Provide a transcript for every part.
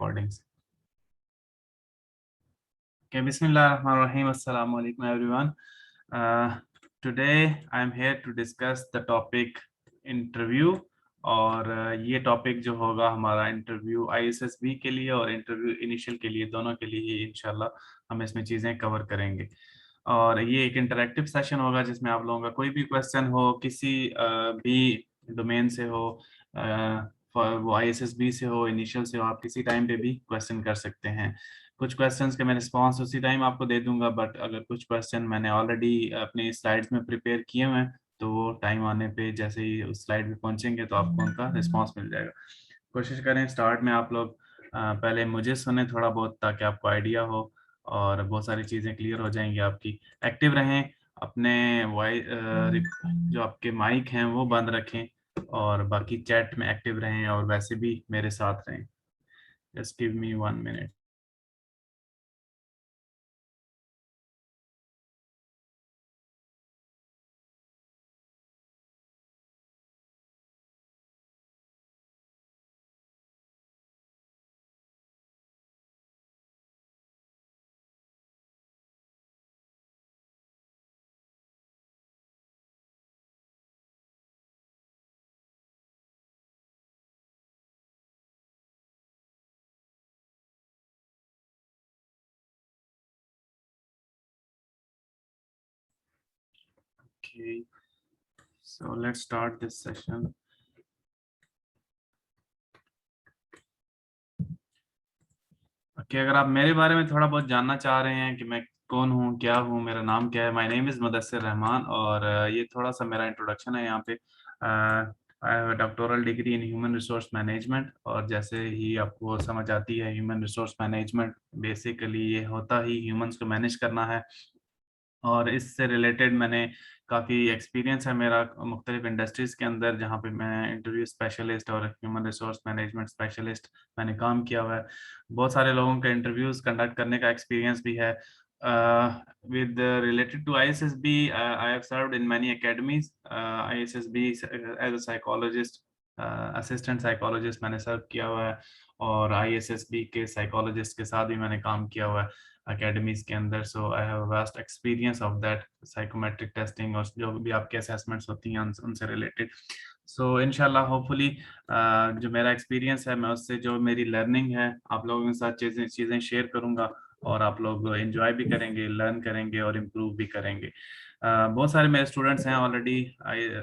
recordings. Okay, Bismillahirrahmanirrahim. Assalamu alaikum everyone. Today I am here to discuss the topic interview. और ये topic जो होगा हमारा interview ISSB के लिए और इंटरव्यू इनिशियल के लिए, दोनों के लिए ही इंशाल्लाह हम इसमें चीज़ें कवर करेंगे। और ये एक इंटरैक्टिव सेशन होगा जिसमें आप लोगों का कोई भी क्वेश्चन हो, किसी भी डोमेन से हो, वो ISSB से हो, इनिशियल से हो, आप किसी टाइम पे भी क्वेश्चन कर सकते हैं। कुछ क्वेश्चंस के मैं रिस्पांस उसी टाइम आपको दे दूंगा, बट अगर कुछ क्वेश्चन मैंने ऑलरेडी अपने स्लाइड्स में प्रिपेयर किए हुए हैं तो वो टाइम आने पे जैसे ही उस स्लाइड पे पहुंचेंगे तो आपको उनका रिस्पांस मिल जाएगा। कोशिश करें स्टार्ट में आप लोग पहले मुझे सुने थोड़ा बहुत, ताकि आपको आइडिया हो और बहुत सारी चीज़ें क्लियर हो जाएंगी आपकी। एक्टिव रहें, अपने वॉइस जो आपके माइक हैं वो बंद रखें, और बाकी चैट में एक्टिव रहें और वैसे भी मेरे साथ रहें। Just give me 1 minute. Okay, so let's start this session. Okay, अगर आप मेरे बारे में थोड़ा बहुत जानना चाह रहे हैं कि मैं कौन हूँ, क्या हूँ, मेरा नाम क्या है, my name is Mudassir Rahman, और ये थोड़ा सा मेरा इंट्रोडक्शन है यहाँ पे। I have a doctoral degree in human resource management, और जैसे ही आपको समझ आती है ह्यूमन रिसोर्स मैनेजमेंट बेसिकली ये होता ही ह्यूमंस को मैनेज करना है। और इससे रिलेटेड मैंने काफ़ी एक्सपीरियंस है मेरा मुख्तलिफ इंडस्ट्रीज़ के अंदर, जहाँ पे मैं इंटरव्यू स्पेशलिस्ट और ह्यूमन रिसोर्स मैनेजमेंट स्पेशलिस्ट मैंने काम किया हुआ है। बहुत सारे लोगों के इंटरव्यूज़ कंडक्ट करने का एक्सपीरियंस भी है। with related to ISSB, I have served in many academies. ISSB as a psychologist, assistant psychologist मैंने सर्व किया हुआ है, और ISSB के साइकोलॉजिस्ट के साथ भी मैंने काम किया हुआ है अकेडमीज के अंदर। So I have vast experience of that psychometric testing और जो भी आपके असेसमेंट्स होती हैं उनसे रिलेटेड। सो इंशाल्लाह होपफुली जो मेरा एक्सपीरियंस है मैं उससे जो मेरी लर्निंग है आप लोगों के साथ चीज़ें शेयर करूँगा, और आप लोग एंजॉय भी करेंगे, लर्न करेंगे और इम्प्रूव भी करेंगे। बहुत सारे मेरे स्टूडेंट्स हैं ऑलरेडी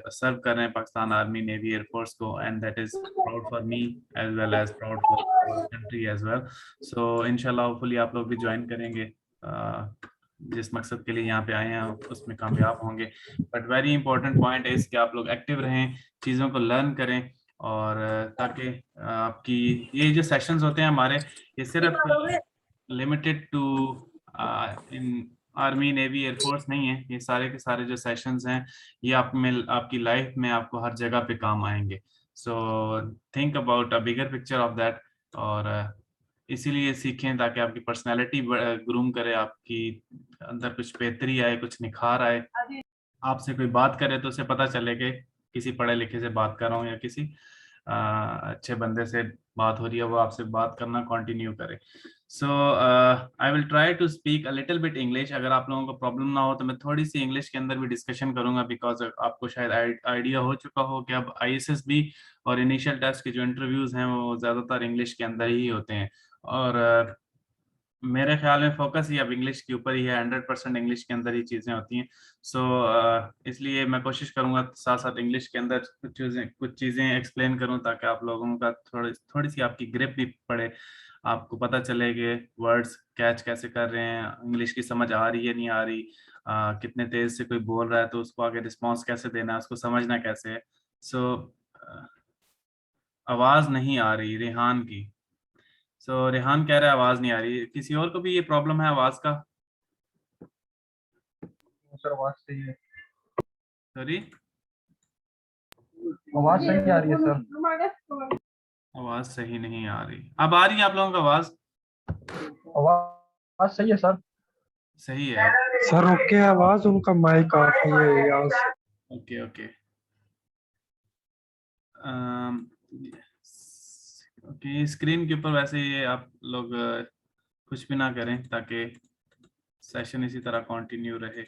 सर्व कर रहे हैं पाकिस्तान आर्मी, नेवी, एयरफोर्स को, and that is proud for me as well as proud for country as well. So इंशाल्लाह होपफुली आप लोग भी ज्वाइन करेंगे, जिस मकसद के लिए यहाँ पे आए हैं उसमें कामयाब होंगे। But very important point is कि आप लोग एक्टिव रहें, चीज़ों को लर्न करें, और ताकि आपकी ये जो सेशंस होते हैं हमारे, ये सिर्फ limited to in army, navy, air force नहीं है। ये सारे के सारे जो सेशंस हैं ये आप में आपकी लाइफ में आपको हर जगह पे काम आएंगे। So think about a bigger picture of that, और इसीलिए सीखें ताकि आपकी पर्सनैलिटी ग्रूम करे, आपकी अंदर कुछ बेहतरी आए, कुछ निखार आए। आपसे कोई बात करे तो उसे पता चले कि किसी पढ़े लिखे से बात कर रहा हूँ या किसी अच्छे बंदे से बात हो रही है, वो आपसे बात करना कंटिन्यू करे। So I will try to speak a little bit English. अगर आप लोगों को प्रॉब्लम ना हो तो मैं थोड़ी सी इंग्लिश के अंदर भी डिस्कशन करूंगा, बिकॉज आपको शायद आइडिया हो चुका हो कि अब ISSB और इनिशियल टेस्ट के जो इंटरव्यूज हैं वो ज़्यादातर इंग्लिश के अंदर ही होते हैं, और मेरे ख्याल में फोकस ही अब इंग्लिश के ऊपर ही है। 100% इंग्लिश के अंदर ही चीज़ें होती हैं। सो इसलिए मैं कोशिश करूंगा साथ साथ इंग्लिश के अंदर कुछ चीज़ें एक्सप्लेन करूं, ताकि आप लोगों का थोड़ी सी आपकी ग्रिप भी पड़े, आपको पता चले कि वर्ड्स कैच कैसे कर रहे हैं, इंग्लिश की समझ आ रही है नहीं आ रही, कितने तेज से कोई बोल रहा है तो उसको आगे रिस्पॉन्स कैसे देना है, उसको समझना कैसे है। सो आवाज़ नहीं आ रही रेहान की। सो रेहान कह रहा है आवाज़ नहीं आ रही। किसी और को भी ये प्रॉब्लम है आवाज़ का? सर आवाज सही है, सॉरी, आवाज सही आ रही है सर। आवाज सही नहीं आ रही। अब आ रही है आप लोगों को आवाज? आवाज सही है सर। सही है। सर ओके, आवाज उनका माइक ऑफ है यार। Okay okay. ओके, स्क्रीन के ऊपर वैसे ये आप लोग कुछ भी ना करें ताकि सेशन इसी तरह कंटिन्यू रहे,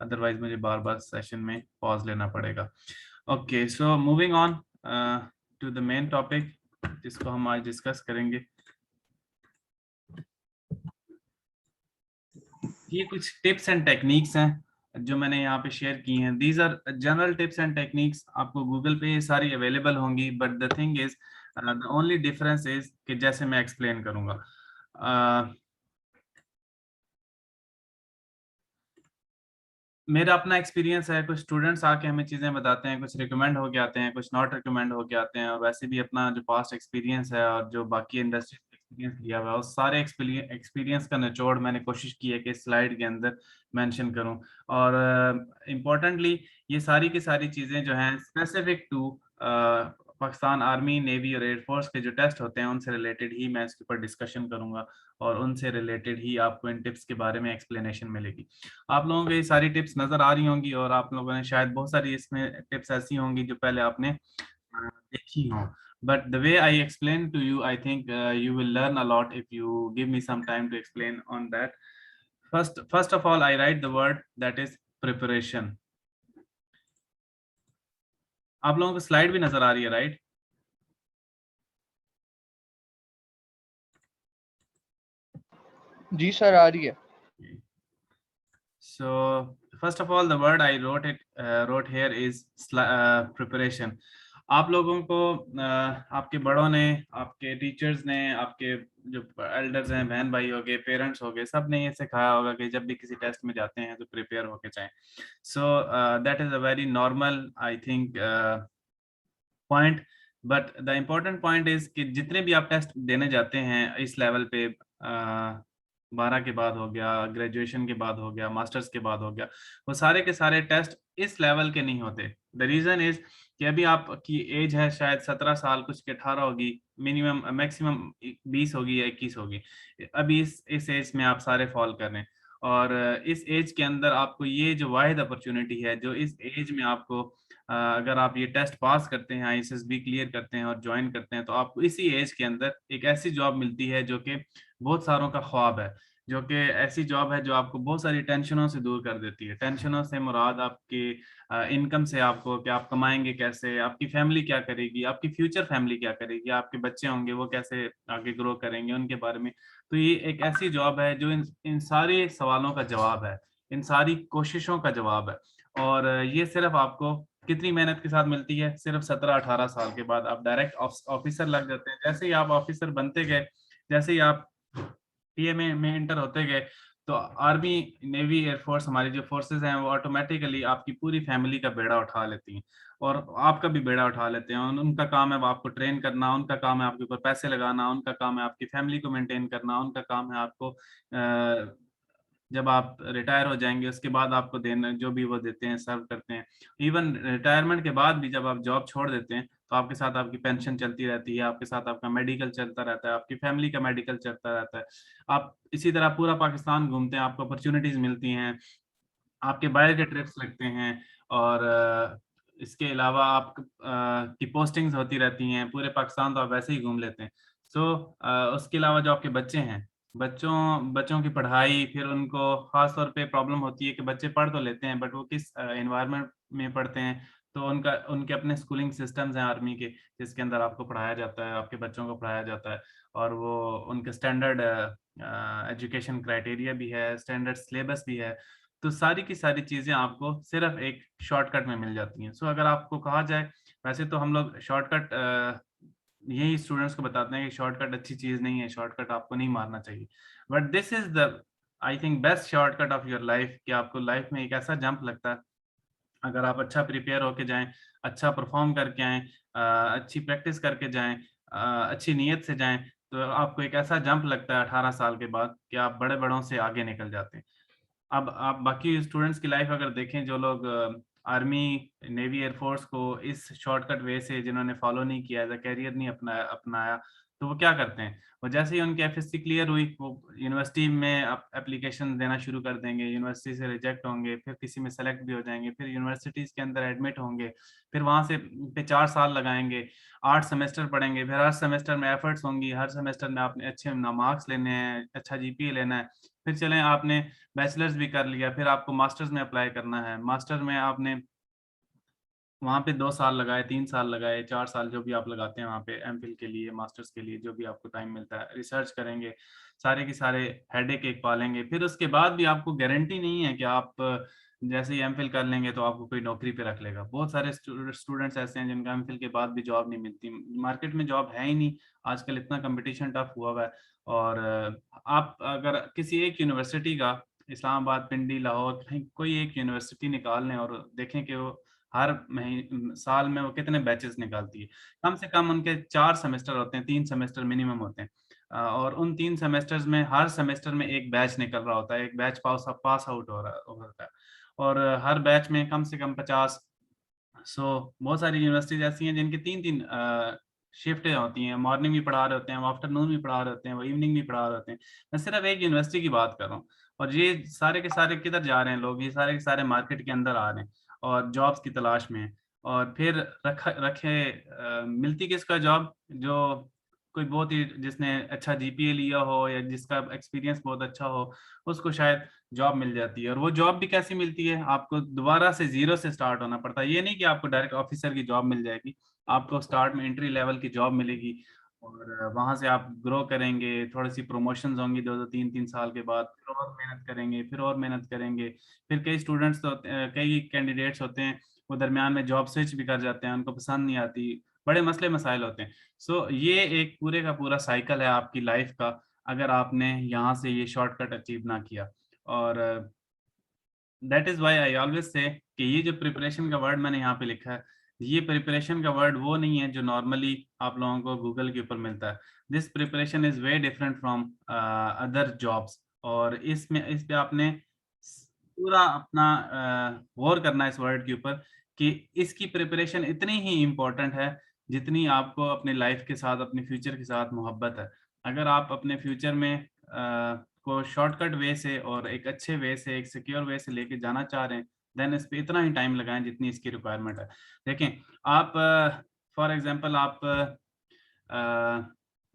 अदरवाइज मुझे बार बार सेशन में पॉज लेना पड़ेगा। Okay, so moving on to the main topic जिसको हम आज डिस्कस करेंगे। ये कुछ टिप्स एंड टेक्निक्स हैं जो मैंने यहाँ पे शेयर की हैं। These are general tips and techniques, आपको गूगल पे ये सारी अवेलेबल होंगी, but the thing is the only difference is कि जैसे मैं एक्सप्लेन करूंगा। मेरा अपना एक्सपीरियंस है, कुछ स्टूडेंट्स आके हमें चीज़ें बताते हैं, कुछ रिकमेंड होके आते हैं, कुछ नॉट रिकमेंड होके आते हैं, और वैसे भी अपना जो पास्ट एक्सपीरियंस है और जो बाकी इंडस्ट्री एक्सपीरियंस लिया हुआ है उस सारे एक्सपीरियंस का निचोड़ मैंने कोशिश की है कि स्लाइड के अंदर मेंशन करूं। और इम्पोर्टेंटली ये सारी की सारी चीज़ें जो हैं specific to Pakistan army, navy और एयरफोर्स के जो टेस्ट होते हैं उनसे रिलेटेड ही मैं इसके ऊपर डिस्कशन करूंगा, और उनसे रिलेटेड ही आपको इन टिप्स के बारे में एक्सप्लेनेशन मिलेगी। आप लोगों को ये सारी टिप्स नजर आ रही होंगी, और आप लोगों ने शायद बहुत सारी इसमें टिप्स ऐसी होंगी जो पहले आपने देखी हो, but the way I explain to you, I think you will learn a lot if you give me some time to explain on that. First of all, I write the word that is preparation. आप लोगों को slide भी नजर आ रही है, right? जी sir, आ रही है। So first of all, the word I wrote here is preparation. आप लोगों को आपके बड़ों ने, आपके टीचर्स ने, आपके जो एल्डर्स हैं, बहन भाई हो गए, पेरेंट्स हो गए, सब ने ये सिखाया होगा कि जब भी किसी टेस्ट में जाते हैं तो प्रिपेयर होके जाएं। सो that is a very normal I think point, but the important point is कि जितने भी आप टेस्ट देने जाते हैं इस लेवल पे, 12 के बाद हो गया, ग्रेजुएशन के बाद हो गया, मास्टर्स के बाद हो गया, वो सारे के सारे टेस्ट इस लेवल के नहीं होते। द रीजन इज कि अभी आपकी एज है शायद 17 साल, कुछ की 18 होगी, मिनिमम मैक्सिमम 20 होगी या 21 होगी। अभी इस एज में आप सारे फॉल कर रहे हैं, और इस एज के अंदर आपको ये जो वाहिद अपॉर्चुनिटी है, जो इस एज में आपको अगर आप ये टेस्ट पास करते हैं, आईएसएसबी क्लियर करते हैं और ज्वाइन करते हैं, तो आपको इसी एज के अंदर एक ऐसी जॉब मिलती है जो कि बहुत सारों का ख्वाब है, जो कि ऐसी जॉब है जो आपको बहुत सारी टेंशनों से दूर कर देती है। टेंशनों से मुराद आपकी इनकम से, आपको कि आप कमाएंगे कैसे, आपकी फैमिली क्या करेगी, आपकी फ्यूचर फैमिली क्या करेगी, आपके बच्चे होंगे वो कैसे आगे ग्रो करेंगे, उनके बारे में। तो ये एक ऐसी जॉब है जो इन सारे सवालों का जवाब है, इन सारी कोशिशों का जवाब है। और ये सिर्फ आपको कितनी मेहनत के साथ मिलती है? सिर्फ 17-18 साल के बाद आप डायरेक्ट ऑफिसर लग जाते हैं। जैसे ही आप ऑफिसर बनते गए, जैसे ही आप पीएमए में इंटर होते गए, तो आर्मी, नेवी, एयरफोर्स, हमारी जो फोर्सेस हैं वो ऑटोमेटिकली आपकी पूरी फैमिली का बेड़ा उठा लेती हैं, और आपका भी बेड़ा उठा लेते हैं। उनका काम है आपको ट्रेन करना, उनका काम है आपके ऊपर पैसे लगाना, उनका काम है आपकी फैमिली को मेंटेन करना, उनका काम है आपको जब आप रिटायर हो जाएंगे उसके बाद आपको देना जो भी वो देते हैं, सर्व करते हैं। इवन रिटायरमेंट के बाद भी जब आप जॉब छोड़ देते हैं तो आपके साथ आपकी पेंशन चलती रहती है, आपके साथ आपका मेडिकल चलता रहता है, आपकी फैमिली का मेडिकल चलता रहता है। आप इसी तरह पूरा पाकिस्तान घूमते हैं, आपको अपॉर्चुनिटीज मिलती हैं, आपके बाहर के ट्रिप्स लगते हैं, और इसके अलावा आप की पोस्टिंग्स होती रहती हैं, पूरे पाकिस्तान तो आप वैसे ही घूम लेते हैं। सो उसके अलावा जो आपके बच्चे हैं, बच्चों बच्चों की पढ़ाई, फिर उनको खास तौर पे प्रॉब्लम होती है कि बच्चे पढ़ तो लेते हैं बट वो किस एनवायरनमेंट में पढ़ते हैं। तो उनके अपने स्कूलिंग सिस्टम्स हैं आर्मी के, जिसके अंदर आपको पढ़ाया जाता है, आपके बच्चों को पढ़ाया जाता है, और वो उनके स्टैंडर्ड एजुकेशन क्राइटेरिया भी है, स्टैंडर्ड सिलेबस भी है। तो सारी की सारी चीज़ें आपको सिर्फ एक शॉर्टकट में मिल जाती हैं। सो अगर आपको कहा जाए, वैसे तो हम लोग शॉर्टकट यही स्टूडेंट्स को बताते हैं कि शॉर्टकट अच्छी चीज़ नहीं है, शॉर्टकट आपको नहीं मारना चाहिए, but this is the I think best shortcut of your life, कि आपको लाइफ में एक ऐसा जंप लगता है अगर आप अच्छा प्रिपेयर होके जाएं, अच्छा परफॉर्म करके आएँ, अच्छी प्रैक्टिस करके जाएं, अच्छी नीयत से जाएं, तो आपको एक ऐसा जंप लगता है 18 साल के बाद कि आप बड़े बड़ों से आगे निकल जाते हैं। अब आप बाकी स्टूडेंट्स की लाइफ अगर देखें, जो लोग आर्मी, नेवी, एयरफोर्स को इस शॉर्टकट वे से जिन्होंने फॉलो नहीं किया, एज अ कैरियर नहीं अपनाया, तो वो क्या करते हैं, वो जैसे ही उनकी एफएससी क्लियर हुई वो यूनिवर्सिटी में एप्लीकेशन देना शुरू कर देंगे, यूनिवर्सिटी से रिजेक्ट होंगे, फिर किसी में सेलेक्ट भी हो जाएंगे, फिर यूनिवर्सिटीज के अंदर एडमिट होंगे, फिर वहां से पे 4 साल लगाएंगे, 8 सेमेस्टर पढ़ेंगे, फिर हर सेमेस्टर में एफर्ट्स होंगी, हर सेमेस्टर में आपने अच्छे मार्क्स लेने हैं, अच्छा जीपीए लेना है, फिर चलें आपने बैचलर्स भी कर लिया, फिर आपको मास्टर्स में अप्लाई करना है, मास्टर में आपने वहाँ पे 2 साल लगाए, 3 साल लगाए, 4 साल जो भी आप लगाते हैं वहाँ पे एमफिल के लिए, मास्टर्स के लिए, जो भी आपको टाइम मिलता है, रिसर्च करेंगे, सारे के सारे हेडेक एक पालेंगे, फिर उसके बाद भी आपको गारंटी नहीं है कि आप जैसे ही एमफिल कर लेंगे तो आपको कोई नौकरी पे रख लेगा। बहुत सारे स्टूडेंट्स ऐसे हैं जिनका एमफिल के बाद भी जॉब नहीं मिलती, मार्केट में जॉब है ही नहीं, आजकल इतना कंपटीशन टफ हुआ है। और आप अगर किसी एक यूनिवर्सिटी का, इस्लामाबाद, पिंडी, लाहौर, कहीं कोई एक यूनिवर्सिटी निकाल लें और देखें कि वो हर महीने साल में वो कितने बैचेस निकालती है, कम से कम उनके 4 सेमेस्टर होते हैं, 3 सेमेस्टर मिनिमम होते हैं, और उन 3 सेमेस्टर्स में हर सेमेस्टर में एक बैच निकल रहा होता है, एक बैच पास आउट हो रहा होता है, और हर बैच में कम से कम 50। बहुत सारी यूनिवर्सिटीज ऐसी हैं जिनकी 3-3 शिफ्टें होती हैं, मॉर्निंग भी पढ़ा रहे होते हैं, वो आफ्टरनून भी पढ़ा रहे होते हैं, वो इवनिंग भी पढ़ा रहे होते हैं। मैं सिर्फ एक यूनिवर्सिटी की बात कर रहा हूँ, और ये सारे के सारे किधर जा रहे हैं लोग, ये सारे के सारे मार्केट के अंदर आ रहे हैं और जॉब्स की तलाश में हैं। और फिर मिलती किसका जॉब, जो कोई बहुत ही जिसने अच्छा जीपीए लिया हो या जिसका एक्सपीरियंस बहुत अच्छा हो, उसको शायद जॉब मिल जाती है। और वो जॉब भी कैसी मिलती है, आपको दोबारा से जीरो से स्टार्ट होना पड़ता है, ये नहीं कि आपको डायरेक्ट ऑफिसर की जॉब मिल जाएगी, आपको स्टार्ट में एंट्री लेवल की जॉब मिलेगी, और वहां से आप ग्रो करेंगे, थोड़ी सी प्रमोशंस होंगी 2-2 3-3 साल के बाद, फिर और मेहनत करेंगे, फिर और मेहनत करेंगे। फिर कई स्टूडेंट्स तो कई कैंडिडेट्स होते हैं वो दरमियान में जॉब स्विच भी कर जाते हैं, उनको पसंद नहीं आती, बड़े मसले मसाइल होते हैं। ये एक पूरे का पूरा साइकिल है आपकी लाइफ का, अगर आपने यहाँ से ये शॉर्टकट अचीव ना किया। और that is why I always say कि ये जो प्रिपरेशन का वर्ड मैंने यहाँ पे लिखा है, ये प्रिपरेशन का वर्ड वो नहीं है जो नॉर्मली आप लोगों को गूगल के ऊपर मिलता है। This preparation is way different from other jobs, और इस पे आपने पूरा अपना गौर करना है इस वर्ड के ऊपर, कि इसकी प्रिपरेशन इतनी ही इम्पोर्टेंट है जितनी आपको अपने लाइफ के साथ, अपने फ्यूचर के साथ मोहब्बत है। अगर आप अपने फ्यूचर में को शॉर्टकट वे से और एक अच्छे वे से, एक सिक्योर वे से लेके जाना चाह रहे हैं, देन इस पे इतना ही टाइम लगाएं जितनी इसकी रिक्वायरमेंट है। देखें, आप फॉर एग्जांपल आप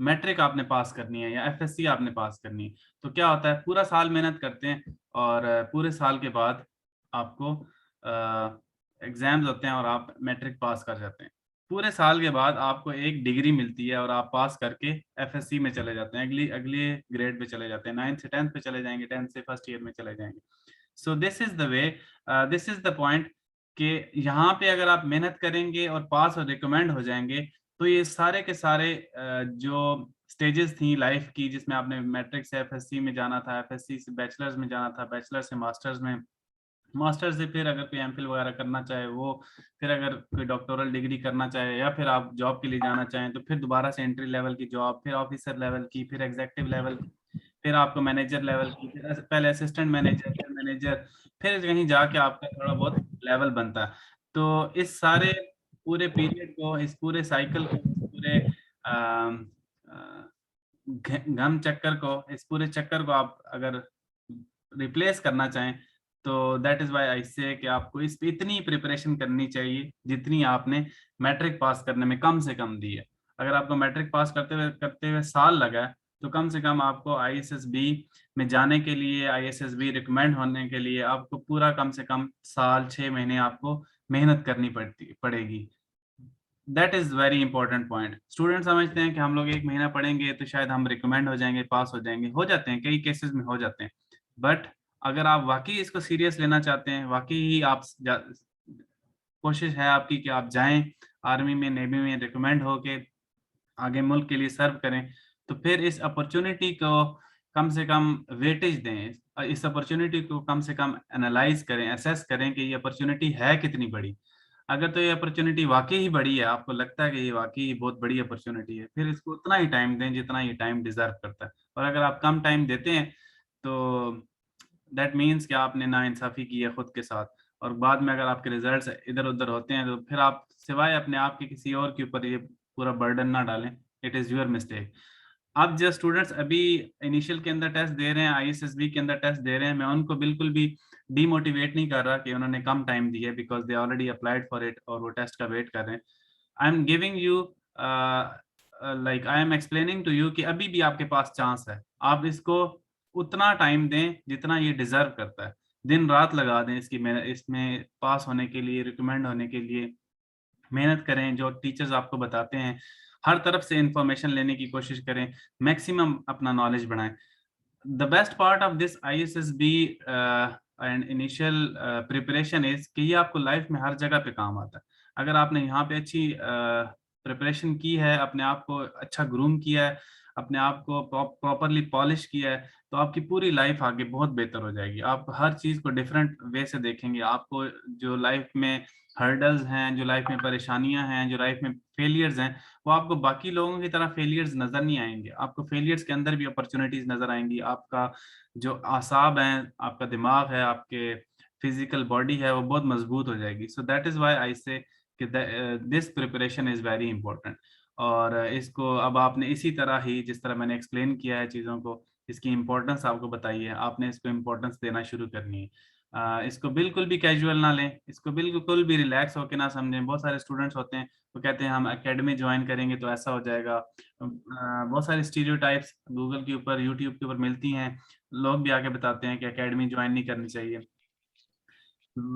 मैट्रिक आपने पास करनी है या एफएससी आपने पास करनी है, तो क्या होता है, पूरा साल मेहनत करते हैं, और पूरे साल के बाद आपको एग्जाम्स होते हैं और आप मैट्रिक पास कर जाते हैं। पूरे साल के बाद आपको एक डिग्री मिलती है और आप पास करके एफएससी में चले जाते हैं, अगली अगले ग्रेड पे चले जाते हैं, 9th से 10th पे चले जाएंगे, 10th से फर्स्ट ईयर में चले जाएंगे। So this is the way, this is the point, कि यहाँ पे अगर आप मेहनत करेंगे और पास और रिकमेंड हो जाएंगे, तो ये सारे के सारे जो स्टेजेस थी लाइफ की, जिसमें आपने मैट्रिक से एफएससी में जाना था, एफएससी से बैचलर्स में जाना था, बैचलर से मास्टर्स में, मास्टर से फिर अगर कोई एमफिल वगैरह करना चाहे वो, फिर अगर कोई डॉक्टोरल डिग्री करना चाहे, या फिर आप जॉब के लिए जाना चाहें तो फिर दोबारा से एंट्री लेवल की जॉब, फिर ऑफिसर लेवल की, फिर एग्जेक्टिव लेवल की, फिर आपको मैनेजर लेवल की, फिर पहले असिस्टेंट मैनेजर, फिर मैनेजर, फिर कहीं जाके आपका थोड़ा बहुत लेवल बनता है। तो इस सारे पूरे पीरियड को, इस पूरे साइकिल को, इस पूरे अम, अ, घम चक्कर को, इस पूरे चक्कर को आप अगर रिप्लेस करना चाहें, तो दैट इज व्हाई आई से कि आपको इस पे इतनी प्रिपरेशन करनी चाहिए जितनी आपने मैट्रिक पास करने में कम से कम दी है। अगर आपको मैट्रिक पास करते हुए साल लगा है, तो कम से कम आपको आईएसएसबी में जाने के लिए, आईएसएसबी रिकमेंड होने के लिए आपको पूरा कम से कम साल 6 महीने आपको मेहनत करनी पड़ेगी। That is very important point. Student समझते हैं कि हम लोग 1 महीना पढ़ेंगे तो शायद हम रिकमेंड हो जाएंगे, पास हो जाएंगे, हो जाते हैं, कई केसेस में हो जाते हैं, बट अगर आप वाकई इसको सीरियस लेना चाहते हैं, वाकई ही कोशिश है आपकी कि आप जाएं आर्मी में, नेवी में, रिकमेंड होके आगे मुल्क के लिए सर्व करें, तो फिर इस अपॉर्चुनिटी को कम से कम वेटेज दें, इस अपॉर्चुनिटी को कम से कम एनालाइज करें, असेस करें कि ये अपॉर्चुनिटी है कितनी बड़ी। अगर तो ये अपॉर्चुनिटी वाकई ही बड़ी है, आपको लगता है कि ये वाकई ही बहुत बड़ी अपॉर्चुनिटी है, फिर इसको उतना ही टाइम दें जितना ये टाइम डिजर्व करता है। और अगर आप कम टाइम देते हैं, तो दैट मीन्स कि आपने नाइंसाफी की है खुद के साथ, और बाद में अगर आपके रिजल्ट्स इधर उधर होते हैं, तो फिर आप सिवाय अपने आप के किसी और के ऊपर ये पूरा बर्डन ना डालें, इट इज योर मिस्टेक। अब जो स्टूडेंट्स अभी इनिशियल के अंदर टेस्ट दे रहे हैं, आईएसएसबी के अंदर टेस्ट दे रहे हैं, मैं उनको बिल्कुल भी डीमोटिवेट नहीं कर रहा कि उन्होंने कम टाइम दिया है, because they already applied for it और वो टेस्ट का वेट कर रहे हैं। I am giving you like I am explaining to you कि अभी भी आपके पास चांस है, आप इसको उतना टाइम दें जितना ये डिजर्व करता है, दिन रात लगा दें इसकी इसमें पास होने के लिए, रिकमेंड होने के लिए मेहनत करें, जो टीचर्स आपको बताते हैं हर तरफ से इंफॉर्मेशन लेने की कोशिश करें, मैक्सिमम अपना नॉलेज बढ़ाएं। The best part of this ISSB and initial preparation is कि ये आपको लाइफ में हर जगह पे काम आता है। अगर आपने यहाँ पे अच्छी प्रिपरेशन की है, अपने आप को अच्छा ग्रूम किया है, अपने आप को प्रॉपरली पॉलिश किया है, तो आपकी पूरी लाइफ आगे बहुत बेहतर हो जाएगी। आप हर चीज को डिफरेंट वे से देखेंगे। आपको जो लाइफ में हर्डल्स हैं, जो लाइफ में परेशानियां हैं, जो लाइफ में फेलियर्स हैं, वो आपको बाकी लोगों की तरह फेलियर्स नजर नहीं आएंगे। आपको फेलियर्स के अंदर भी अपॉर्चुनिटीज नजर आएंगी। आपका जो आसाब है, आपका दिमाग है, आपके फिजिकल बॉडी है, वो बहुत मजबूत हो जाएगी। सो दैट इज वाई आई से कि this preparation is very important. और इसको अब आपने इसी तरह ही, जिस तरह मैंने एक्सप्लेन किया है चीज़ों को, इसकी इम्पोर्टेंस आपको बताई है, आपने इसको इम्पोर्टेंस देना शुरू करनी है। इसको बिल्कुल भी कैजुअल ना लें, इसको बिल्कुल भी रिलैक्स होकर ना समझें। बहुत सारे स्टूडेंट्स होते हैं वो कहते हैं हम एकेडमी ज्वाइन करेंगे तो ऐसा हो जाएगा। बहुत सारे स्टीरियोटाइप्स गूगल के ऊपर, यूट्यूब के ऊपर मिलती हैं, लोग भी आके बताते हैं कि एकेडमी ज्वाइन नहीं करनी चाहिए।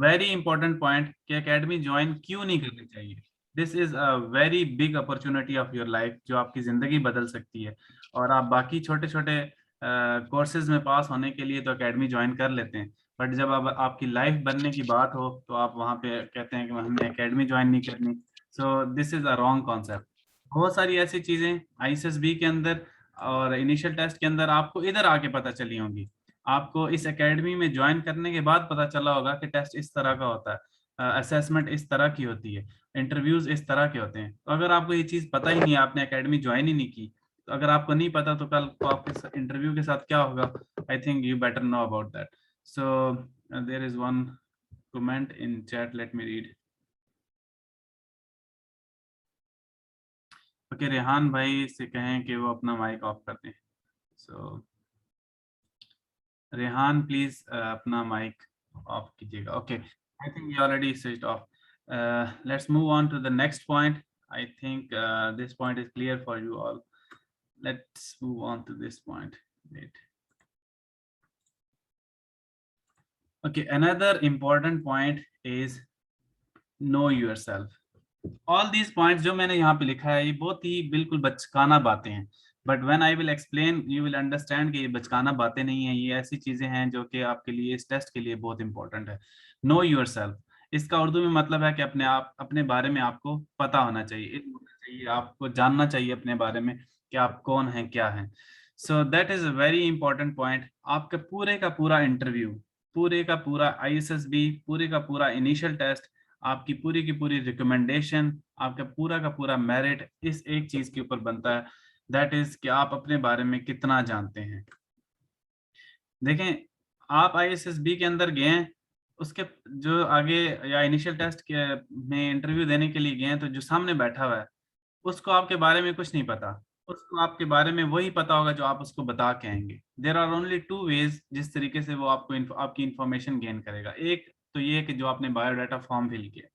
वेरी इंपॉर्टेंट पॉइंट कि एकेडमी ज्वाइन क्यों नहीं करनी चाहिए। This is a very big opportunity of your life, जो आपकी जिंदगी बदल सकती है। और आप बाकी छोटे छोटे कोर्सेज में पास होने के लिए तो एकेडमी ज्वाइन कर लेते हैं, बट जब अब आपकी लाइफ बनने की बात हो तो आप वहाँ पे कहते हैं कि हमने एकेडमी ज्वाइन नहीं करनी। So this is a wrong concept. बहुत सारी ऐसी चीजें आईएसएसबी के अंदर और इनिशियल टेस्ट के अंदर आपको इधर आके पता चली होंगी। आपको इस एकेडमी में ज्वाइन करने के बाद पता चला होगा कि टेस्ट इस तरह का होता है, असेसमेंट इस तरह की होती है, इंटरव्यूज इस तरह के होते हैं। तो अगर आपको ये चीज़ पता ही नहीं है, आपने एकेडमी ज्वाइन ही नहीं की, तो अगर आपको नहीं पता तो कल को आपके इंटरव्यू के साथ क्या होगा, I think you better know about that. So there is one comment in chat, let me read. Okay, Rehan भाई से कहें कि वो अपना माइक ऑफ कर दें। सो रेहान प्लीज अपना माइक ऑफ कीजिएगा। Okay, I think you already switched off. Let's move on to the next point. I think this point is clear for you all. Let's move on to this point. Wait. Okay, another important point is know yourself. All these points जो मैंने यहाँ पे लिखा है, ये बहुत ही बिल्कुल बचकाना बातें हैं, but when I will explain you will understand कि ये बचकाना बातें नहीं है, ये ऐसी चीजें हैं जो कि आपके लिए इस टेस्ट के लिए बहुत इंपॉर्टेंट है। नो योर सेल्फ, इसका उर्दू में मतलब है कि अपने आप, अपने बारे में आपको पता होना चाहिए, इल्म होना चाहिए, आपको जानना चाहिए अपने बारे में कि आप कौन हैं, क्या हैं। So that is a very important point. आपका पूरे का पूरा इंटरव्यू, पूरे का पूरा आईएसएसबी, पूरे का पूरा इनिशियल टेस्ट, आपकी पूरी की पूरी रिकमेंडेशन, आपका पूरा का पूरा मेरिट इस एक चीज के ऊपर बनता है, दैट इज कि आप अपने बारे में कितना जानते हैं। देखें, आप आईएसएसबी के अंदर गए हैं, उसके जो आगे या इनिशियल टेस्ट के में इंटरव्यू देने के लिए गए हैं, तो जो सामने बैठा हुआ है उसको आपके बारे में कुछ नहीं पता। उसको आपके बारे में वही पता होगा जो आप उसको बता के आएंगे। There are only two ways जिस तरीके से वो आपको आपकी इंफॉर्मेशन गेन करेगा। एक तो ये कि जो आपने बायोडाटा फॉर्म फिल किया,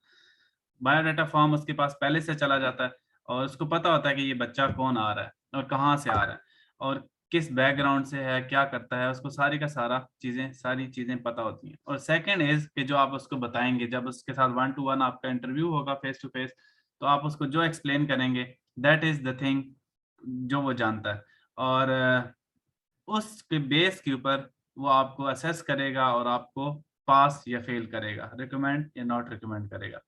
बायोडाटा फॉर्म उसके पास पहले से चला जाता है और उसको पता होता है कि ये बच्चा कौन आ रहा है और कहाँ से आ रहा है और किस बैकग्राउंड से है, क्या करता है, उसको सारी का सारी चीजें पता होती हैं। और सेकंड इज कि जो आप उसको बताएंगे, जब उसके साथ 1-to-1 आपका इंटरव्यू होगा, फेस टू फेस, तो आप उसको जो एक्सप्लेन करेंगे, दैट इज द थिंग जो वो जानता है। और उसके बेस के ऊपर वो आपको असेस करेगा और आपको पास या फेल करेगा, रिकमेंड या नॉट रिकमेंड करेगा।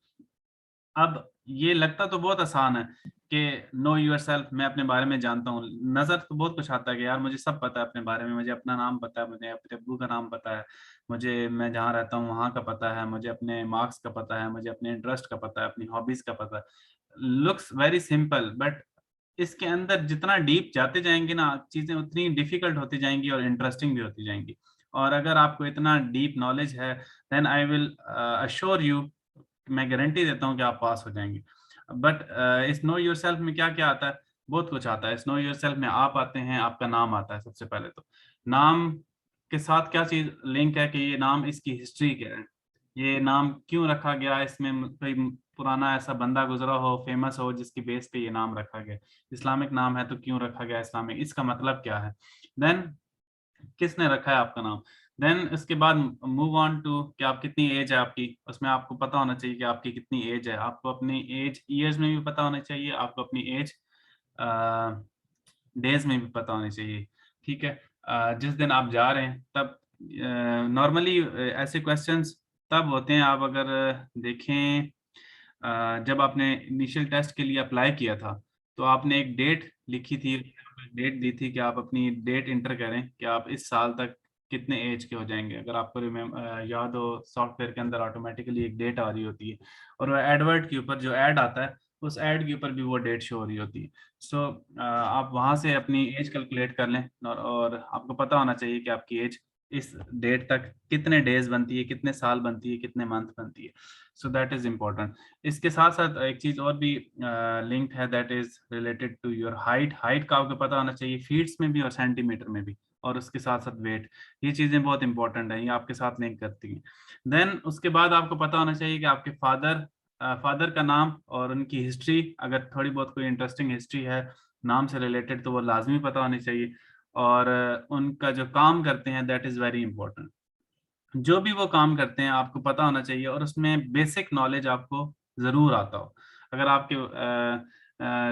अब ये लगता तो बहुत आसान है कि नो योर सेल्फ, मैं अपने बारे में जानता हूँ, नजर तो बहुत कुछ आता है कि यार मुझे सब पता है अपने बारे में, मुझे अपना नाम पता है, मुझे अपने अब्बू का नाम पता है, मुझे मैं जहाँ रहता हूँ वहाँ का पता है, मुझे अपने मार्क्स का पता है, मुझे अपने इंटरेस्ट का पता है, अपनी हॉबीज का पता है। लुक्स वेरी सिंपल, बट इसके अंदर जितना डीप जाते जाएंगे ना, चीजें उतनी डिफिकल्ट होती जाएंगी और इंटरेस्टिंग भी होती जाएंगी। और अगर आपको इतना डीप नॉलेज है, then I will assure you, मैं गारंटी देता हूँ कि आप पास हो जाएंगे। बट इस नो योर सेल्फ में क्या क्या आता है, बहुत कुछ आता है। नो योरसेल्फ में आप आते हैं, आपका नाम आता है सबसे पहले। तो नाम के साथ क्या चीज लिंक है कि ये नाम, इसकी हिस्ट्री क्या है, ये नाम क्यों रखा गया, इसमें कोई पुराना ऐसा बंदा गुजरा हो, फेमस हो, जिसकी बेस पे ये नाम रखा गया। इस्लामिक नाम है तो क्यों रखा गया इस्लामिक, इसका मतलब क्या है। देन किसने रखा है आपका नाम। देन इसके बाद मूव ऑन टू कि आप कितनी एज है आपकी, उसमें आपको पता होना चाहिए कि आपकी कितनी एज है। आपको अपनी एज ईयर्स में भी पता होना चाहिए, आपको अपनी एज डेज में भी पता होनी चाहिए। ठीक है। जिस दिन आप जा रहे हैं तब, नॉर्मली ऐसे क्वेश्चंस तब होते हैं, आप अगर देखें जब आपने इनिशियल टेस्ट के लिए अप्लाई किया था तो आपने एक डेट लिखी थी, डेट दी थी कि आप अपनी डेट इंटर करें कि आप इस साल तक कितने एज के हो जाएंगे। अगर आपको याद हो, सॉफ्टवेयर के अंदर ऑटोमेटिकली एक डेट आ रही होती है, और वो एडवर्ड के ऊपर जो ऐड आता है, उस ऐड के ऊपर भी वो डेट शो हो रही होती है। सो आप वहां से अपनी एज कैलकुलेट कर लें, और आपको पता होना चाहिए कि आपकी एज इस डेट तक कितने डेज बनती है, कितने साल बनती है, कितने मंथ बनती है। So that is important. इसके साथ साथ एक चीज और भी लिंक्ड है, that is related to your height. Height का आपको पता होना चाहिए, फीट्स में भी और सेंटीमीटर में भी, और उसके साथ साथ वेट। ये चीजें बहुत इंपॉर्टेंट है, ये आपके साथ लिंक करती हैं। देन उसके बाद आपको पता होना चाहिए कि आपके फादर का नाम और उनकी हिस्ट्री, अगर थोड़ी बहुत कोई इंटरेस्टिंग हिस्ट्री है नाम से रिलेटेड तो वो लाजमी पता होनी चाहिए। और उनका जो काम करते हैं, दैट इज वेरी इंपॉर्टेंट। जो भी वो काम करते हैं आपको पता होना चाहिए, और उसमें बेसिक नॉलेज आपको जरूर आता हो। अगर आपके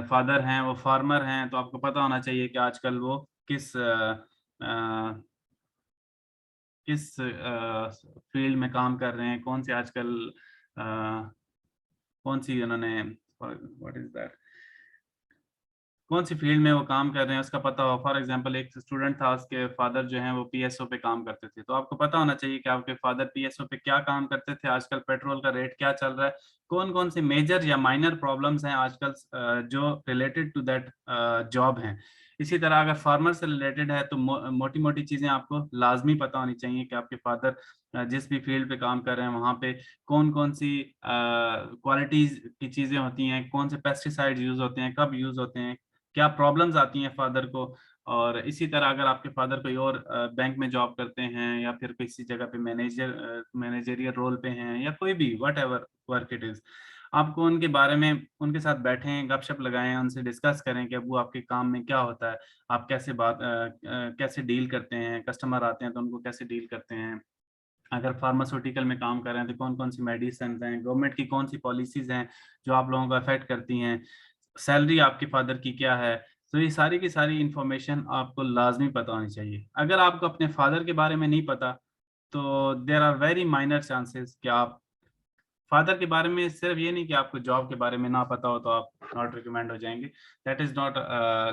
फादर हैं, वो फार्मर हैं, तो आपको पता होना चाहिए कि आजकल वो किस फील्ड में काम कर रहे हैं, कौन से आजकल अ, कौन सी उन्होंने, व्हाट इज दैट, कौन सी फील्ड में वो काम कर रहे हैं उसका पता हो। फॉर एग्जांपल एक स्टूडेंट था, उसके फादर जो हैं वो पीएसओ पे काम करते थे, तो आपको पता होना चाहिए कि आपके फादर पीएसओ पे क्या काम करते थे, आजकल पेट्रोल का रेट क्या चल रहा है, कौन कौन से मेजर या माइनर प्रॉब्लम्स हैं आजकल जो रिलेटेड टू दैट जॉब हैं। इसी तरह अगर फार्मर से रिलेटेड है तो मोटी मोटी चीजें आपको लाजमी पता होनी चाहिए कि आपके फादर जिस भी फील्ड पे काम कर रहे हैं वहाँ पे कौन कौन सी क्वालिटीज की चीजें होती हैं, कौन से पेस्टिसाइड यूज होते हैं, कब यूज होते हैं, क्या प्रॉब्लम्स आती हैं फादर को। और इसी तरह अगर आपके फादर कोई और बैंक में जॉब करते हैं, या फिर किसी जगह पे मैनेजरियल रोल पे हैं, या कोई भी what ever work it is, आपको उनके बारे में उनके साथ बैठें, गपशप लगाएं, उनसे डिस्कस करें कि वो आपके काम में क्या होता है, आप कैसे डील करते हैं, कस्टमर आते हैं तो उनको कैसे डील करते हैं। अगर फार्मास्यूटिकल में काम कर रहे हैं तो कौन कौन सी मेडिसिन हैं, गवर्नमेंट की कौन सी पॉलिसीज हैं जो आप लोगों को अफेक्ट करती हैं, सैलरी आपके फादर की क्या है। तो ये सारी की सारी इंफॉर्मेशन आपको लाजमी पता होनी चाहिए। अगर आपको अपने फादर के बारे में नहीं पता तो there are very minor chances कि आप फादर के बारे में, सिर्फ ये नहीं कि आपको जॉब के बारे में ना पता हो तो आप नॉट रिकमेंड हो जाएंगे। दैट इज नॉट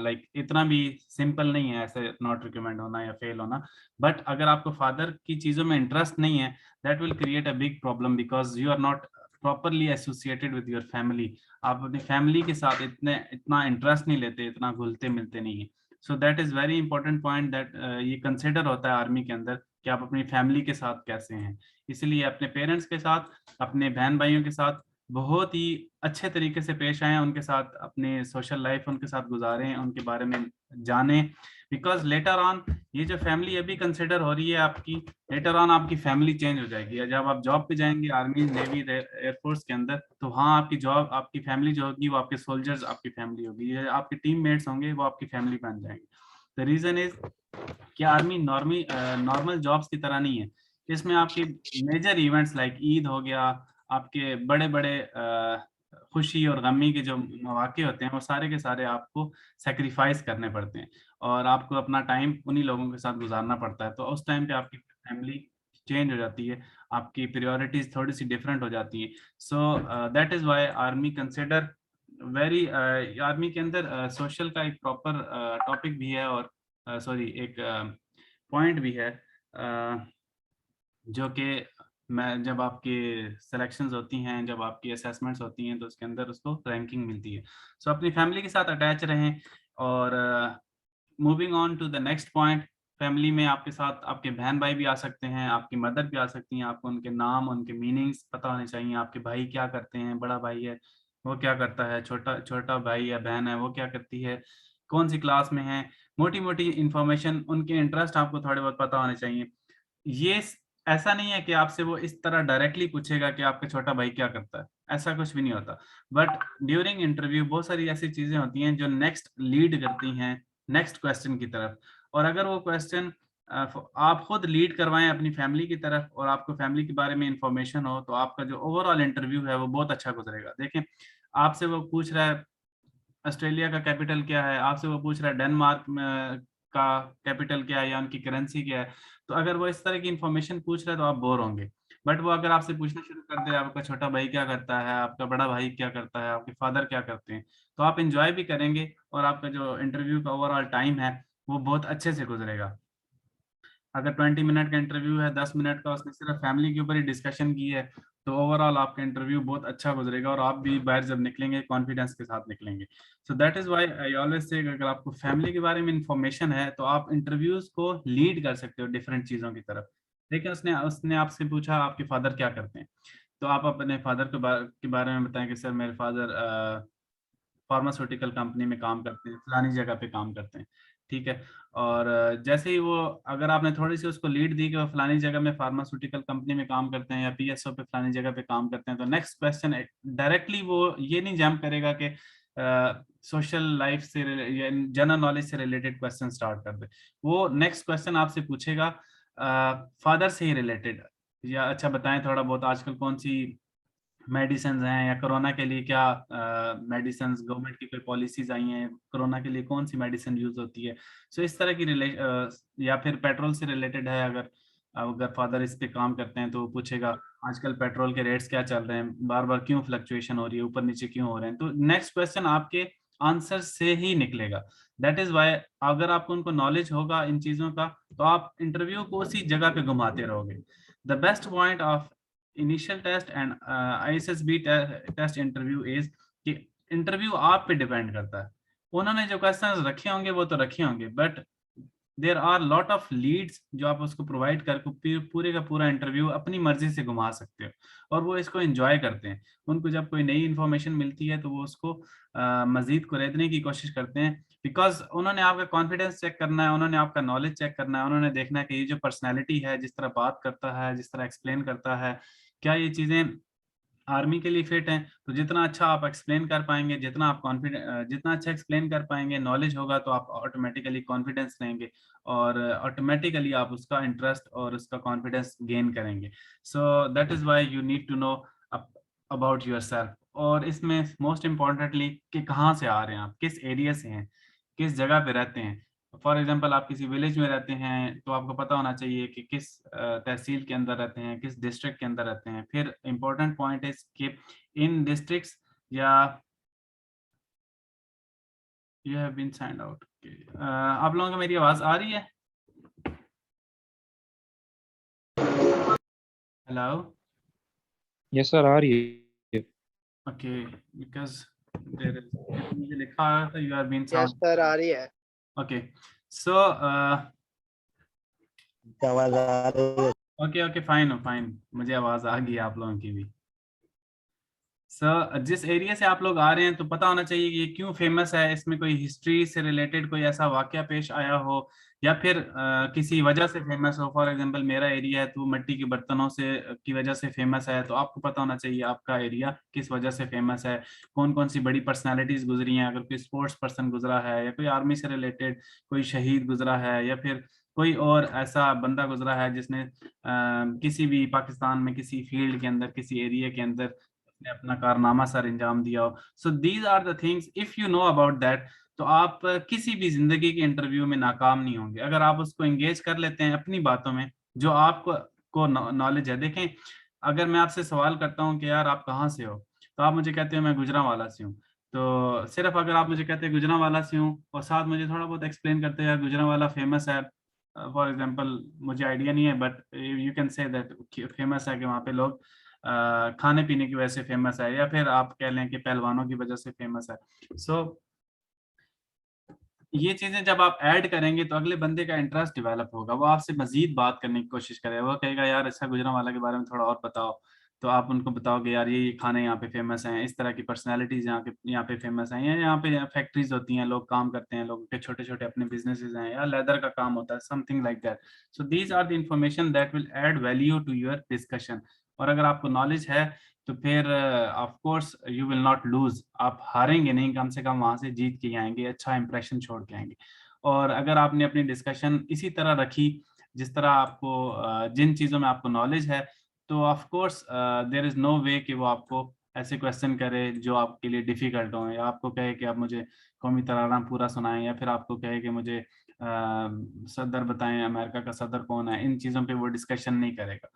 लाइक, इतना भी सिंपल नहीं है ऐसे नॉट रिकमेंड होना या फेल होना। बट अगर आपको फादर की चीज़ों में इंटरेस्ट नहीं है, that will create a big problem, because you are not properly associated with your family. आप अपनी फैमिली के साथ इतना इंटरेस्ट नहीं लेते, इतना घुलते मिलते नहीं है। So that is very important point, that ये कंसिडर होता है आर्मी के अंदर कि आप अपनी फैमिली के साथ कैसे हैं। इसलिए अपने पेरेंट्स के साथ, अपने बहन भाइयों के साथ बहुत ही अच्छे तरीके से पेश आए, उनके साथ अपने सोशल लाइफ उनके साथ गुजारें, उनके बारे में जानें। बिकॉज लेटर ऑन ये जो फैमिली अभी कंसिडर हो रही है आपकी, लेटर ऑन आपकी फैमिली चेंज हो जाएगी। जब आप जॉब पे जाएंगे आर्मी, नेवी, एयरफोर्स के अंदर, तो वहाँ आपकी जॉब, आपकी फैमिली जो होगी वो आपके सोल्जर्स आपकी फैमिली होगी, ये आपके टीममेट्स होंगे वो आपकी फैमिली बन जाएंगे। द रीजन इज कि आर्मी नॉर्मल जॉब्स की तरह नहीं है। इसमें आपके मेजर इवेंट्स लाइक ईद हो गया, आपके बड़े बड़े खुशी और गमी के जो मौके होते हैं वो सारे के सारे आपको सेक्रीफाइस करने पड़ते हैं, और आपको अपना टाइम उन्हीं लोगों के साथ गुजारना पड़ता है। तो उस टाइम पे आपकी फैमिली चेंज हो जाती है, आपकी प्रायोरिटीज थोड़ी सी डिफरेंट हो जाती हैं। So that is why army consider very, army के अंदर सोशल का एक प्रॉपर टॉपिक भी है, और सॉरी एक पॉइंट भी है, जो कि मैं जब आपकी सिलेक्शंस होती हैं, जब आपकी असेसमेंट्स होती हैं, तो उसके अंदर उसको रैंकिंग मिलती है। सो अपनी फैमिली के साथ अटैच रहें। और moving on to the next point, family में आपके साथ आपके बहन भाई भी आ सकते हैं, आपकी मदर भी आ सकती हैं, आपको उनके नाम, उनके मीनिंग्स पता होने चाहिए, आपके भाई क्या करते हैं, बड़ा भाई है, वो क्या करता है, छोटा छोटा भाई या बहन है वो क्या करती है, कौन सी क्लास में है, मोटी मोटी इंफॉर्मेशन, उनके इंटरेस्ट आपको थोड़े बहुत पता होने चाहिए। ये ऐसा नहीं है कि आपसे वो इस तरह डायरेक्टली पूछेगा कि आपका छोटा भाई क्या करता है, ऐसा कुछ भी नहीं होता। बट ड्यूरिंग इंटरव्यू बहुत सारी ऐसी चीजें होती हैं जो नेक्स्ट लीड करती हैं नेक्स्ट क्वेश्चन की तरफ। और अगर वो क्वेश्चन आप खुद लीड करवाएं अपनी फैमिली की तरफ और आपको फैमिली के बारे में इंफॉर्मेशन हो, तो आपका जो ओवरऑल इंटरव्यू है वो बहुत अच्छा गुजरेगा। देखें, आपसे वो पूछ रहा है ऑस्ट्रेलिया का कैपिटल क्या है, आपसे वो पूछ रहा है डेनमार्क में का कैपिटल क्या है या उनकी करेंसी क्या है, तो अगर वो इस तरह की इंफॉर्मेशन पूछ रहा है तो आप बोर होंगे। बट वो अगर आपसे पूछना शुरू कर दे आपका छोटा भाई क्या करता है, आपका बड़ा भाई क्या करता है, आपके फादर क्या करते हैं, तो आप इंजॉय भी करेंगे और आपका जो इंटरव्यू का ओवरऑल टाइम है वो बहुत अच्छे से गुजरेगा। अगर 20 मिनट का इंटरव्यू है, 10 मिनट का उसने सिर्फ फैमिली के ऊपर ही डिस्कशन की है, तो ओवरऑल आपका इंटरव्यू बहुत अच्छा गुजरेगा और आप भी बाहर जब निकलेंगे कॉन्फिडेंस के साथ निकलेंगे। सो that is why I always से अगर आपको फैमिली के बारे में इंफॉर्मेशन है तो आप इंटरव्यूज को लीड कर सकते हो डिफरेंट चीजों की तरफ। लेकिन उसने उसने आपसे पूछा आपके फादर क्या करते हैं, तो आप अपने फादर के बारे में बताएं कि सर मेरे फादर फार्मास्यूटिकल कंपनी में काम करते हैं, फलानी जगह पे काम करते हैं। ठीक है। और जैसे ही वो, अगर आपने थोड़ी सी उसको लीड दी कि वो फलानी जगह में फार्मास्यूटिकल कंपनी में काम करते हैं या पीएसओ पे फलानी जगह पे काम करते हैं, तो नेक्स्ट क्वेश्चन डायरेक्टली वो ये नहीं जंप करेगा कि सोशल लाइफ से या जनरल नॉलेज से रिलेटेड क्वेश्चन स्टार्ट कर दे। वो नेक्स्ट क्वेश्चन आपसे पूछेगा फादर से ही रिलेटेड, या अच्छा बताएं थोड़ा बहुत आजकल कौन सी मेडिसिन हैं, या कोरोना के लिए क्या मेडिसिन गवर्नमेंट की कोई पॉलिसीज आई हैं, कोरोना के लिए कौन सी मेडिसिन यूज होती है। सो इस तरह की या फिर पेट्रोल से रिलेटेड है, अगर अगर फादर इस पे काम करते हैं तो वो पूछेगा आजकल पेट्रोल के रेट्स क्या चल रहे हैं, बार बार क्यों फ्लक्चुएशन हो रही है, ऊपर नीचे क्यों हो रहे हैं, तो नेक्स्ट क्वेश्चन आपके आंसर से ही निकलेगा। दैट इज वाई अगर आपको उनको नॉलेज होगा इन चीजों का तो आप इंटरव्यू को उसी जगह पे घुमाते रहोगे। The best point of initial test and ISSB test interview is कि इंटरव्यू आप पे डिपेंड करता है। उन्होंने जो क्वेश्चंस रखे होंगे वो तो रखे होंगे, but there are lot of leads जो आप उसको प्रोवाइड करके पूरे का पूरा इंटरव्यू अपनी मर्जी से घुमा सकते हो। और वो इसको एंजॉय करते हैं, उनको जब कोई नई इन्फॉर्मेशन मिलती है तो वो उसको मजीद कुरेदने की कोशिश करते हैं, बिकॉज उन्होंने आपका कॉन्फिडेंस चेक करना है, उन्होंने आपका नॉलेज चेक करना है, उन्होंने देखना है कि ये जो पर्सनैलिटी है, जिस तरह बात करता है, जिस तरह एक्सप्लेन करता है, क्या ये चीजें आर्मी के लिए फिट हैं। तो जितना अच्छा आप एक्सप्लेन कर पाएंगे, जितना आप कॉन्फिडेंट, जितना अच्छा एक्सप्लेन कर पाएंगे, नॉलेज होगा, तो आप ऑटोमेटिकली कॉन्फिडेंस लेंगे और ऑटोमेटिकली आप उसका इंटरेस्ट और उसका कॉन्फिडेंस गेन करेंगे। So that is why you need to know about yourself. और इसमें मोस्ट इम्पॉर्टेंटली कि कहाँ से आ रहे हैं, आप किस एरिया से हैं, किस जगह पे रहते हैं। फॉर एग्जाम्पल आप किसी विलेज में रहते हैं तो आपको पता होना चाहिए कि किस तहसील के अंदर रहते हैं, किस डिस्ट्रिक्ट के अंदर रहते हैं। फिर इम्पोर्टेंट पॉइंट है कि इन डिस्ट्रिक्ट्स या you have been signed out. आप लोगों को मेरी आवाज आ रही है? हेलो। यस सर, आ रही है। ओके, बिकॉज देयर इज, मुझे लिखा आ रहा था you are been yes sound. Sir, आ रही है। ओके। सो आवाज आ रही है। ओके ओके फाइन फाइन, मुझे आवाज आ गई आप लोगों की भी। सर जिस एरिया से आप लोग आ रहे हैं तो पता होना चाहिए कि ये क्यों फेमस है, इसमें कोई हिस्ट्री से रिलेटेड कोई ऐसा वाकया पेश आया हो या फिर किसी वजह से फेमस हो। फॉर एग्जांपल मेरा एरिया है तो मिट्टी के बर्तनों से की वजह से फेमस है, तो आपको पता होना चाहिए आपका एरिया किस वजह से फेमस है, कौन कौन सी बड़ी पर्सनालिटीज गुजरी हैं, अगर कोई स्पोर्ट्स पर्सन गुजरा है या कोई आर्मी से रिलेटेड कोई शहीद गुजरा है या फिर कोई और ऐसा बंदा गुजरा है जिसने किसी भी पाकिस्तान में किसी फील्ड के अंदर किसी एरिया के अंदर ने अपना कारनामा सर अंजाम दिया हो। So these are the things if you know about that, तो आप किसी भी जिंदगी के इंटरव्यू में नाकाम नहीं होंगे अगर आप उसको एंगेज कर लेते हैं अपनी बातों में जो आपको को नॉलेज है। देखें, अगर मैं आपसे सवाल करता हूँ कि यार आप कहाँ से हो, तो आप मुझे कहते हो मैं गुजरांवाला से हूँ, तो सिर्फ अगर आप मुझे कहते हैं गुजरांवाला से हूँ और साथ मुझे थोड़ा बहुत एक्सप्लेन करते हैं यार गुजरांवाला फेमस है, फॉर एग्जांपल मुझे आइडिया नहीं है but you can say that famous है कि वहाँ पे लोग खाने पीने की वजह से फेमस है, या फिर आप कह लें कि पहलवानों की वजह से फेमस है। सो ये चीजें जब आप ऐड करेंगे तो अगले बंदे का इंटरेस्ट डेवलप होगा, वो आपसे मजीद बात करने की कोशिश करेगा, वो कहेगा यार अच्छा गुजरांवाला के बारे में थोड़ा और बताओ। तो आप उनको बताओगे यार ये खाने यहाँ पे फेमस हैं, इस तरह की पर्सनालिटीज यहाँ पे फेमस हैं, या यहाँ पे फैक्ट्रीज होती हैं, लोग काम करते हैं, लोगों के छोटे छोटे अपने बिजनेसेस हैं, या लेदर का काम होता है, something like that. So these are the information that will add value to your discussion. और अगर आपको नॉलेज है तो फिर of course you will not lose, आप हारेंगे नहीं, कम से कम वहां से जीत के आएंगे, अच्छा इंप्रेशन छोड़ के आएंगे। और अगर आपने अपनी डिस्कशन इसी तरह रखी जिस तरह आपको जिन चीज़ों में आपको नॉलेज है, तो of course there is no way कि वो आपको ऐसे क्वेश्चन करे जो आपके लिए डिफिकल्ट हो, या आपको कहे कि आप मुझे कौमी तराना पूरा सुनाएं, या फिर आपको कहे कि मुझे सदर बताएं, अमेरिका का सदर कौन है। इन चीज़ों पे वो डिस्कशन नहीं करेगा।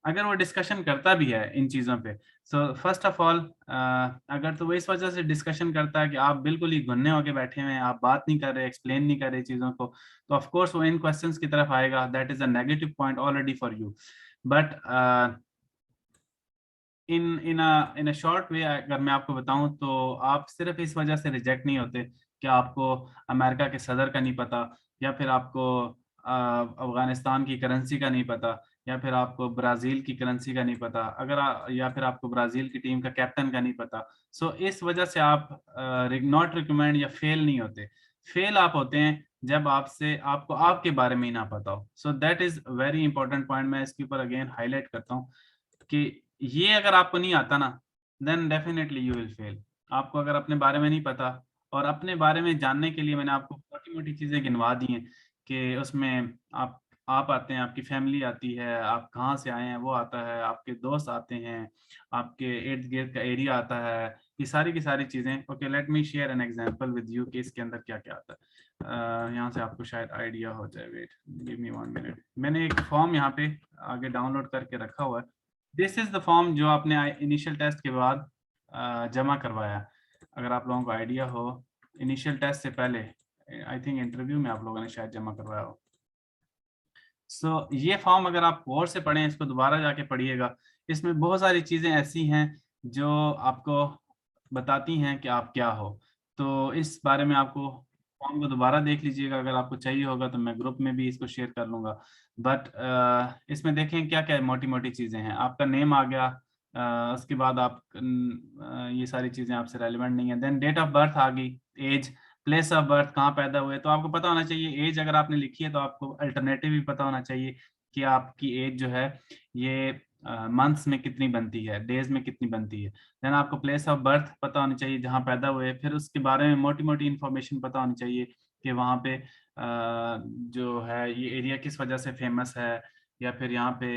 अगर वो डिस्कशन करता भी है इन चीज़ों पे, सो फर्स्ट ऑफ ऑल अगर तो वो इस वजह से डिस्कशन करता है कि आप बिल्कुल ही गुन्ने होके बैठे हुए हैं, आप बात नहीं कर रहे, एक्सप्लेन नहीं कर रहे चीज़ों को, तो ऑफ कोर्स वो इन क्वेश्चंस की तरफ आएगा। That is a negative point already for you. But in a short way अगर मैं आपको बताऊं, तो आप सिर्फ इस वजह से रिजेक्ट नहीं होते कि आपको अमेरिका के सदर का नहीं पता, या फिर आपको अफगानिस्तान की करेंसी का नहीं पता, या फिर आपको ब्राज़ील की करेंसी का नहीं पता, या फिर आपको ब्राज़ील की टीम का कैप्टन का नहीं पता। सो इस वजह से आप नॉट रिकमेंड या फेल नहीं होते। फेल आप होते हैं जब आपको आपके बारे में ही ना पता हो। सो that is very important point. मैं इसके ऊपर अगेन हाईलाइट करता हूँ कि ये अगर आपको नहीं आता ना, then definitely you will fail. आपको अगर अपने बारे में नहीं पता, और अपने बारे में जानने के लिए मैंने आपको मोटी मोटी चीज़ें गिनवा दी हैं कि उसमें आप आते हैं, आपकी फैमिली आती है, आप कहाँ से आए हैं वो आता है, आपके दोस्त आते हैं, आपके इर्द गिर्द का एरिया आता है, ये सारी की सारी चीज़ें। Okay, let me share an example with you कि इसके अंदर क्या क्या आता है। यहाँ से आपको शायद आइडिया हो जाए। Wait, give me 1 minute. मैंने एक फॉर्म यहाँ पे आगे डाउनलोड करके रखा हुआ है। दिस इज द फॉर्म जो आपने इनिशियल टेस्ट के बाद जमा करवाया। अगर आप लोगों को आइडिया हो, इनिशियल टेस्ट से पहले आई थिंक इंटरव्यू में आप लोगों ने शायद जमा करवाया हो। सो ये फॉर्म अगर आप गौर से पढ़ें, इसको दोबारा जाके पढ़िएगा, इसमें बहुत सारी चीज़ें ऐसी हैं जो आपको बताती हैं कि आप क्या हो। तो इस बारे में आपको फॉर्म को दोबारा देख लीजिएगा, अगर आपको चाहिए होगा तो मैं ग्रुप में भी इसको शेयर कर लूँगा। बट इसमें देखें क्या क्या मोटी मोटी चीज़ें हैं। आपका नेम आ गया, उसके बाद ये सारी चीज़ें आपसे रेलिवेंट नहीं है। देन डेट ऑफ बर्थ आ गई, एज, प्लेस ऑफ बर्थ, कहाँ पैदा हुए, तो आपको पता होना चाहिए। एज अगर आपने लिखी है तो आपको अल्टरनेटिव भी पता होना चाहिए कि आपकी एज जो है ये मंथ्स में कितनी बनती है, डेज में कितनी बनती है। देन आपको प्लेस ऑफ बर्थ पता होनी चाहिए, जहाँ पैदा हुए। फिर उसके बारे में मोटी मोटी इन्फॉर्मेशन पता होनी चाहिए कि वहाँ पे जो है ये एरिया किस वजह से फेमस है, या फिर यहाँ पे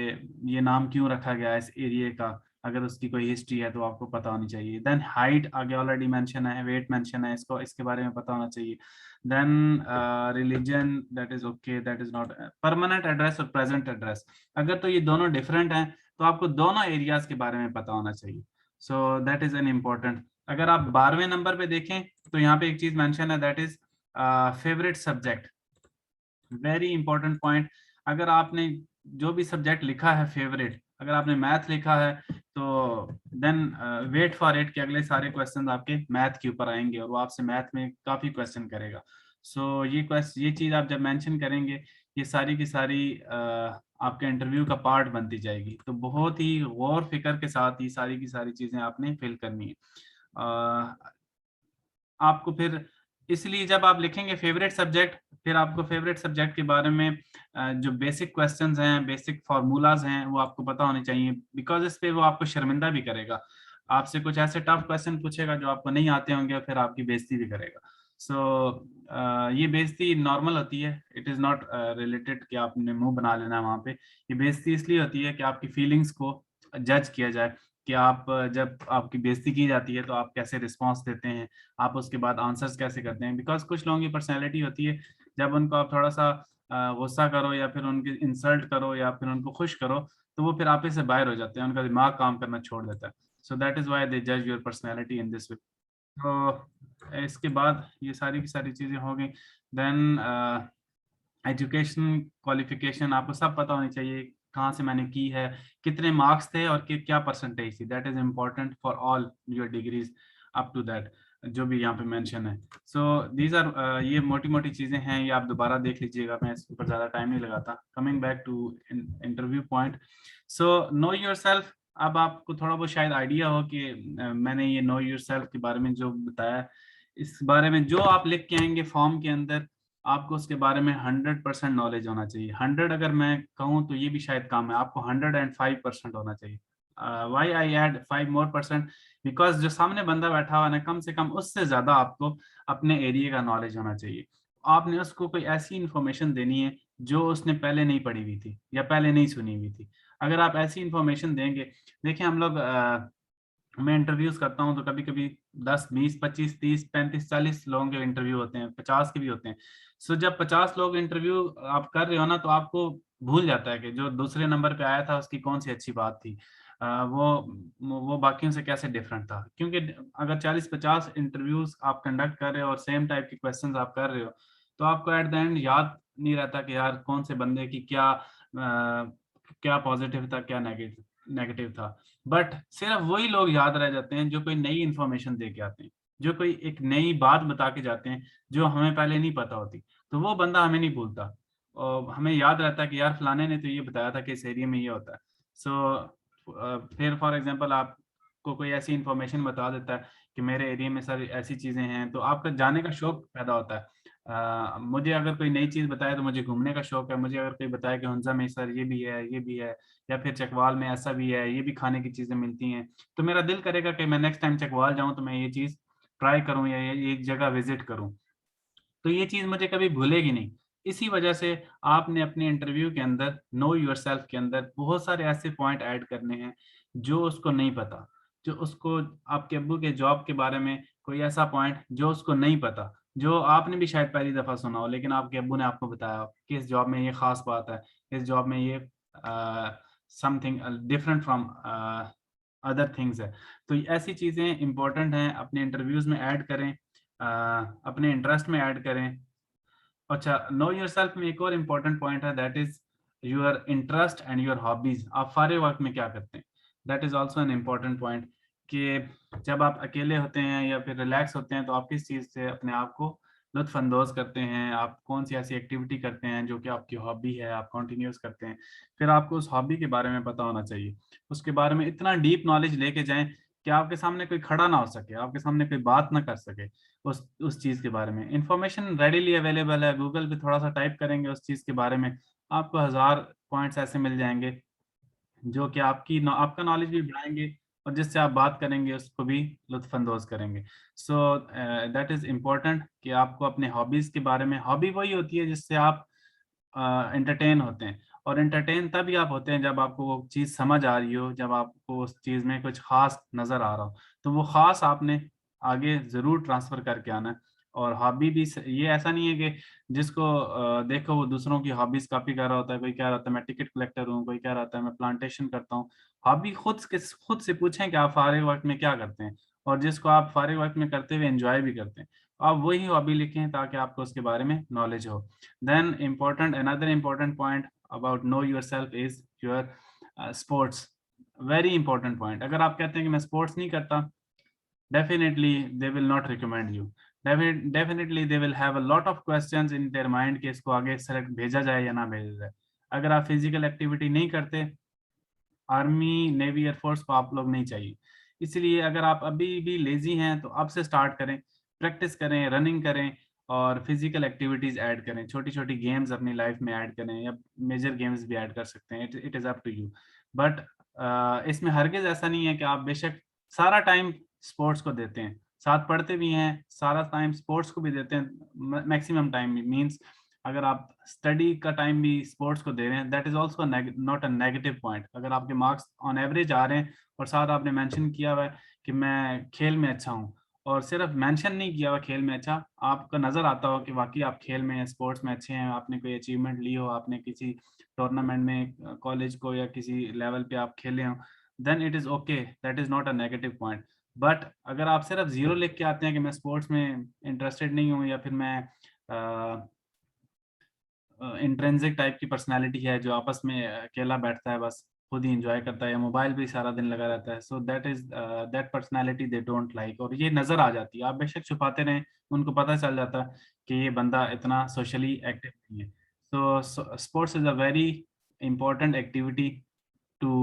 ये नाम क्यों रखा गया है इस एरिया का, अगर उसकी कोई हिस्ट्री है तो आपको पता होनी चाहिए। देन हाइट आगे ऑलरेडी मेंशन है, वेट मेंशन है, इसको इसके बारे में पता होना चाहिए। Then religion, that is okay, that is not. Permanent address और प्रेजेंट एड्रेस, अगर तो ये दोनों डिफरेंट हैं तो आपको दोनों एरियाज के बारे में पता होना चाहिए। सो दैट इज एन इम्पोर्टेंट। अगर आप 12वें नंबर पे देखें तो यहाँ पे एक चीज मेंशन है, that is favourite subject. Very important point. अगर आपने जो भी सब्जेक्ट लिखा है फेवरेट, अगर आपने मैथ लिखा है तो देन वेट फॉर इट कि अगले सारे क्वेश्चन आपके मैथ के ऊपर आएंगे, और वो आपसे मैथ में काफी क्वेश्चन करेगा। सो ये चीज आप जब मेंशन करेंगे, ये सारी की सारी आपके इंटरव्यू का पार्ट बनती जाएगी। तो बहुत ही गौर फिक्र के साथ ये सारी की सारी चीजें आपने फिल करनी है। आपको फिर इसलिए जब आप लिखेंगे फेवरेट सब्जेक्ट, फिर आपको फेवरेट सब्जेक्ट के बारे में जो बेसिक क्वेश्चंस हैं, बेसिक फार्मूलाज हैं, वो आपको पता होने चाहिए, बिकॉज इस पे वो आपको शर्मिंदा भी करेगा। आपसे कुछ ऐसे टफ क्वेश्चन पूछेगा जो आपको नहीं आते होंगे, फिर आपकी बेइज्जती भी करेगा। सो ये बेइज्जती नॉर्मल होती है, इट इज़ नॉट रिलेटेड कि आपने मुंह बना लेना है वहाँ पे। ये बेइज्जती इसलिए होती है कि आपकी फीलिंग्स को जज किया जाए, कि आप जब आपकी बेइज्जती की जाती है तो आप कैसे रिस्पॉन्स देते हैं, आप उसके बाद आंसर्स कैसे करते हैं। बिकॉज कुछ लोगों की पर्सनैलिटी होती है, जब उनको आप थोड़ा सा गुस्सा करो, या फिर उनकी इंसल्ट करो, या फिर उनको खुश करो, तो वो फिर आप ही से बाहर हो जाते हैं, उनका दिमाग काम करना छोड़ देता है। So that is why they जज your personality in this way. तो इसके बाद ये सारी की सारी चीज़ें हो गई। देन एजुकेशन क्वालिफिकेशन आपको सब पता होनी चाहिए, कहाँ से मैंने की है, कितने मार्क्स थे और क्या परसेंटेज थी। That is important for all your degrees up to that, जो भी यहाँ पे मेंशन है। सो दीज आर ये मोटी मोटी चीज़ें हैं, ये आप दोबारा देख लीजिएगा, मैं इसके ऊपर ज़्यादा टाइम नहीं लगाता। Coming back to interview point, so know your self. अब आपको थोड़ा बहुत शायद आइडिया हो कि मैंने ये नो योरसेल्फ के बारे में जो बताया, इस बारे में जो आप लिख के आएंगे फॉर्म के अंदर, आपको उसके बारे में 100% नॉलेज होना चाहिए। 100 अगर मैं कहूँ तो ये भी शायद कम है, आपको 105% होना चाहिए। Why I add 5 more%, because जो सामने बंदा बैठा हुआ है कम से कम उससे ज्यादा आपको अपने एरिया का नॉलेज होना चाहिए। आपने उसको कोई ऐसी इंफॉर्मेशन देनी है जो उसने पहले नहीं पढ़ी हुई थी या पहले नहीं सुनी हुई थी। अगर आप ऐसी इंफॉर्मेशन देंगे, देखिए हम लोग मैं इंटरव्यूज करता हूँ तो कभी कभी 10 20 25 30 35 40 लोगों के इंटरव्यू होते हैं, 50 के भी होते हैं। सो जब 50 लोग इंटरव्यू आप कर रहे हो ना, तो आपको भूल जाता है कि जो दूसरे नंबर पे आया था उसकी कौन सी अच्छी बात थी, वो बाकियों से कैसे डिफरेंट था। क्योंकि अगर 40-50 इंटरव्यूज आप कंडक्ट कर रहे हो और सेम टाइप के क्वेश्चंस आप कर रहे हो, तो आपको एट द एंड याद नहीं रहता कि यार कौन से बंदे की क्या पॉजिटिव था, क्या नेगेटिव नेगेटिव था। बट सिर्फ वही लोग याद रह जाते हैं जो कोई नई इंफॉर्मेशन दे के आते हैं, जो कोई एक नई बात बता के जाते हैं जो हमें पहले नहीं पता होती। तो वो बंदा हमें नहीं भूलता और हमें याद रहता है कि यार फलाने ने तो ये बताया था कि इस एरिया में ये होता है। फिर फॉर एग्जांपल आपको कोई ऐसी इंफॉर्मेशन बता देता है कि मेरे एरिया में सर ऐसी चीज़ें हैं, तो आपका जाने का शौक पैदा होता है। मुझे अगर कोई नई चीज़ बताए तो मुझे घूमने का शौक है। मुझे अगर कोई बताए कि हुंजा में सर ये भी है, ये भी है, या फिर चकवाल में ऐसा भी है, ये भी खाने की चीज़ें मिलती हैं, तो मेरा दिल करेगा कि मैं नेक्स्ट टाइम चकवाल जाऊँ तो मैं ये चीज़ ट्राई करूँ या ये जगह विजिट करूँ। तो ये चीज़ मुझे कभी भूलेगी नहीं। इसी वजह से आपने अपने इंटरव्यू के अंदर नो योरसेल्फ के अंदर बहुत सारे ऐसे पॉइंट ऐड करने हैं जो उसको नहीं पता। जो उसको आपके अब्बू के जॉब के बारे में कोई ऐसा पॉइंट जो उसको नहीं पता, जो आपने भी शायद पहली दफ़ा सुना हो लेकिन आपके अब्बू ने आपको बताया हो कि इस जॉब में ये ख़ास बात है, इस जॉब में ये something different from other things है। तो ऐसी चीज़ें इम्पोर्टेंट हैं, अपने इंटरव्यूज़ में ऐड करें, अपने इंटरेस्ट में ऐड करें। अच्छा, नो योरसेल्फ में एक और इम्पोर्टेंट पॉइंट है, that is your interest and your hobbies. आप फारे वक्त में क्या करते हैं, that is also an important point. कि जब आप अकेले होते हैं या फिर रिलैक्स होते हैं तो आप किस चीज़ से अपने आप को लुत्फ अंदोज करते हैं, आप कौन सी ऐसी एक्टिविटी करते हैं जो कि आपकी हॉबी है, आप कंटिन्यूस करते हैं। फिर आपको उस हॉबी के बारे में पता होना चाहिए, उसके बारे में इतना डीप नॉलेज लेके जाएं कि आपके सामने कोई खड़ा ना हो सके, आपके सामने कोई बात ना कर सके उस चीज़ के बारे में। इंफॉर्मेशन रेडिली अवेलेबल है, गूगल पे थोड़ा सा टाइप करेंगे उस चीज़ के बारे में, आपको 1000 पॉइंट्स ऐसे मिल जाएंगे जो कि आपका नॉलेज भी बढ़ाएंगे और जिससे आप बात करेंगे उसको भी लुत्फानंदोज करेंगे। सो दैट इज़ इम्पोर्टेंट कि आपको अपने हॉबीज़ के बारे में, हॉबी वही होती है जिससे आप एंटरटेन होते हैं। और एंटरटेन तभी आप होते हैं जब आपको वो चीज़ समझ आ रही हो, जब आपको उस चीज़ में कुछ ख़ास नज़र आ रहा हो, तो वो ख़ास आपने आगे ज़रूर ट्रांसफ़र करके आना है। और हॉबी भी ये ऐसा नहीं है कि जिसको देखो वो दूसरों की हॉबीज़ कॉपी कर रहा होता है। कोई कह रहा होता है मैं टिकट कलेक्टर हूँ, कोई कह रहा होता है मैं प्लांटेशन करता हूँ। हॉबी खुद से पूछें कि आप फारिग वक़्त में क्या करते हैं, और जिसको आप फारिग वक़्त में करते हुए एन्जॉय भी करते हैं। आप वही हॉबी लिखें ताकि आपको उसके बारे में नॉलेज हो। Then another important point about know yourself is your sports. Very important point. अगर आप कहते हैं कि मैं स्पोर्ट्स नहीं करता, definitely they will not recommend you. Definitely they will have a lot of questions in their mind कि इसको आगे सेलेक्ट भेजा जाए या ना भेजा जाए। अगर आप फिजिकल एक्टिविटी नहीं करते, आर्मी नेवी एयरफोर्स को आप लोग नहीं चाहिए। इसलिए अगर आप अभी भी लेजी हैं तो अब से स्टार्ट करें, प्रैक्टिस करें, रनिंग करें और फिजिकल एक्टिविटीज ऐड करें। छोटी छोटी गेम्स अपनी लाइफ में ऐड करें या मेजर गेम्स भी ऐड कर सकते हैं, it is up to you. But इसमें हरगिज ऐसा नहीं है कि आप बेशक सारा टाइम स्पोर्ट्स को देते हैं, साथ पढ़ते भी हैं, सारा टाइम स्पोर्ट्स को भी देते हैं, मैक्सिमम टाइम मीन्स अगर आप स्टडी का टाइम भी स्पोर्ट्स को दे रहे हैं, that is also not a negative point. अगर आपके मार्क्स ऑन एवरेज आ रहे हैं और साथ आपने मेंशन किया हुआ है कि मैं खेल में अच्छा हूँ, और सिर्फ मेंशन नहीं किया हुआ खेल में अच्छा, आपका नज़र आता हो कि वाकई आप खेल में स्पोर्ट्स में अच्छे हैं, आपने कोई अचीवमेंट ली हो, आपने किसी टूर्नामेंट में कॉलेज को या किसी लेवल पे आप खेले हो, then it is okay, that is not a negative point. But अगर आप सिर्फ जीरो लिख के आते हैं कि मैं स्पोर्ट्स में इंटरेस्टेड नहीं हूँ, या फिर मैं इंट्रिंसिक टाइप की पर्सनालिटी है जो आपस में अकेला बैठता है, बस खुद ही एंजॉय करता है या मोबाइल पे सारा दिन लगा रहता है, so that personality they don't like, और ये नजर आ जाती है। आप बेशक छुपाते रहें, उनको पता चल जाता है कि ये बंदा इतना सोशली एक्टिव नहीं है। So sports is a very important activity to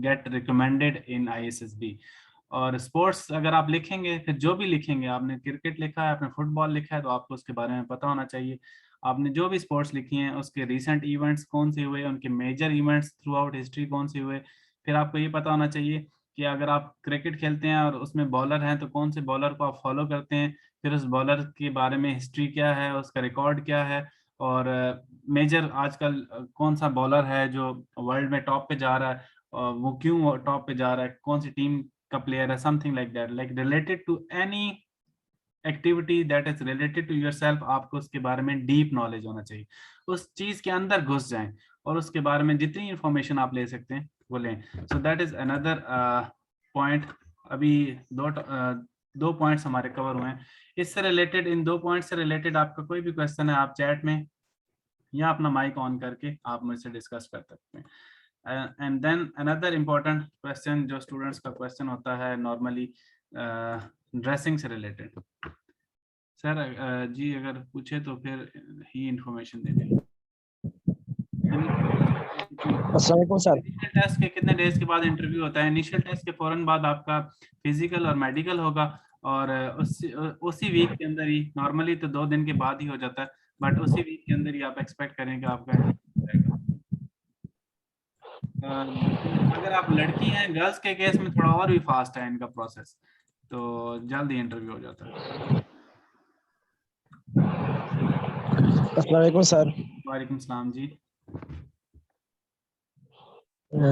get recommended in ISSB. और स्पोर्ट्स अगर आप लिखेंगे, फिर जो भी लिखेंगे, आपने क्रिकेट लिखा है, आपने फुटबॉल लिखा है, तो आपको उसके बारे में पता होना चाहिए। आपने जो भी स्पोर्ट्स लिखी हैं उसके रीसेंट इवेंट्स कौन से हुए, उनके major events throughout history कौन से हुए। फिर आपको ये पता होना चाहिए कि अगर आप क्रिकेट खेलते हैं और उसमें बॉलर हैं तो कौन से बॉलर को आप फॉलो करते हैं, फिर उस बॉलर के बारे में हिस्ट्री क्या है, उसका रिकॉर्ड क्या है, और मेजर आजकल कौन सा बॉलर है जो वर्ल्ड में टॉप पे जा रहा है, और वो क्यों टॉप पे जा रहा है, कौन सी टीम का प्लेयर है, something like that, like related to any activity that is related to yourself. आपको उसके बारे में डीप नॉलेज होना चाहिए, उस चीज के अंदर घुस जाएं और उसके बारे में जितनी इंफॉर्मेशन आप ले सकते हैं वो लें। सो दैट इज अनदर पॉइंट। अभी दो पॉइंट्स हमारे कवर हुए हैं। इससे रिलेटेड, इन दो पॉइंट से रिलेटेड आपका कोई भी क्वेश्चन है, आप चैट में या अपना माइक ऑन करके आप मुझसे डिस्कस कर सकते हैं। And then another important question जो स्टूडेंट्स का क्वेश्चन होता है नॉर्मली, ड्रेसिंग से रिलेटेड। सर जी अगर पूछे तो फिर ही इंफॉर्मेशन दे दें। अस्सलाम वालेकुम सर। इनिशियल टेस्ट के कितने डेज के बाद इंटरव्यू होता है? इनिशियल टेस्ट के फौरन बाद आपका फिजिकल और मेडिकल होगा, और उसी वीक के अंदर ही, नॉर्मली तो 2 दिन के बाद ही हो जाता है, बट उसी वीक के अंदर ही आप एक्सपेक्ट करें कि आपका अगर आप लड़की हैं, गर्ल्स के केस में थोड़ा और भी फास्ट है इनका प्रोसेस, तो जल्दी इंटरव्यू हो जाता है। अस्सलाम वालेकुम सर। वालेकुम सलाम जी।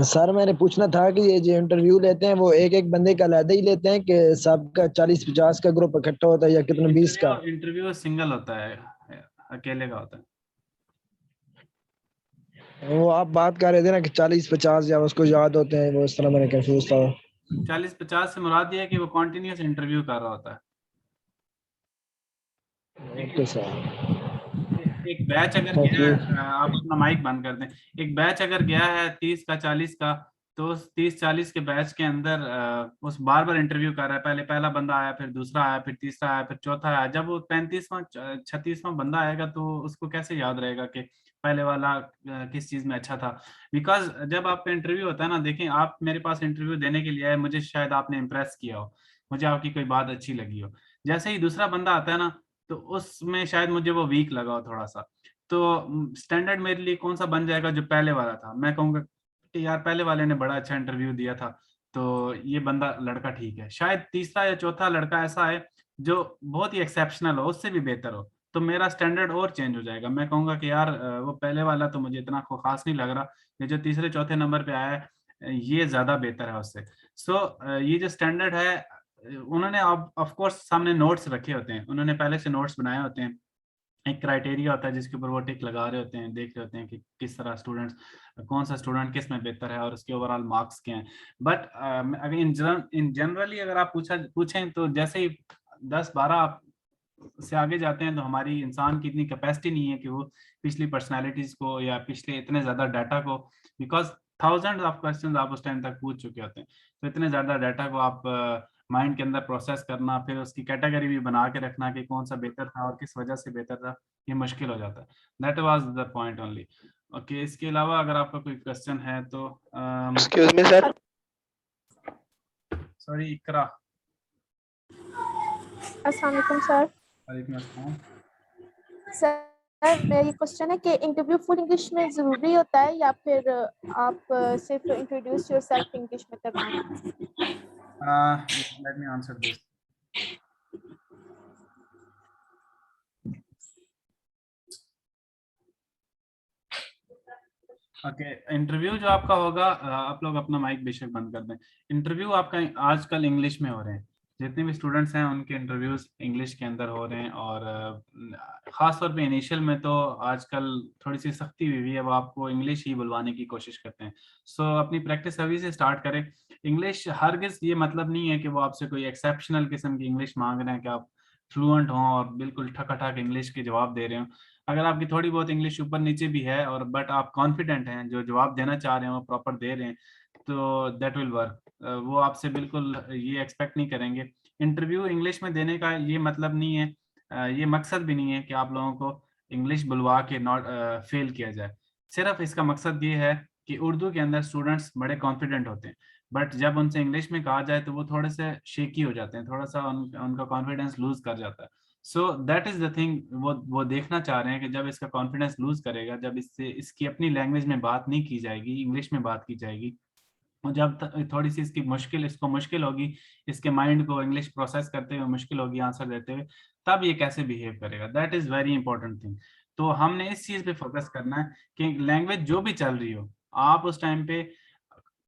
सर मैंने पूछना था कि ये जो इंटरव्यू लेते हैं वो एक एक बंदे का अलग ही लेते हैं कि सबका 40-50 का ग्रुप इकट्ठा होता है या कितना 20 का? इंटरव्यू सिंगल होता है, अकेले का होता है। वो आप बात कर रहे थे ना कि 40-50 या उसको याद होते हैं, वो इस तरह मैंने कंफ्यूज था। 40-50 से मुराद ये है कि वो कॉन्टिन्यूस इंटरव्यू कर रहा होता है। Okay sir. एक बैच अगर गया है, आप अपना माइक बंद कर दें, एक बैच अगर गया है 30 का 40 का, तो उस 30-40 के बैच के अंदर उस बार बार इंटरव्यू कर रहा है। पहले पहला बंदा आया, फिर दूसरा आया, फिर तीसरा आया, फिर चौथा आया। जब वो 35वां 36वां बंदा आएगा तो उसको कैसे याद रहेगा कि पहले वाला किस चीज में अच्छा था? बिकॉज जब आपका इंटरव्यू होता है ना, देखें आप मेरे पास इंटरव्यू देने के लिए आए, मुझे शायद आपने इम्प्रेस किया हो, मुझे आपकी कोई बात अच्छी लगी हो। जैसे ही दूसरा बंदा आता है ना, तो उसमें शायद मुझे वो वीक लगा हो थोड़ा सा, तो स्टैंडर्ड मेरे लिए कौन सा बन जाएगा? जो पहले वाला था, मैं कहूँगा कि यार पहले वाले ने बड़ा अच्छा इंटरव्यू दिया था, तो ये बंदा लड़का ठीक है। शायद तीसरा या चौथा लड़का ऐसा है जो बहुत ही एक्सेप्शनल हो, उससे भी बेहतर हो, तो मेरा स्टैंडर्ड और चेंज हो जाएगा। मैं कहूँगा कि यार वो पहले वाला तो मुझे इतना खास नहीं लग रहा, ये जो तीसरे चौथे नंबर पे आया है ये ज्यादा बेहतर है उससे। सो ये जो स्टैंडर्ड है, उन्होंने ऑफ कोर्स सामने नोट्स रखे होते हैं, उन्होंने पहले से नोट्स बनाए होते हैं, एक क्राइटेरिया होता है जिसके ऊपर वो टिक लगा रहे होते हैं, देख रहे होते हैं कि किस तरह स्टूडेंट्स, कौन सा स्टूडेंट किस में बेहतर है और उसके ओवरऑल मार्क्स क्या हैं। बट अगर इन जनरली अगर आप पूछें तो जैसे ही 10-12 आप से आगे जाते हैं तो हमारी इंसान की इतनी कैपेसिटी नहीं है कि वो पिछली पर्सनालिटीज को या पिछले इतने ज्यादा डाटा को, बिकॉज थाउजेंड ऑफ क्वेश्चंस आप उस टाइम तक पूछ चुके होते हैं, तो इतने ज्यादा डाटा को आप माइंड के अंदर प्रोसेस करना, फिर उसकी कैटेगरी भी बना के रखना कि कौन सा बेहतर था और किस वजह से बेहतर था, ये मुश्किल हो जाता है। That was the point only. Okay, इसके अलावा अगर आपका कोई क्वेश्चन है तो एक्सक्यूज मी सर। सॉरी इकरा। अस्सलाम वालेकुम सर। वालेकुम अस्सलाम। सर मेरा ये क्वेश्चन है कि इंटरव्यू फुल इंग्लिश में ज़रूरी होता है या फिर आप सिर्फ इंट्रोड्यूस योरसेल्फ इंग्लिश में करवाएं? Let me answer this. Okay, interview जो आपका होगा, आप लोग अपना माइक बेशक बंद कर दें। इंटरव्यू आपका आजकल इंग्लिश में हो रहे हैं, जितने भी स्टूडेंट्स हैं उनके इंटरव्यूज इंग्लिश के अंदर हो रहे हैं, और ख़ास तौर पे इनिशियल में तो आजकल थोड़ी सी सख्ती हुई है, वो आपको इंग्लिश ही बुलवाने की कोशिश करते हैं। सो अपनी प्रैक्टिस अभी से स्टार्ट करें। इंग्लिश हरगिज़ ये मतलब नहीं है कि वो आपसे कोई एक्सेप्शनल किस्म की इंग्लिश मांग रहे हैं कि आप फ्लुएंट हों और बिल्कुल ठकाठक इंग्लिश के जवाब दे रहे हो। अगर आपकी थोड़ी बहुत इंग्लिश ऊपर नीचे भी है और बट आप कॉन्फिडेंट हैं, जो जवाब देना चाह रहे हैं वो प्रॉपर दे रहे हैं, तो दैट विल वर्क। वो आपसे बिल्कुल ये एक्सपेक्ट नहीं करेंगे। इंटरव्यू इंग्लिश में देने का ये मतलब नहीं है, ये मकसद भी नहीं है कि आप लोगों को इंग्लिश बुलवा के नॉट फेल किया जाए। सिर्फ इसका मकसद ये है कि उर्दू के अंदर स्टूडेंट्स बड़े कॉन्फिडेंट होते हैं, बट जब उनसे इंग्लिश में कहा जाए तो वो थोड़े से शेकी हो जाते हैं, थोड़ा सा उनका कॉन्फिडेंस लूज कर जाता है। So that is the thing, वो देखना चाह रहे हैं कि जब इसका कॉन्फिडेंस लूज करेगा, जब इससे इसकी अपनी लैंग्वेज में बात नहीं की जाएगी, इंग्लिश में बात की जाएगी, और जब थोड़ी सी इसको मुश्किल होगी, इसके माइंड को इंग्लिश प्रोसेस करते हुए मुश्किल होगी आंसर देते हुए, तब ये कैसे बिहेव करेगा। That is very important thing. तो हमने इस चीज पे फोकस करना है कि लैंग्वेज जो भी चल रही हो, आप उस टाइम पे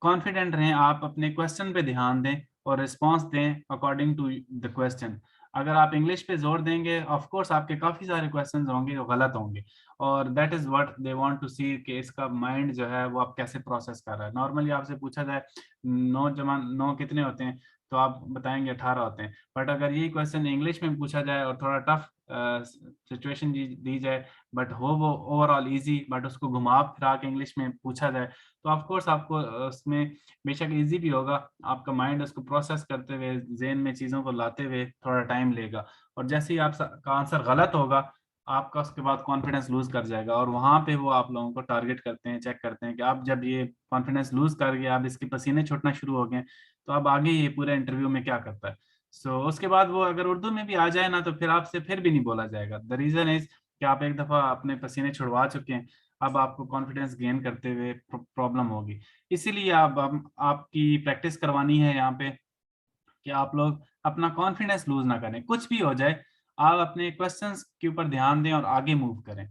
कॉन्फिडेंट रहें, आप अपने क्वेश्चन पे ध्यान दें और रिस्पॉन्स दें अकॉर्डिंग टू द क्वेश्चन। अगर आप इंग्लिश पे जोर देंगे, ऑफ कोर्स आपके काफी सारे क्वेश्चंस होंगे जो गलत होंगे, और that is what they want to see कि इसका माइंड जो है वो आप कैसे प्रोसेस कर रहा है। नॉर्मली आपसे पूछा जाए 9 कितने होते हैं, तो आप बताएंगे 18 होते हैं, बट अगर यही क्वेश्चन इंग्लिश में पूछा जाए और थोड़ा टफ सिचुएशन दी जाए, बट हो वो ओवरऑल इजी, बट उसको घुमा फिरा के इंग्लिश में पूछा जाए, तो ऑफ कोर्स आपको उसमें बेशक इजी भी होगा, आपका माइंड उसको प्रोसेस करते हुए, जेन में चीज़ों को लाते हुए थोड़ा टाइम लेगा, और जैसे ही आपका आंसर गलत होगा, आपका उसके बाद कॉन्फिडेंस लूज कर जाएगा, और वहां पे वो आप लोगों को टारगेट करते हैं, चेक करते हैं कि आप जब ये कॉन्फिडेंस लूज कर गए, आप इसके पसीने छूटना शुरू हो गए, तो अब आगे ये पूरे इंटरव्यू में क्या करता है। सो उसके बाद वो अगर उर्दू में भी आ जाए ना, तो फिर आपसे फिर भी नहीं बोला जाएगा। द रीजन इज कि आप एक दफा अपने पसीने छुड़वा चुके हैं, अब आपको कॉन्फिडेंस गेन करते हुए प्रॉब्लम होगी। इसीलिए आपकी प्रैक्टिस करवानी है यहाँ पे कि आप लोग अपना कॉन्फिडेंस लूज ना करें, कुछ भी हो जाए आप अपने क्वेश्चंस के ऊपर ध्यान दें और आगे मूव करें।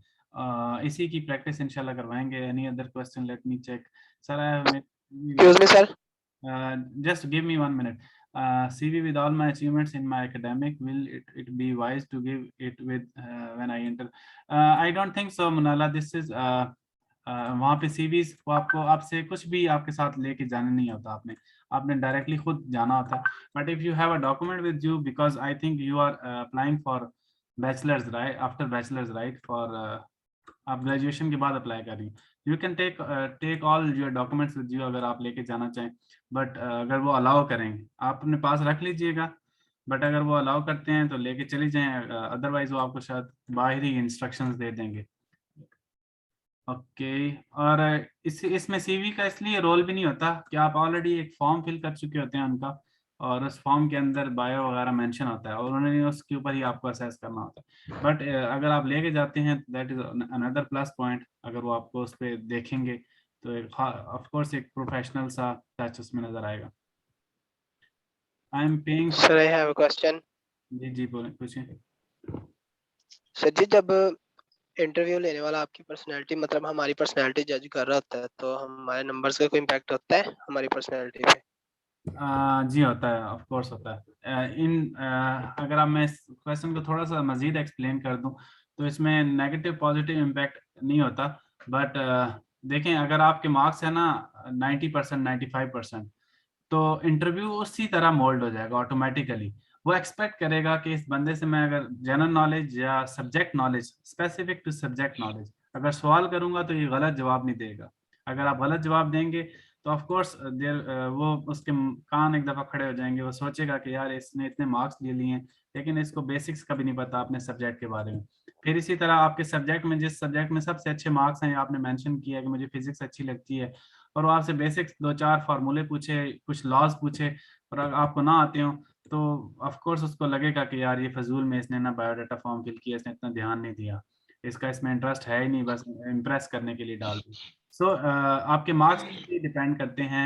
इसी की प्रैक्टिस इंशाल्लाह करवाएंगे। Any other question, let me check. Sir Excuse me, sir. just give me 1 minute. CV with all my achievements in my academic, will it be wise to give it with when I enter? I don't think so, Munala. This is वहाँ पे CVs को आपको आपसे कुछ भी आपके साथ लेके जाने नहीं होता, आपने डायरेक्टली खुद जाना होता है। But if you have a document with you, because I think you are applying for bachelors, right, after bachelors, right, for आप ग्रेजुएशन के बाद अप्लाई कर रही हैं, you can take all your documents with you अगर आप लेके जाना चाहें। बट अगर वो अलाउ करेंगे आप अपने पास रख लीजिएगा, बट अगर वो अलाउ करते हैं तो लेके चली जाएं, अदरवाइज वो आपको शायद बाहर ही इंस्ट्रक्शंस दे देंगे। ओके और इसमें सीवी का इसलिए रोल भी नहीं होता कि आप ऑलरेडी एक फॉर्म फिल कर चुके होते हैं उनका, और उस फॉर्म के अंदर बायो वगैरह मेंशन होता है, और उन्होंने उसके ऊपर ही आपको असेस करना होता है। बट अगर आप लेके जाते हैं, that is another plus point. अगर वो आपको उस पर देखेंगे तो ऑफ कोर्स एक प्रोफेशनल सा टच उसमें नजर आएगा। I am paying. Sir, I have a question. जी बोले, पूछें। सर जी, जब इंटरव्यू लेने वाला आपकी पर्सनैलिटी, मतलब हमारी पर्सनैलिटी जज कर रहा होता है, तो हमारे नंबर्स का कोई इम्पैक्ट होता है हमारी पर्सनैलिटी पे? जी होता है, ऑफ कोर्स होता है। अगर आप मैं इस क्वेश्चन को थोड़ा सा मजीद एक्सप्लेन कर दूं, तो इसमें नेगेटिव पॉजिटिव इम्पैक्ट नहीं होता, बट देखें अगर आपके मार्क्स है ना 90%, 95%, तो इंटरव्यू उसी तरह मोल्ड हो जाएगा ऑटोमेटिकली। वो एक्सपेक्ट करेगा कि इस बंदे से मैं अगर जनरल नॉलेज या subject knowledge, specific to subject knowledge, अगर सवाल करूंगा तो ये गलत जवाब नहीं देगा। अगर आप गलत जवाब देंगे तो ऑफ कोर्स वो उसके कान एक दफा खड़े हो जाएंगे, वो सोचेगा कि यार इसने इतने मार्क्स ले लिए हैं लेकिन इसको बेसिक्स का भी नहीं पता अपने सब्जेक्ट के बारे में। फिर इसी तरह आपके सब्जेक्ट में, जिस सब्जेक्ट में सबसे अच्छे मार्क्स हैं, आपने मेंशन किया कि मुझे फिजिक्स अच्छी लगती है, और वो आपसे बेसिक्स 2-4 फार्मूले पूछे, कुछ लॉज पूछे, और अगर आपको ना आते हो तो ऑफ कोर्स उसको लगेगा कि यार ये फजूल में इसने ना बायोडाटा फॉर्म फिल किया, इसने इतना ध्यान नहीं दिया, इसका इसमें इंटरेस्ट है ही नहीं, बस इम्प्रेस करने के लिए डाल दी। सो आपके मार्क्स भी डिपेंड करते हैं,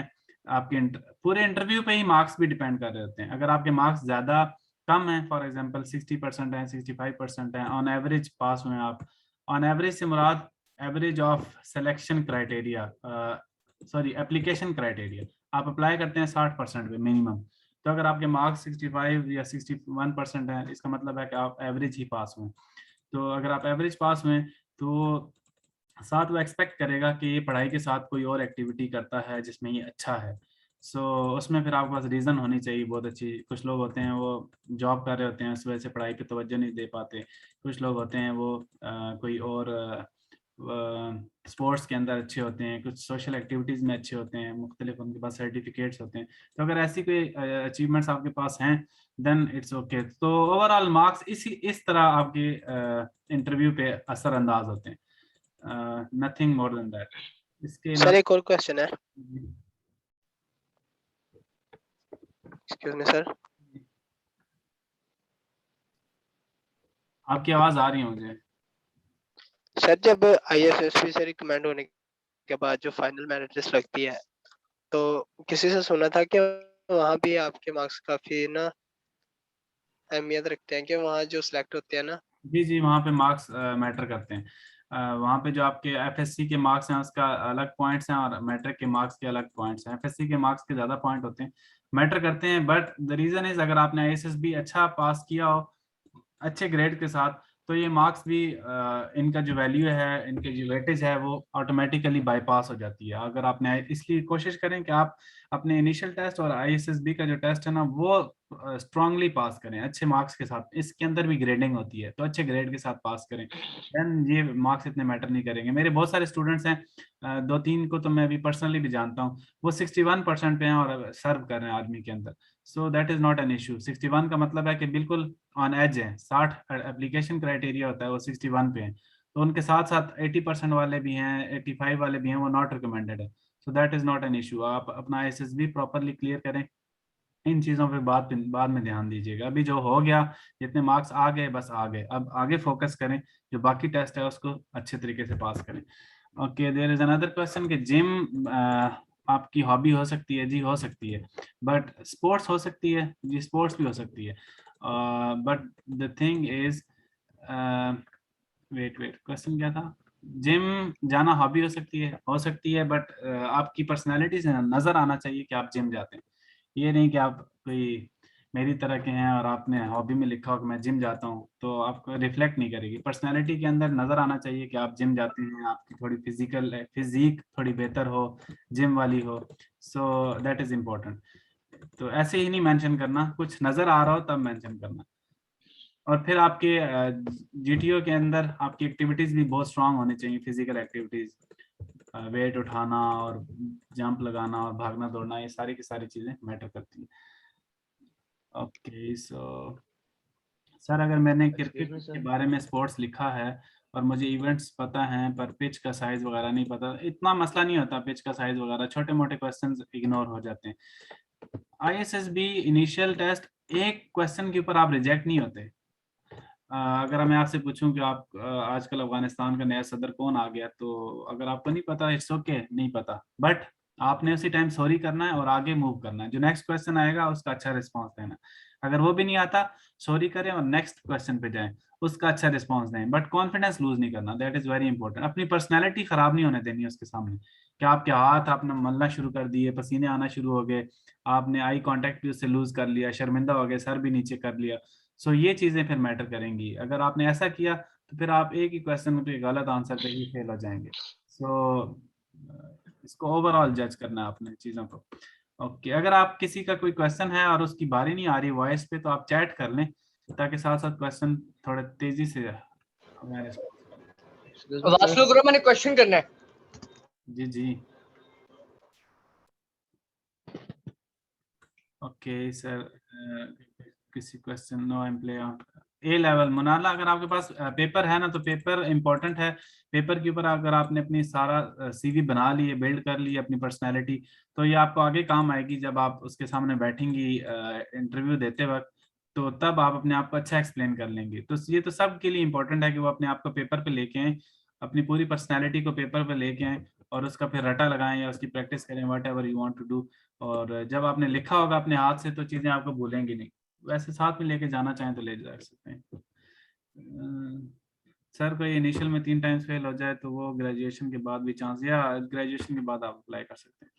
आपके पूरे इंटरव्यू पे ही मार्क्स भी डिपेंड कर रहे होते हैं। अगर आपके मार्क्स ज़्यादा कम हैं, फॉर एग्जांपल 60% है, 65% है, ऑन एवरेज पास हुए आप, ऑन एवरेज से मुराद average of selection criteria, sorry application criteria, आप अप्लाई करते हैं 60% पे मिनिमम, तो अगर आपके मार्क्स 65 या 61% है, इसका मतलब है कि आप एवरेज ही पास हुए। तो अगर आप एवरेज पास हुए तो साथ वो एक्सपेक्ट करेगा कि ये पढ़ाई के साथ कोई और एक्टिविटी करता है जिसमें ये अच्छा है। सो उसमें फिर आपके पास रीज़न होनी चाहिए बहुत अच्छी। कुछ लोग होते हैं वो जॉब कर रहे होते हैं, उस वजह से पढ़ाई पे तवज्जो नहीं दे पाते। कुछ लोग होते हैं वो कोई और स्पोर्ट्स के अंदर अच्छे होते हैं, कुछ सोशल एक्टिविटीज़ में अच्छे होते हैं, मुख्तलिफ उनके पास सर्टिफिकेट्स होते हैं। तो अगर ऐसी कोई अचीवमेंट्स आपके पास हैं देन इट्स ओके। तो ओवरऑल मार्क्स इस तरह आपके इंटरव्यू पे असरअंदाज होते हैं, नथिंग मोर देन दैट। इसके सर एक और क्वेश्चन है। जी, एक्सक्यूज मी सर। आपकी आवाज आ रही है मुझे। सर जब ISSB से रिकमेंड होने के बाद जो फाइनल मेरिट लिस्ट लगती है, तो किसी से सुना था कि वहाँ भी आपके मार्क्स काफी ना अहमियत रखते हैं, कि वहाँ जो सिलेक्ट होते हैं ना। जी जी, वहाँ पे मार्क्स मैटर करते हैं। वहाँ पे जो आपके एफएससी के मार्क्स हैं उसका अलग पॉइंट्स हैं और मैट्रिक के मार्क्स के अलग पॉइंट्स हैं। एफएससी के मार्क्स के ज़्यादा पॉइंट होते हैं, मैटर करते हैं। बट द रीज़न इज़ अगर आपने आईएसएसबी अच्छा पास किया हो अच्छे ग्रेड के साथ, तो ये मार्क्स भी इनका जो वैल्यू है, इनके जो वेटेज है, वो ऑटोमेटिकली बाईपास हो जाती है अगर आपने। इसलिए कोशिश करें कि आप अपने इनिशियल टेस्ट और आईएसएसबी का जो टेस्ट है ना, वो स्ट्रांगली पास करें अच्छे मार्क्स के साथ। इसके अंदर भी ग्रेडिंग होती है, तो अच्छे ग्रेड के साथ पास करें, देन ये मार्क्स इतने मैटर नहीं करेंगे। मेरे बहुत सारे स्टूडेंट्स हैं, 2-3 को तो मैं अभी पर्सनली भी जानता हूँ, वो 61% पे हैं और सर्व कर रहे हैं आर्मी के अंदर। सो that is not an issue. 61 का मतलब है कि बिल्कुल ऑन एज है। 60 एप्लीकेशन क्राइटेरिया होता है, वो 61 पे है। तो उनके साथ साथ 80% वाले भी हैं, 85 वाले भी हैं, वो नॉट रिकमेंडेड है। So that is not an issue. आप अपना एसएसबी प्रॉपरली क्लियर करें, इन चीज़ों पे बाद में ध्यान दीजिएगा। अभी जो हो गया, जितने मार्क्स आ गए बस आ गए, अब आगे फोकस करें, जो बाकी टेस्ट है उसको अच्छे तरीके से पास करें। Okay, there is another question कि जिम आपकी हॉबी हो सकती है? जी हो सकती है, बट स्पोर्ट्स हो सकती है जी, स्पोर्ट्स भी हो सकती है। But the thing is, wait wait, question क्या था? जिम जाना हॉबी हो सकती है, बट आपकी पर्सनैलिटी से नजर आना चाहिए कि आप जिम जाते हैं। ये नहीं कि आप कोई मेरी तरह के हैं और आपने हॉबी में लिखा हो कि मैं जिम जाता हूँ, तो आपको रिफ्लेक्ट नहीं करेगी। पर्सनैलिटी के अंदर नजर आना चाहिए कि आप जिम जाते हैं, आपकी थोड़ी फिजिक थोड़ी बेहतर हो, जिम वाली हो। सो दैट इज इम्पोर्टेंट। तो ऐसे ही नहीं मेंशन करना, कुछ नजर आ रहा हो तब मेंशन करना। और फिर आपके जीटीओ के अंदर आपकी एक्टिविटीज भी बहुत स्ट्रांग होनी चाहिए, फिजिकल एक्टिविटीज, वेट उठाना और जंप लगाना और भागना दौड़ना, ये सारी की सारी चीजें मैटर करती हैं। ओके, सो सर अगर मैंने क्रिकेट के बारे में स्पोर्ट्स लिखा है और मुझे इवेंट्स पता हैं पर पिच का साइज वगैरह नहीं पता, इतना मसला नहीं होता। पिच का साइज वगैरह छोटे मोटे क्वेश्चंस इग्नोर हो जाते हैं। आईएसएसबी इनिशियल टेस्ट, एक क्वेश्चन के ऊपर आप रिजेक्ट नहीं होते। अगर मैं आपसे पूछूं कि आप आजकल अफगानिस्तान का नया सदर कौन आ गया, तो अगर आपको नहीं पता, इट्स ओके, नहीं पता, बट आपने उसी टाइम सॉरी करना है और आगे मूव करना है। जो नेक्स्ट क्वेश्चन आएगा उसका अच्छा रिस्पॉन्स देना। अगर वो भी नहीं आता, सॉरी करें और नेक्स्ट क्वेश्चन पे जाएं, उसका अच्छा रिस्पॉन्स दें, बट कॉन्फिडेंस लूज नहीं करना। That is very important. अपनी पर्सनैलिटी खराब नहीं होने देनी उसके सामने, कि आपके हाथ आपने मलना शुरू कर दिए, पसीने आना शुरू हो गए, आपने आई कांटेक्ट भी उससे लूज कर लिया, शर्मिंदा हो गए, सर भी नीचे कर लिया। सो ये चीजें फिर मैटर करेंगी। अगर आपने ऐसा किया तो फिर आप एक ही क्वेश्चन पे गलत आंसर पे ही फेल हो जाएंगे। सो इसको ओवरऑल जज करना है आपने चीजों को। ओके, अगर आप किसी का कोई क्वेश्चन है और उसकी बारी नहीं आ रही वॉइस पे, तो आप चैट कर लें, ताकि साथ साथ क्वेश्चन थोड़े तेजी से मैं रिस्पॉन्स करूं। वासलू गुरु मैंने क्वेश्चन करना है। जी जी, ओके सर, किसी question? No I am play a level. मुनाला, अगर आपके पास पेपर है ना, तो पेपर इंपॉर्टेंट है। पेपर के ऊपर अगर आपने अपनी सारा सीवी बना ली है, बिल्ड कर ली है अपनी पर्सनैलिटी, तो ये आपको आगे काम आएगी जब आप उसके सामने बैठेंगी इंटरव्यू देते वक्त। तो तब आप अपने आप को अच्छा एक्सप्लेन कर लेंगे। तो ये तो सबके लिए इंपॉर्टेंट है कि वो अपने आप को पेपर पे लेके आए, अपनी पूरी पर्सनैलिटी को पेपर पे लेके आए और उसका फिर रटा लगाएं या उसकी प्रैक्टिस करें, whatever you want to do. और जब आपने लिखा होगा अपने हाथ से, तो चीजें आपको भूलेंगी नहीं। वैसे साथ में लेके जाना चाहें तो ले जा सकते हैं। सर कोई इनिशियल में 3 टाइम्स फेल हो जाए तो वो ग्रेजुएशन के बाद भी चांस, या ग्रेजुएशन के बाद आप अप्लाई कर सकते हैं।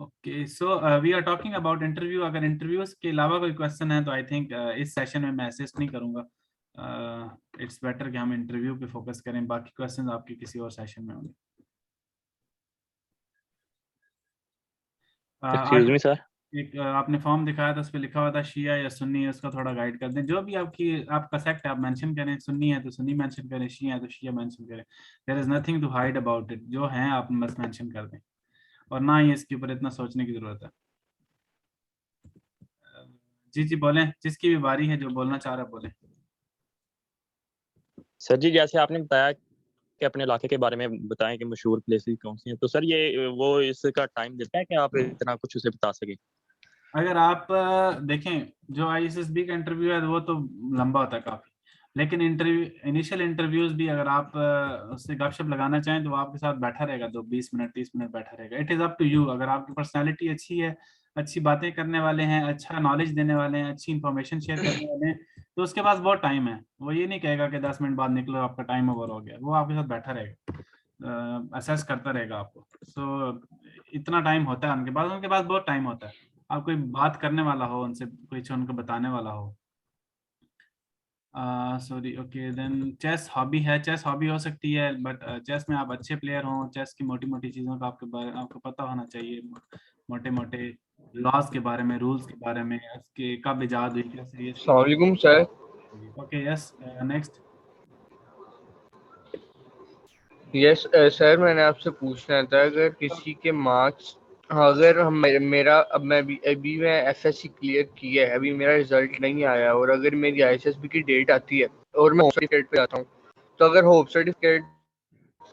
Okay, so we are talking about interview. अगर इंटरव्यूज के अलावा कोई क्वेश्चन है तो आई थिंक इस सेशन में मैं असिस्ट नहीं करूंगा। इट्स बेटर कि हम इंटरव्यू पे फोकस करें, बाकी क्वेश्चन आपके किसी और सेशन में होंगे। Excuse me sir. एक आपने फॉर्म दिखाया था, उस पर लिखा हुआ था शिया या सुन्नी है, उसका थोड़ा गाइड कर दें। जो भी आपका सेक्ट है आप मेंशन करें, सुन्नी है तो सुन्नी मेंशन करें, शिया है तो शिया मेंशन करें। There is nothing to hide about it, जो है आप बस मेंशन कर दें, और ना ही इसके ऊपर इतना सोचने की जरूरत है। जी जी बोलें, जिसकी भी बारी है जो बोलना चाह रहा है बोलें। सर जी जैसे आपने बताया कि अपने इलाके के बारे में बताएं कि मशहूर प्लेसेस कौन सी हैं। तो सर ये वो इसका टाइम देता है कि आप इतना कुछ उसे बता सकें? अगर आप देखें जो आईएसएसबी का इंटरव्यू है वो तो लंबा होता है काफी, लेकिन इंटरव्यू इनिशियल इंटरव्यूज भी अगर आप उससे गपशप लगाना चाहें तो वो आपके साथ बैठा रहेगा, तो 20 मिनट 30 मिनट बैठा रहेगा। It is up to you. अगर आपकी पर्सनैलिटी अच्छी है, अच्छी बातें करने वाले हैं, अच्छा नॉलेज देने वाले हैं, अच्छी इंफॉर्मेशन शेयर करने वाले हैं, तो उसके पास बहुत टाइम है। वो ये नहीं कहेगा कि 10 मिनट बाद निकलो आपका टाइम ओवर हो गया। वो आपके साथ बैठा रहेगा, असेस करता रहेगा आपको। सो इतना टाइम होता है उनके पास बहुत टाइम होता है। आप कोई बात करने वाला हो उनसे, कुछ उनको बताने वाला हो। Sorry, okay then chess hobby है, चेस हॉबी हो सकती है, बट चेस में आप अच्छे प्लेयर हो, चेस की मोटी मोटी चीज़ों का आपको पता होना चाहिए, मोटे मोटे लॉज के बारे में, रूल्स के बारे में, इसके कब इजाद हुई, कैसे ये अस्सलाम वालेकुम sir. Okay yes next. Yes sir, मैंने आपसे पूछना था अगर किसी के मार्क्स, अगर हम मेरा अब मैं एफएससी क्लियर किया है, अभी मेरा रिजल्ट नहीं आया, और अगर मेरी आईएसएसबी की डेट आती है और मैं होप सर्टिफिकेट पे जाता हूँ, तो अगर होप सर्टिफिकेट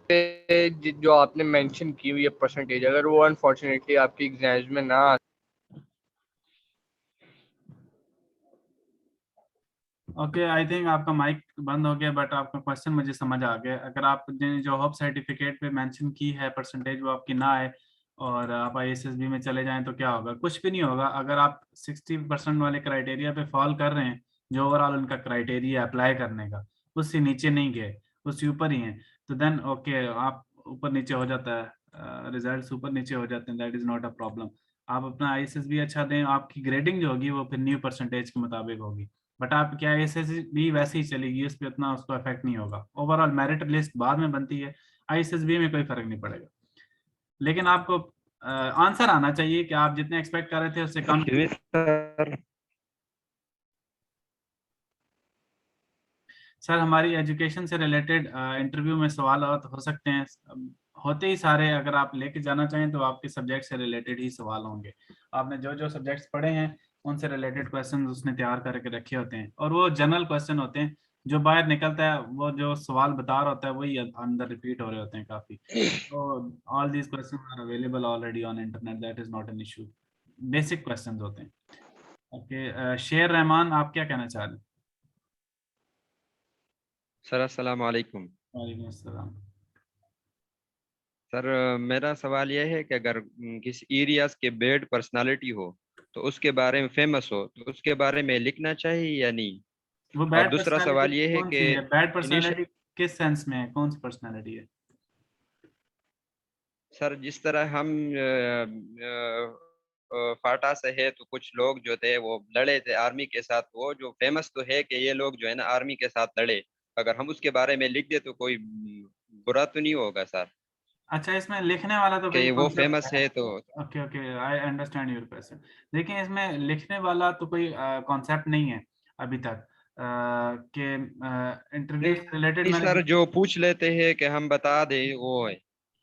पे जो आपने मेंशन की हुई है परसेंटेज, अगर वो अनफॉर्चुनेटली आपके एग्जाम्स में ना आ, ओके आई थिंक आपका माइक बंद हो गया, बट आपका क्वेश्चन मुझे समझ आ गया। अगर आपने जो होप सर्टिफिकेट पे मेंशन की है परसेंटेज वो आपकी ना आए और आप आईएसएसबी में चले जाएं तो क्या होगा? कुछ भी नहीं होगा। अगर आप 60% वाले क्राइटेरिया पे फॉल कर रहे हैं, जो ओवरऑल उनका क्राइटेरिया अप्लाई करने का, उससे नीचे नहीं गए, उससे ऊपर ही हैं, तो देन ओके आप ऊपर नीचे हो जाता है, रिजल्ट ऊपर नीचे हो जाते हैं, that is not a problem. आप अपना आईएसएसबी अच्छा दें, आपकी ग्रेडिंग जो होगी वो फिर न्यू परसेंटेज के मुताबिक होगी। बट आप क्या आईएसएसबी वैसे ही चलेगी, उस पर उतना उसको इफेक्ट नहीं होगा। ओवरऑल मेरिट लिस्ट बाद में बनती है, आईएसएसबी में कोई फर्क नहीं पड़ेगा। लेकिन आपको आंसर आना चाहिए कि आप जितने एक्सपेक्ट कर रहे थे उससे कम। सर सर हमारी एजुकेशन से रिलेटेड इंटरव्यू में सवाल हो सकते हैं, होते ही सारे। अगर आप लेके जाना चाहें तो आपके सब्जेक्ट से रिलेटेड ही सवाल होंगे। आपने जो जो सब्जेक्ट्स पढ़े हैं उनसे रिलेटेड क्वेश्चन उसने तैयार करके रखे होते हैं, और वो जनरल क्वेश्चन होते हैं। जो बाहर निकलता है वो जो सवाल बता रहा होता है वही अंदर रिपीट हो रहे होते हैं काफी। तो all these question are available already on internet, that is not an issue. Basic question होते हैं। ओके शेर रहमान, आप क्या कहना चाह रहे हैं? सर अस्सलाम वालेकुम। वालेकुम अस्सलाम। सर मेरा सवाल यह है कि अगर किसी एरियाज के बैड पर्सनालिटी हो तो उसके बारे में फेमस हो तो उसके बारे में लिखना चाहिए या नहीं? वो और बैड दूसरा पर्सनालिटी सवाल ये है कौन कि सी है? बैड इनिशियल, पर्सनालिटी किस सेंस में है? कौन सी पर्सनालिटी है? सर जिस तरह हम फाटा से है तो कुछ लोग जो थे वो लड़े थे आर्मी के साथ, वो जो फेमस तो है कि ये लोग जो है ना आर्मी के साथ लड़े, अगर हम उसके बारे में लिख दे तो कोई बुरा तो नहीं होगा सर? अच्छा इसमें लिखने वाला तो कोई कि वो कॉन्सेप्ट फेमस है। है तो। Okay okay I understand your question. देखिए इसमें लिखने वाला तो कोई कॉन्सेप्ट नहीं है अभी तक, कि इंटरव्यू से रिलेटेड नहीं मैंने सर, जो पूछ लेते हैं कि हम बता दें वो है।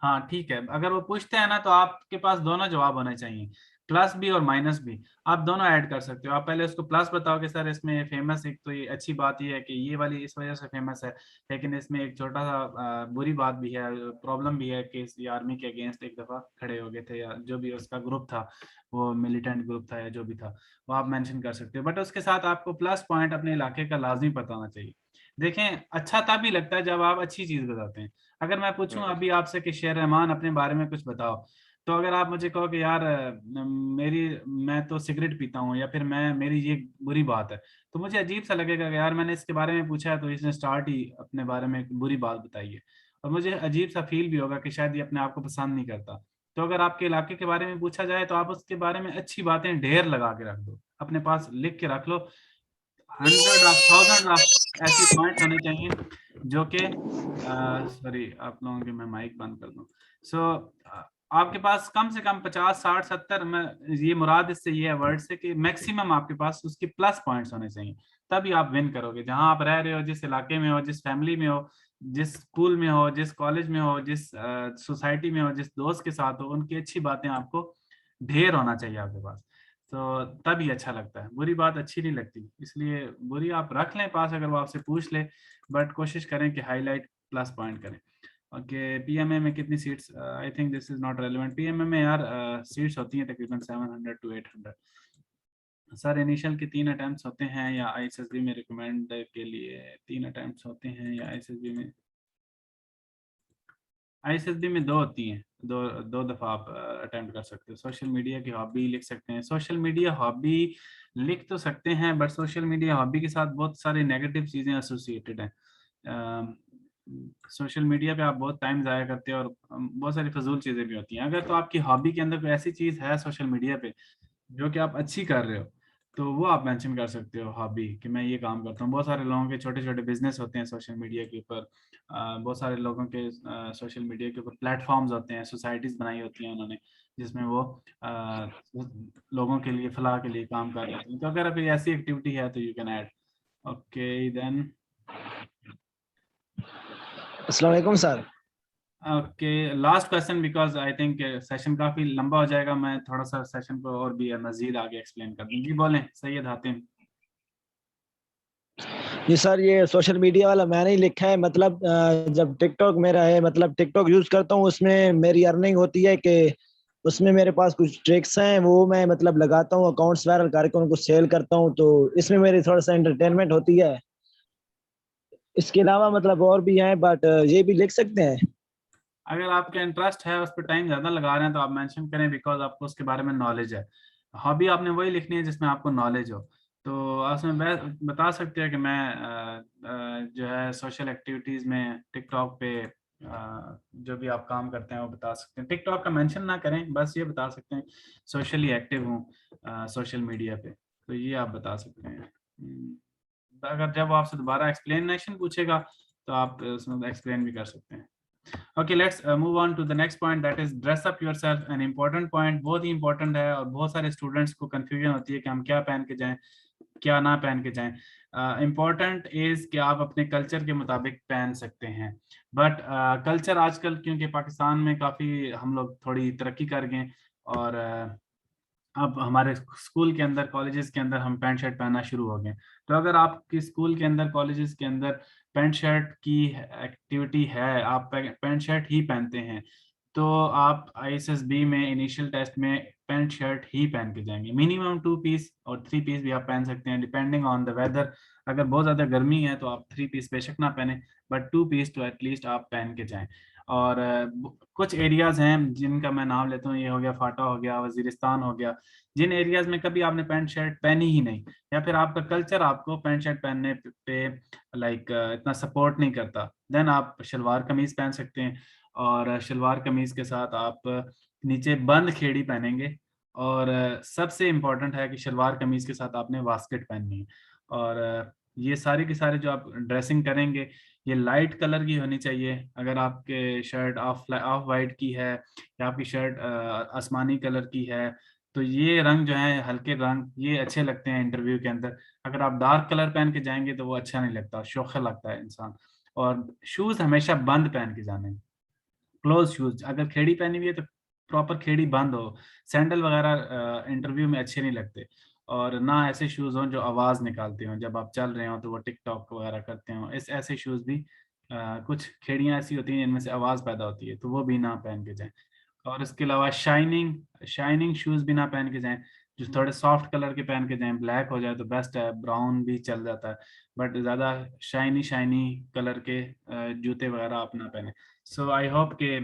हाँ ठीक है, अगर वो पूछते हैं ना तो आपके पास दोनों जवाब होने चाहिए, प्लस भी और माइनस भी। आप दोनों ऐड कर सकते हो। आप पहले उसको प्लस बताओ कि सर इसमें फेमस, एक तो ये अच्छी बात ये है कि ये वाली इस वजह से फेमस है, लेकिन इसमें एक छोटा सा बुरी बात भी है, प्रॉब्लम भी है कि इस आर्मी के अगेंस्ट एक दफा खड़े हो गए थे, या जो भी उसका ग्रुप था वो मिलिटेंट ग्रुप था या जो भी था, वो आप मेंशन कर सकते हो। बट उसके साथ आपको प्लस पॉइंट अपने इलाके का लाजमी पता होना चाहिए। देखें अच्छा तभी लगता है जब आप अच्छी चीज बताते हैं। अगर मैं पूछूं अभी आपसे कि शेर रहमान अपने बारे में कुछ बताओ, तो अगर आप मुझे कहो कि यार मैं तो सिगरेट पीता हूँ, या फिर मेरी ये बुरी बात है, तो मुझे अजीब सा लगेगा कि यार मैंने इसके बारे में पूछा है तो इसने स्टार्ट ही अपने बारे में एक बुरी बात बताई है, और मुझे अजीब सा फील भी होगा कि शायद ये अपने आप को पसंद नहीं करता। तो अगर आपके इलाके के बारे में पूछा जाए तो आप उसके बारे में अच्छी बातें ढेर लगा के रख दो, अपने पास लिख के रख लो। 100 ऑफ 1000 ऑफ ऐसी पॉइंट्स होने चाहिए जो कि सॉरी आप लोगों के मैं माइक बंद कर दूं। सो आपके पास कम से कम 50 60 70, मैं ये मुराद इससे ये है वर्ड से कि मैक्सिमम आपके पास उसकी प्लस पॉइंट्स होने चाहिए, तभी आप विन करोगे। जहां आप रह रहे हो, जिस इलाके में हो, जिस फैमिली में हो, जिस स्कूल में हो, जिस कॉलेज में हो, जिस सोसाइटी में हो, जिस दोस्त के साथ हो, उनकी अच्छी बातें आपको ढेर होना चाहिए आपके पास। तो तभी अच्छा लगता है, बुरी बात अच्छी नहीं लगती। इसलिए बुरी आप रख लें पास अगर वो आपसे पूछ ले, बट कोशिश करें कि हाईलाइट प्लस पॉइंट करें। ओके, पीएमए में कितनी seats? I think this is not relevant. PMA में यार सीट्स होती हैं तकरीबन 700 to 800। सर इनिशियल के 3 अटेम्प्ट्स होते हैं या आईएसएसबी में रिकमेंड के लिए 3 अटेम्प्ट्स होते हैं या आईएसएसबी में? आईएसएसबी में 2 होती हैं, दो दफ़ा आप अटेम्प्ट कर सकते हो। सोशल मीडिया की हॉबी लिख सकते हैं। सोशल मीडिया हॉबी लिख तो सकते हैं, बट सोशल मीडिया हॉबी के साथ बहुत सारी नेगेटिव चीज़ें एसोसिएटेड हैं। सोशल मीडिया पे आप बहुत टाइम ज़ाया करते हो और बहुत सारी फजूल चीज़ें भी होती हैं। अगर तो आपकी हॉबी के अंदर कोई ऐसी चीज़ है सोशल मीडिया पे जो कि आप अच्छी कर रहे हो, तो वो आप मेंशन कर सकते हो हॉबी कि मैं ये काम करता हूँ। बहुत सारे लोगों के छोटे छोटे बिजनेस होते हैं सोशल मीडिया के ऊपर। बहुत सारे लोगों के सोशल मीडिया के ऊपर प्लेटफॉर्म्स होते हैं, सोसाइटीज़ बनाई होती हैं उन्होंने, जिसमें वो लोगों के लिए फलाह के लिए काम कर रहे हैं। तो अगर कोई ऐसी एक्टिविटी है तो you can add. Okay then, अस्सलाम वालेकुम sir. Okay last question, because I think session काफी लंबा हो जाएगा। मैं थोड़ा सा सेशन को और भी मजीद आगे एक्सप्लेन कर दूं। जी बोलें सैयद हातिम। जी सर, ये सोशल मीडिया वाला मैंने ही लिखा है। मतलब जब टिकटॉक मेरा है, मतलब टिकटॉक यूज करता हूँ, उसमें मेरी अर्निंग होती है कि उसमें मेरे पास कुछ ट्रिक्स हैं, वो मैं मतलब लगाता हूँ, अकाउंट्स वायरल करके उनको सेल करता हूँ, तो इसमें मेरी थोड़ा सा एंटरटेनमेंट होती है। इसके अलावा मतलब और भी हैं, बट ये भी लिख सकते हैं। अगर आपका इंटरेस्ट है, उस पर टाइम ज़्यादा लगा रहे हैं, तो आप मेंशन करें, बिकॉज आपको उसके बारे में नॉलेज है। हॉबी आपने वही लिखनी है जिसमें आपको नॉलेज हो। तो आप उसमें बता सकते हैं कि मैं जो है सोशल एक्टिविटीज़ में टिकटॉक पे जो भी आप काम करते हैं वो बता सकते हैं। टिकटॉक का मेंशन ना करें, बस ये बता सकते हैं सोशली एक्टिव हूँ सोशल मीडिया पे, तो ये आप बता सकते हैं। अगर जब वो आपसे दोबारा एक्सप्लेनेशन पूछेगा तो आप उसमें एक्सप्लेन भी कर सकते हैं। Okay, let's move on to the next point, that is dress up yourself, an important point, बहुत ही important है और बहुत सारे students को confusion होती है कि हम क्या पहन के जाएं, क्या ना पहन के जाएं। इम्पॉर्टेंट इज़ कि आप अपने कल्चर के मुताबिक पहन सकते हैं, बट कल्चर आजकल क्योंकि पाकिस्तान में काफ़ी हम लोग थोड़ी तरक्की कर गए और अब हमारे स्कूल के अंदर, कॉलेजेस के अंदर हम पैंट शर्ट पहनना शुरू हो गए। तो अगर आपके स्कूल के अंदर, कॉलेजेस के अंदर पैंट शर्ट की एक्टिविटी है, आप पैंट शर्ट ही पहनते हैं, तो आप आईएसएसबी में इनिशियल टेस्ट में पैंट शर्ट ही पहन के जाएंगे। मिनिमम 2 पीस और 3 पीस भी आप पहन सकते हैं डिपेंडिंग ऑन द वेदर। अगर बहुत ज़्यादा गर्मी है तो आप 3 पीस बेशक ना पहने, बट 2 पीस तो एटलीस्ट आप पहन के जाएं। और कुछ एरियाज़ हैं जिनका मैं नाम लेता हूँ, ये हो गया फाटा, हो गया वजीरिस्तान, हो गया, जिन एरियाज़ में कभी आपने पैंट शर्ट पहनी ही नहीं, या फिर आपका कल्चर आपको पैंट शर्ट पहनने पे लाइक इतना सपोर्ट नहीं करता, देन आप शलवार कमीज़ पहन सकते हैं। और शलवार कमीज़ के साथ आप नीचे बंद खेड़ी पहनेंगे। और सबसे इम्पोर्टेंट है कि शलवार कमीज़ के साथ आपने वास्केट पहननी है। और ये सारे के सारे जो आप ड्रेसिंग करेंगे, ये लाइट कलर की होनी चाहिए। अगर आपके शर्ट ऑफ वाइट की है या आपकी शर्ट आसमानी कलर की है, तो ये रंग जो है, हल्के रंग, ये अच्छे लगते हैं इंटरव्यू के अंदर। अगर आप डार्क कलर पहन के जाएंगे तो वो अच्छा नहीं लगता, शोखा लगता है इंसान। और शूज़ हमेशा बंद पहन के जाने, क्लोज शूज। अगर खेड़ी पहनी हुई है तो प्रॉपर खेड़ी बंद हो। सैंडल वगैरह इंटरव्यू में अच्छे नहीं लगते। और ना ऐसे शूज़ हों जो आवाज़ निकालते हों, जब आप चल रहे हो तो वो टिकटॉक वगैरह करते हो, ऐसे शूज़ भी कुछ खेड़ियाँ ऐसी होती हैं जिनमें से आवाज़ पैदा होती है, तो वो भी ना पहन के जाएं। और इसके अलावा शाइनिंग शूज़ भी ना पहन के जाएं। जो थोड़े सॉफ्ट कलर के पहन के जाएं, ब्लैक हो जाए तो बेस्ट है, ब्राउन भी चल जाता है, बट ज़्यादा शाइनी कलर के जूते वगैरह आप ना पहने। सो आई होप के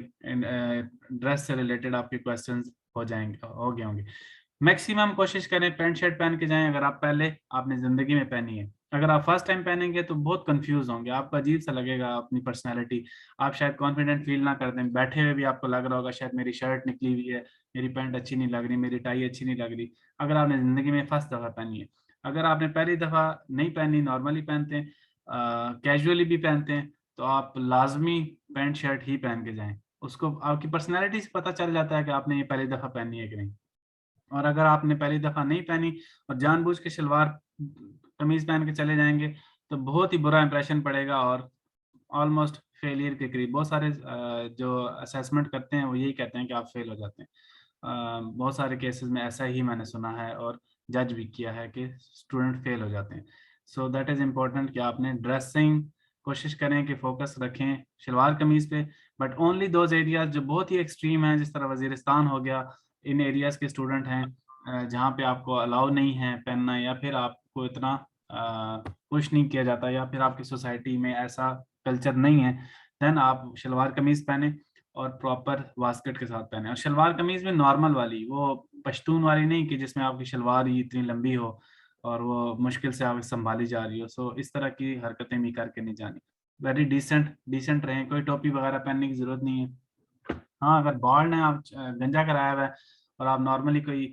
ड्रेस से रिलेटेड आपके क्वेश्चंस हो गए होंगे। मैक्सिमम कोशिश करें पैंट शर्ट पहन के जाएं अगर आप पहले आपने ज़िंदगी में पहनी है। अगर आप फर्स्ट टाइम पहनेंगे तो बहुत कंफ्यूज होंगे, आपको अजीब सा लगेगा अपनी पर्सनैलिटी, आप शायद कॉन्फिडेंट फील ना करते हैं। बैठे हुए भी आपको लग रहा होगा शायद मेरी शर्ट निकली हुई है, मेरी पैंट अच्छी नहीं लग रही, मेरी टाई अच्छी नहीं लग रही, अगर आपने ज़िंदगी में फर्स्ट दफ़ा पहनी है। अगर आपने पहली दफ़ा नहीं पहनी, नॉर्मली पहनते हैं, कैजुअली भी पहनते हैं, तो आप लाजमी पैंट शर्ट ही पहन के जाएं। उसको आपकी पर्सनैलिटी से पता चल जाता है कि आपने ये पहली दफ़ा पहनी है कि नहीं। और अगर आपने पहली दफ़ा नहीं पहनी और जानबूझ के शलवार कमीज़ पहन के चले जाएंगे तो बहुत ही बुरा इंप्रेशन पड़ेगा और ऑलमोस्ट फेलियर के करीब। बहुत सारे जो असेसमेंट करते हैं वो यही कहते हैं कि आप फेल हो जाते हैं। बहुत सारे केसेस में ऐसा ही मैंने सुना है और जज भी किया है कि स्टूडेंट फेल हो जाते हैं। सो दैट इज़ इम्पोर्टेंट कि आपने ड्रेसिंग कोशिश करें कि फोकस रखें शलवार कमीज पे, बट ओनली दोज एरियाज जो बहुत ही एक्सट्रीम हैं, जिस तरह वजीरिस्तान हो गया, इन एरियाज के स्टूडेंट हैं जहाँ पे आपको अलाउ नहीं है पहनना, या फिर आपको इतना पुश नहीं किया जाता, या फिर आपकी सोसाइटी में ऐसा कल्चर नहीं है, देन आप शलवार कमीज पहने और प्रॉपर वास्कट के साथ पहने। और शलवार कमीज में नॉर्मल वाली, वो पश्तून वाली नहीं कि जिसमें आपकी शलवार ही इतनी लंबी हो और वो मुश्किल से आप संभाली जा रही हो। सो इस तरह की हरकतें भी करके नहीं जानी। वेरी डिसेंट रहें, कोई टोपी वगैरह पहनने की जरूरत नहीं है। हाँ, अगर बॉल्ड है, आप गंजा कराया हुआ है और आप नॉर्मली कोई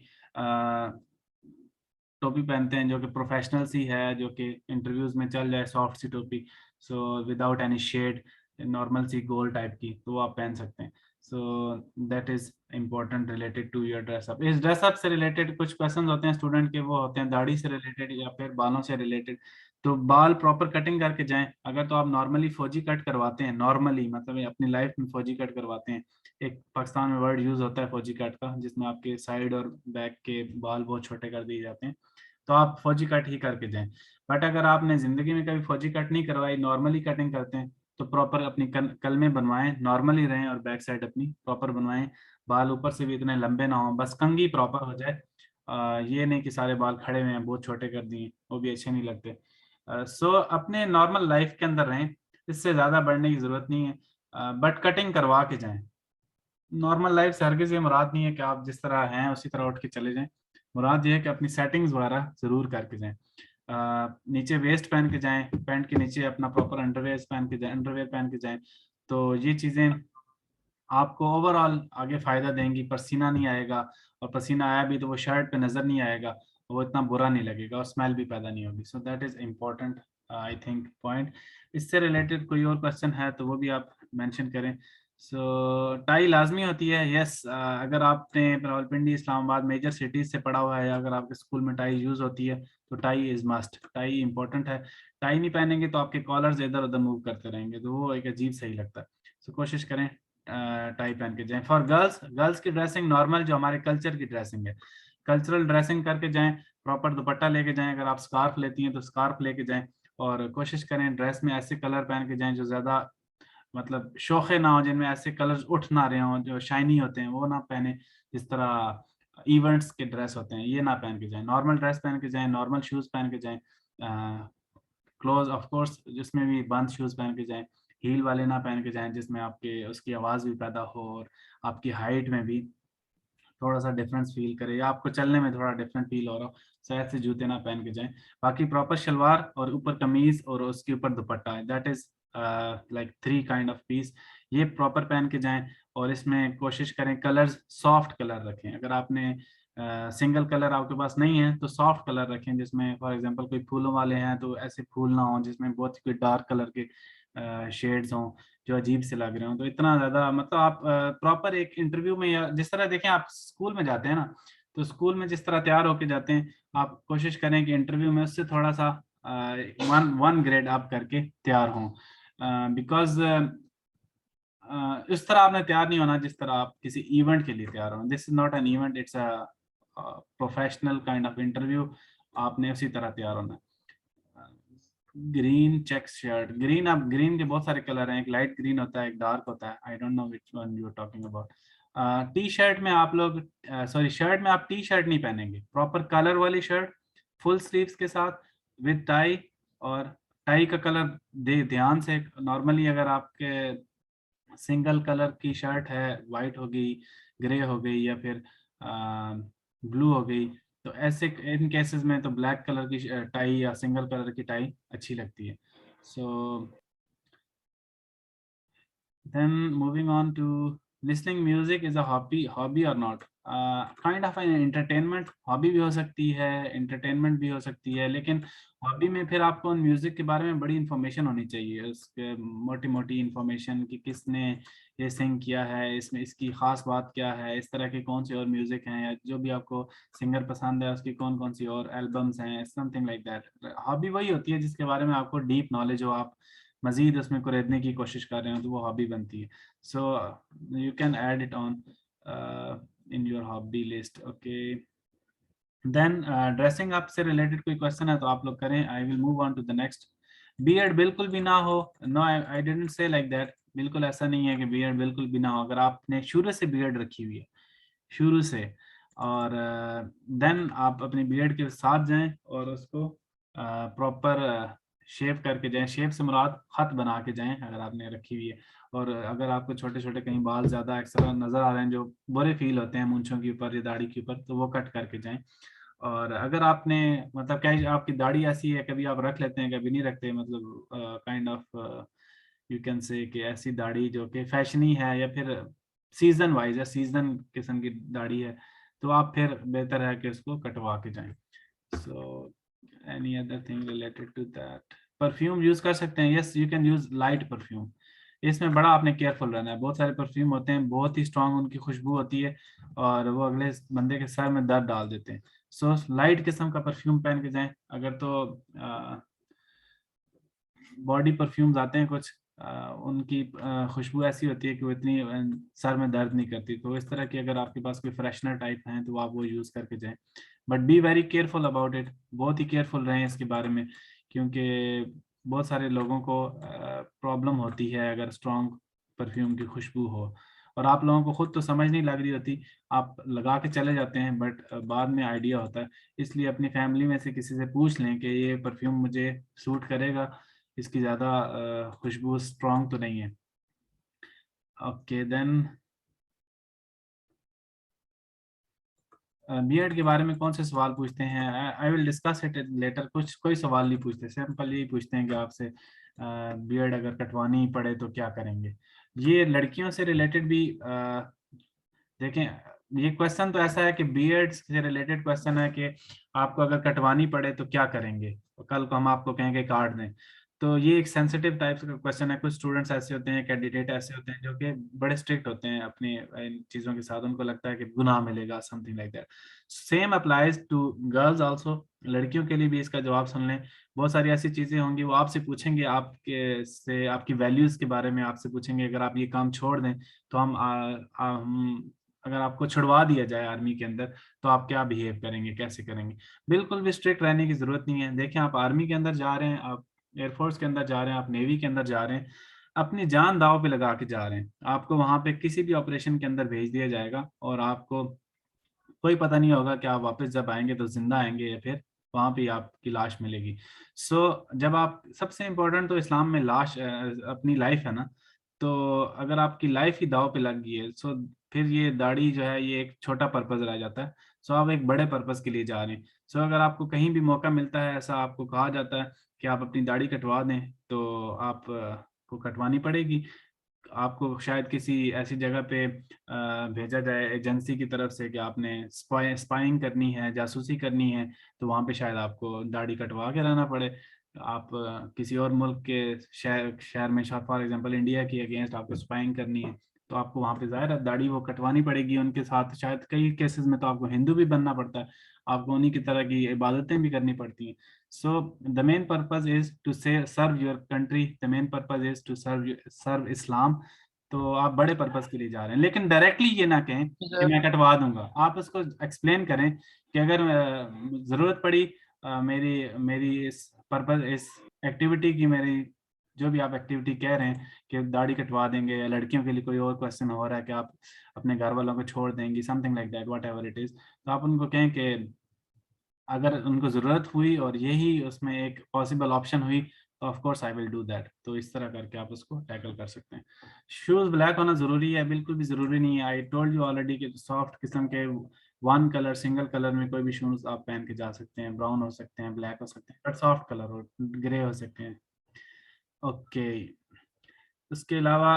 टोपी पहनते हैं जो कि प्रोफेशनल सी है, जो कि इंटरव्यूज में चल जाए, सॉफ्ट सी टोपी, so without any shade, normal सी गोल टाइप की, तो वो आप पहन सकते हैं। So that is important related to your dress up. इस ड्रेसअप से रिलेटेड कुछ क्वेश्चन होते हैं स्टूडेंट के, वो होते हैं दाढ़ी से रिलेटेड या फिर बालों से रिलेटेड। तो बाल प्रॉपर कटिंग करके जाएं। अगर तो आप नॉर्मली फौजी कट करवाते हैं, नॉर्मली मतलब अपनी लाइफ में फौजी कट करवाते हैं, एक पाकिस्तान में वर्ड यूज होता है फौजी कट का, जिसमें आपके साइड और बैक के बाल बहुत छोटे कर दिए जाते हैं, तो आप फौजी कट ही करके जाएं। बट अगर आपने जिंदगी में कभी फौजी कट नहीं करवाई, नॉर्मली कटिंग करते हैं, तो प्रॉपर अपनी कलमे बनवाएं, नॉर्मली रहें और बैक साइड अपनी प्रॉपर बनवाएं। बाल ऊपर से भी इतने लंबे ना हो, बस कंघी प्रॉपर हो जाए। ये नहीं कि सारे बाल खड़े हुए हैं बहुत छोटे कर दिए, वो भी अच्छे नहीं लगते। सो अपने नॉर्मल लाइफ के अंदर रहें, इससे ज़्यादा बढ़ने की ज़रूरत नहीं है, बट कटिंग करवा के जाएं। नॉर्मल लाइफ से हरगिज़ ये मुराद नहीं है कि आप जिस तरह हैं उसी तरह उठ के चले जाएं। मुराद ये है कि अपनी सेटिंग्स वगैरह ज़रूर करके जाएं। नीचे वेस्ट पहन के जाएं, पैंट के नीचे अपना प्रॉपर अंडरवेयर पहन के जाएं, अंडरवेयर पहन के जाएं। तो ये चीज़ें आपको ओवरऑल आगे फ़ायदा देंगी। पसीना नहीं आएगा, और पसीना आया भी तो वो शर्ट पे नज़र नहीं आएगा, वो इतना बुरा नहीं लगेगा और स्मेल भी पैदा नहीं होगी। सो that is important I think point. इससे रिलेटेड कोई और क्वेश्चन है तो वो भी आप मेंशन करें। सो टाई लाजमी होती है, यस। अगर आपने रावलपिंडी, इस्लामाबाद मेजर सिटीज़ से पढ़ा हुआ है, अगर आपके स्कूल में टाई यूज़ होती है तो tie is must, tie important है। टाई नहीं पहनेंगे तो आपके कॉलर्स इधर उधर मूव करते रहेंगे, तो वो एक अजीब सही लगता है। सो कोशिश करें टाई पहन के जाएं। फॉर गर्ल्स, गर्ल्स की ड्रेसिंग नॉर्मल जो हमारे कल्चर की ड्रेसिंग है, कल्चरल ड्रेसिंग करके जाएं। प्रॉपर दुपट्टा लेके जाएं, अगर आप स्कार्फ लेती हैं तो स्कार्फ लेके जाएं, और कोशिश करें ड्रेस में ऐसे कलर पहन के जाएं जो ज़्यादा मतलब शोखे ना हो, जिनमें ऐसे कलर्स उठ ना रहे हों, जो शाइनी होते हैं वो ना पहने, जिस तरह इवेंट्स के ड्रेस होते हैं ये ना पहन के जाएं। नॉर्मल ड्रेस पहन के जाएं, नॉर्मल शूज़ पहन के जाएं, क्लोज ऑफ कोर्स जिसमें भी बंद शूज़ पहन के जाएं। हील वाले ना पहन के जाएं जिसमें आपके उसकी आवाज़ भी पैदा हो और आपकी हाइट में भी थोड़ा सा डिफरेंस फील करे, या आपको चलने में थोड़ा डिफरेंट फील हो रहा हो, शायद से जूते ना पहन के जाएं। बाकी प्रॉपर शलवार और ऊपर कमीज और उसके ऊपर दुपट्टा है, that is like 3 kind of peace, ये प्रॉपर पहन के जाएं। और इसमें कोशिश करें कलर्स सॉफ्ट कलर रखें। अगर आपने सिंगल कलर आपके पास नहीं है तो सॉफ्ट कलर रखें, जिसमें फॉर एग्जांपल कोई फूलों वाले हैं तो ऐसे फूल ना हो जिसमें बहुत कोई डार्क कलर के शेड्स हों जो अजीब से लग रहे हो। तो इतना ज़्यादा मतलब आप प्रॉपर एक इंटरव्यू में, या जिस तरह देखें आप स्कूल में जाते हैं ना, तो स्कूल में जिस तरह तैयार होके जाते हैं, आप कोशिश करें कि इंटरव्यू में उससे थोड़ा सा वन ग्रेड अप करके तैयार हों। बिकॉज इस तरह आपने तैयार नहीं होना जिस तरह आप किसी इवेंट के लिए तैयार हो। This is not an event, it's a professional kind of interview. आपने उसी तरह तैयार होना है। ग्रीन चेक शर्ट, ग्रीन, आप ग्रीन के बहुत सारे कलर हैं, एक लाइट ग्रीन होता है, एक डार्क होता है, I don't know which one you are talking about. T shirt में आप लोग सॉरी शर्ट में आप टी शर्ट नहीं पहनेंगे, प्रॉपर कलर वाली शर्ट फुल स्लीव्स के साथ विद टाई, और टाई का कलर ध्यान से। नॉर्मली अगर आपके सिंगल कलर की शर्ट है, वाइट हो गई, ग्रे हो गई, या फिर ब्लू हो गई, तो ऐसे इन केसेस में तो ब्लैक कलर की टाई या सिंगल कलर की टाई अच्छी लगती है। So then moving on to listening music is a hobby और not, kind of an entertainment. Hobby भी हो सकती है, एंटरटेनमेंट भी हो सकती है, लेकिन हॉबी में फिर आपको उन म्यूजिक के बारे में बड़ी इंफॉर्मेशन होनी चाहिए, उसके मोटी मोटी इंफॉर्मेशन कि किसने ये सिंग किया है, इसमें इसकी खास बात क्या है, इस तरह के कौन से और म्यूजिक हैं, या जो भी आपको सिंगर पसंद है उसकी कौन कौन सी और एल्बम्स हैं, समथिंग लाइक दैट। हॉबी वही होती है जिसके बारे में आपको डीप नॉलेज हो, आप मजीद उसमें कुरेदने की कोशिश कर रहे हो, तो वो हॉबी बनती है। So you can add it on in your hobby list. Okay, then dressing up से रिलेटेड कोई क्वेश्चन है तो आप लोग करें, I will move on to the next. Beard बिल्कुल भी ना हो, no I didn't say like that, बिल्कुल ऐसा नहीं है कि बियर्ड बिल्कुल भी ना हो। अगर आपने शुरू से बियर्ड रखी हुई है, शुरू से, और देन आप अपनी बियर्ड के साथ जाएं और उसको प्रॉपर शेप करके जाएं। शेप से मुराद खत बना के जाएं अगर आपने रखी हुई है। और अगर आपको छोटे छोटे कहीं बाल ज्यादा एक्स्ट्रा नजर आ रहे हैं जो बुरे फील होते हैं मूंछों के ऊपर या दाढ़ी के ऊपर, तो वो कट करके जाएं। और अगर आपने मतलब क्या आपकी दाढ़ी ऐसी है, कभी आप रख लेते हैं कभी नहीं रखते, मतलब kind of you can say कि ऐसी दाढ़ी जो कि फैशनी है या फिर सीजन वाइज है, सीजन किस्म की दाढ़ी है, तो आप फिर बेहतर है कि उसको कटवा के जाएं। So any other thing related to that? Perfume use कर सकते हैं, yes you can use light perfume. इसमें बड़ा आपने केयरफुल रहना है। बहुत सारे परफ्यूम होते हैं बहुत ही स्ट्रांग उनकी खुशबू होती है और वो अगले बंदे के सर में दर्द डाल देते हैं। सो लाइट किस्म का परफ्यूम पहन के जाएं। अगर तो बॉडी परफ्यूम्स आते हैं कुछ, उनकी खुशबू ऐसी होती है कि वो इतनी सर में दर्द नहीं करती, तो इस तरह की अगर आपके पास कोई फ्रेशनर टाइप है तो आप वो यूज़ करके जाएं। But be very careful about it, बहुत ही केयरफुल रहें इसके बारे में, क्योंकि बहुत सारे लोगों को प्रॉब्लम होती है अगर स्ट्रॉन्ग परफ्यूम की खुशबू हो। और आप लोगों को खुद तो समझ नहीं लग रही होती, आप लगा के चले जाते हैं, बट बाद में आइडिया होता है। इसलिए अपनी फैमिली में से किसी से पूछ लें कि ये परफ्यूम मुझे सूट करेगा, इसकी ज़्यादा खुशबू स्ट्रॉन्ग तो नहीं है। ओके देन बियर्ड के बारे में कौन से सवाल पूछते हैं? I will discuss it later. कुछ कोई सवाल नहीं पूछते, सिंपल यही पूछते हैं कि आपसे बियर्ड अगर कटवानी ही पड़े तो क्या करेंगे। ये लड़कियों से रिलेटेड भी देखें, ये क्वेश्चन तो ऐसा है कि बियर्ड से रिलेटेड क्वेश्चन है कि आपको अगर कटवानी पड़े तो क्या करेंगे, कल को हम आपको कहेंगे काट दें, तो ये एक सेंसिटिव टाइप का क्वेश्चन है। कुछ स्टूडेंट्स ऐसे होते हैं, कैंडिडेट ऐसे होते हैं जो कि बड़े स्ट्रिक्ट होते हैं अपनी इन चीज़ों के साथ, उनको लगता है कि गुनाह मिलेगा, something like that. Same applies to girls also, लड़कियों के लिए भी इसका जवाब सुन लें। बहुत सारी ऐसी चीज़ें होंगी वो आपसे पूछेंगे, आपके से आपकी वैल्यूज़ के बारे में आपसे पूछेंगे। अगर आप ये काम छोड़ दें तो हम अगर आपको छुड़वा दिया जाए आर्मी के अंदर तो आप क्या बिहेव करेंगे, कैसे करेंगे। बिल्कुल भी स्ट्रिक्ट रहने की जरूरत नहीं है। देखें, आप आर्मी के अंदर जा रहे हैं, आप एयरफोर्स के अंदर जा रहे हैं, आप नेवी के अंदर जा रहे हैं, अपनी जान दांव पे लगा के जा रहे हैं। आपको वहां पे किसी भी ऑपरेशन के अंदर भेज दिया जाएगा और आपको कोई पता नहीं होगा कि आप वापस जब आएंगे तो जिंदा आएंगे या फिर वहां पे आपकी लाश मिलेगी। सो जब आप, सबसे इम्पोर्टेंट तो इस्लाम में लाश अपनी लाइफ है ना, तो अगर आपकी लाइफ ही दाव पे लग गई है सो फिर ये दाढ़ी जो है ये एक छोटा पर्पज रह जाता है। सो आप एक बड़े पर्पज के लिए जा रहे हैं। सो अगर आपको कहीं भी मौका मिलता है, ऐसा आपको कहा जाता है कि आप अपनी दाढ़ी कटवा दें, तो आप को कटवानी पड़ेगी। आपको शायद किसी ऐसी जगह पे भेजा जाए एजेंसी की तरफ से कि आपने स्पाइंग करनी है, जासूसी करनी है, तो वहाँ पे शायद आपको दाढ़ी कटवा के रहना पड़े। आप किसी और मुल्क के शहर में, फॉर एग्जांपल इंडिया की अगेंस्ट आपको स्पाइंग करनी है, तो आपको वहाँ पे ज़ाहिर है दाढ़ी वो कटवानी पड़ेगी उनके साथ। शायद कई केसेस में तो आपको हिंदू भी बनना पड़ता है, आपको उन्हीं की तरह की इबादतें भी करनी पड़ती हैं। So the main purpose is to say serve your country, the main purpose is to serve Islam. तो आप बड़े पर्पस के लिए जा रहे हैं, लेकिन डायरेक्टली ये ना कहें कि मैं कटवा दूंगा। आप उसको एक्सप्लेन करें कि अगर जरूरत पड़ी मेरी मेरी इस पर्पस, इस एक्टिविटी की, मेरी जो भी आप एक्टिविटी कह रहे हैं कि दाढ़ी कटवा देंगे, या लड़कियों के लिए कोई और क्वेश्चन हो रहा है कि आप अपने घर वालों को छोड़ देंगी, something like that, what ever it is, तो आप उनको कहें कि अगर उनको ज़रूरत हुई और यही उसमें एक पॉसिबल ऑप्शन हुई तो of course I will do that. तो इस तरह करके आप उसको टैकल कर सकते हैं। शूज़ ब्लैक होना ज़रूरी है? बिल्कुल भी ज़रूरी नहीं है। आई टोल्ड यू ऑलरेडी कि सॉफ्ट किस्म के वन कलर, सिंगल कलर में कोई भी शूज़ आप पहन के जा सकते हैं। ब्राउन हो सकते हैं, ब्लैक हो सकते हैं, बट सॉफ्ट कलर हो, ग्रे हो सकते हैं। ओके, उसके अलावा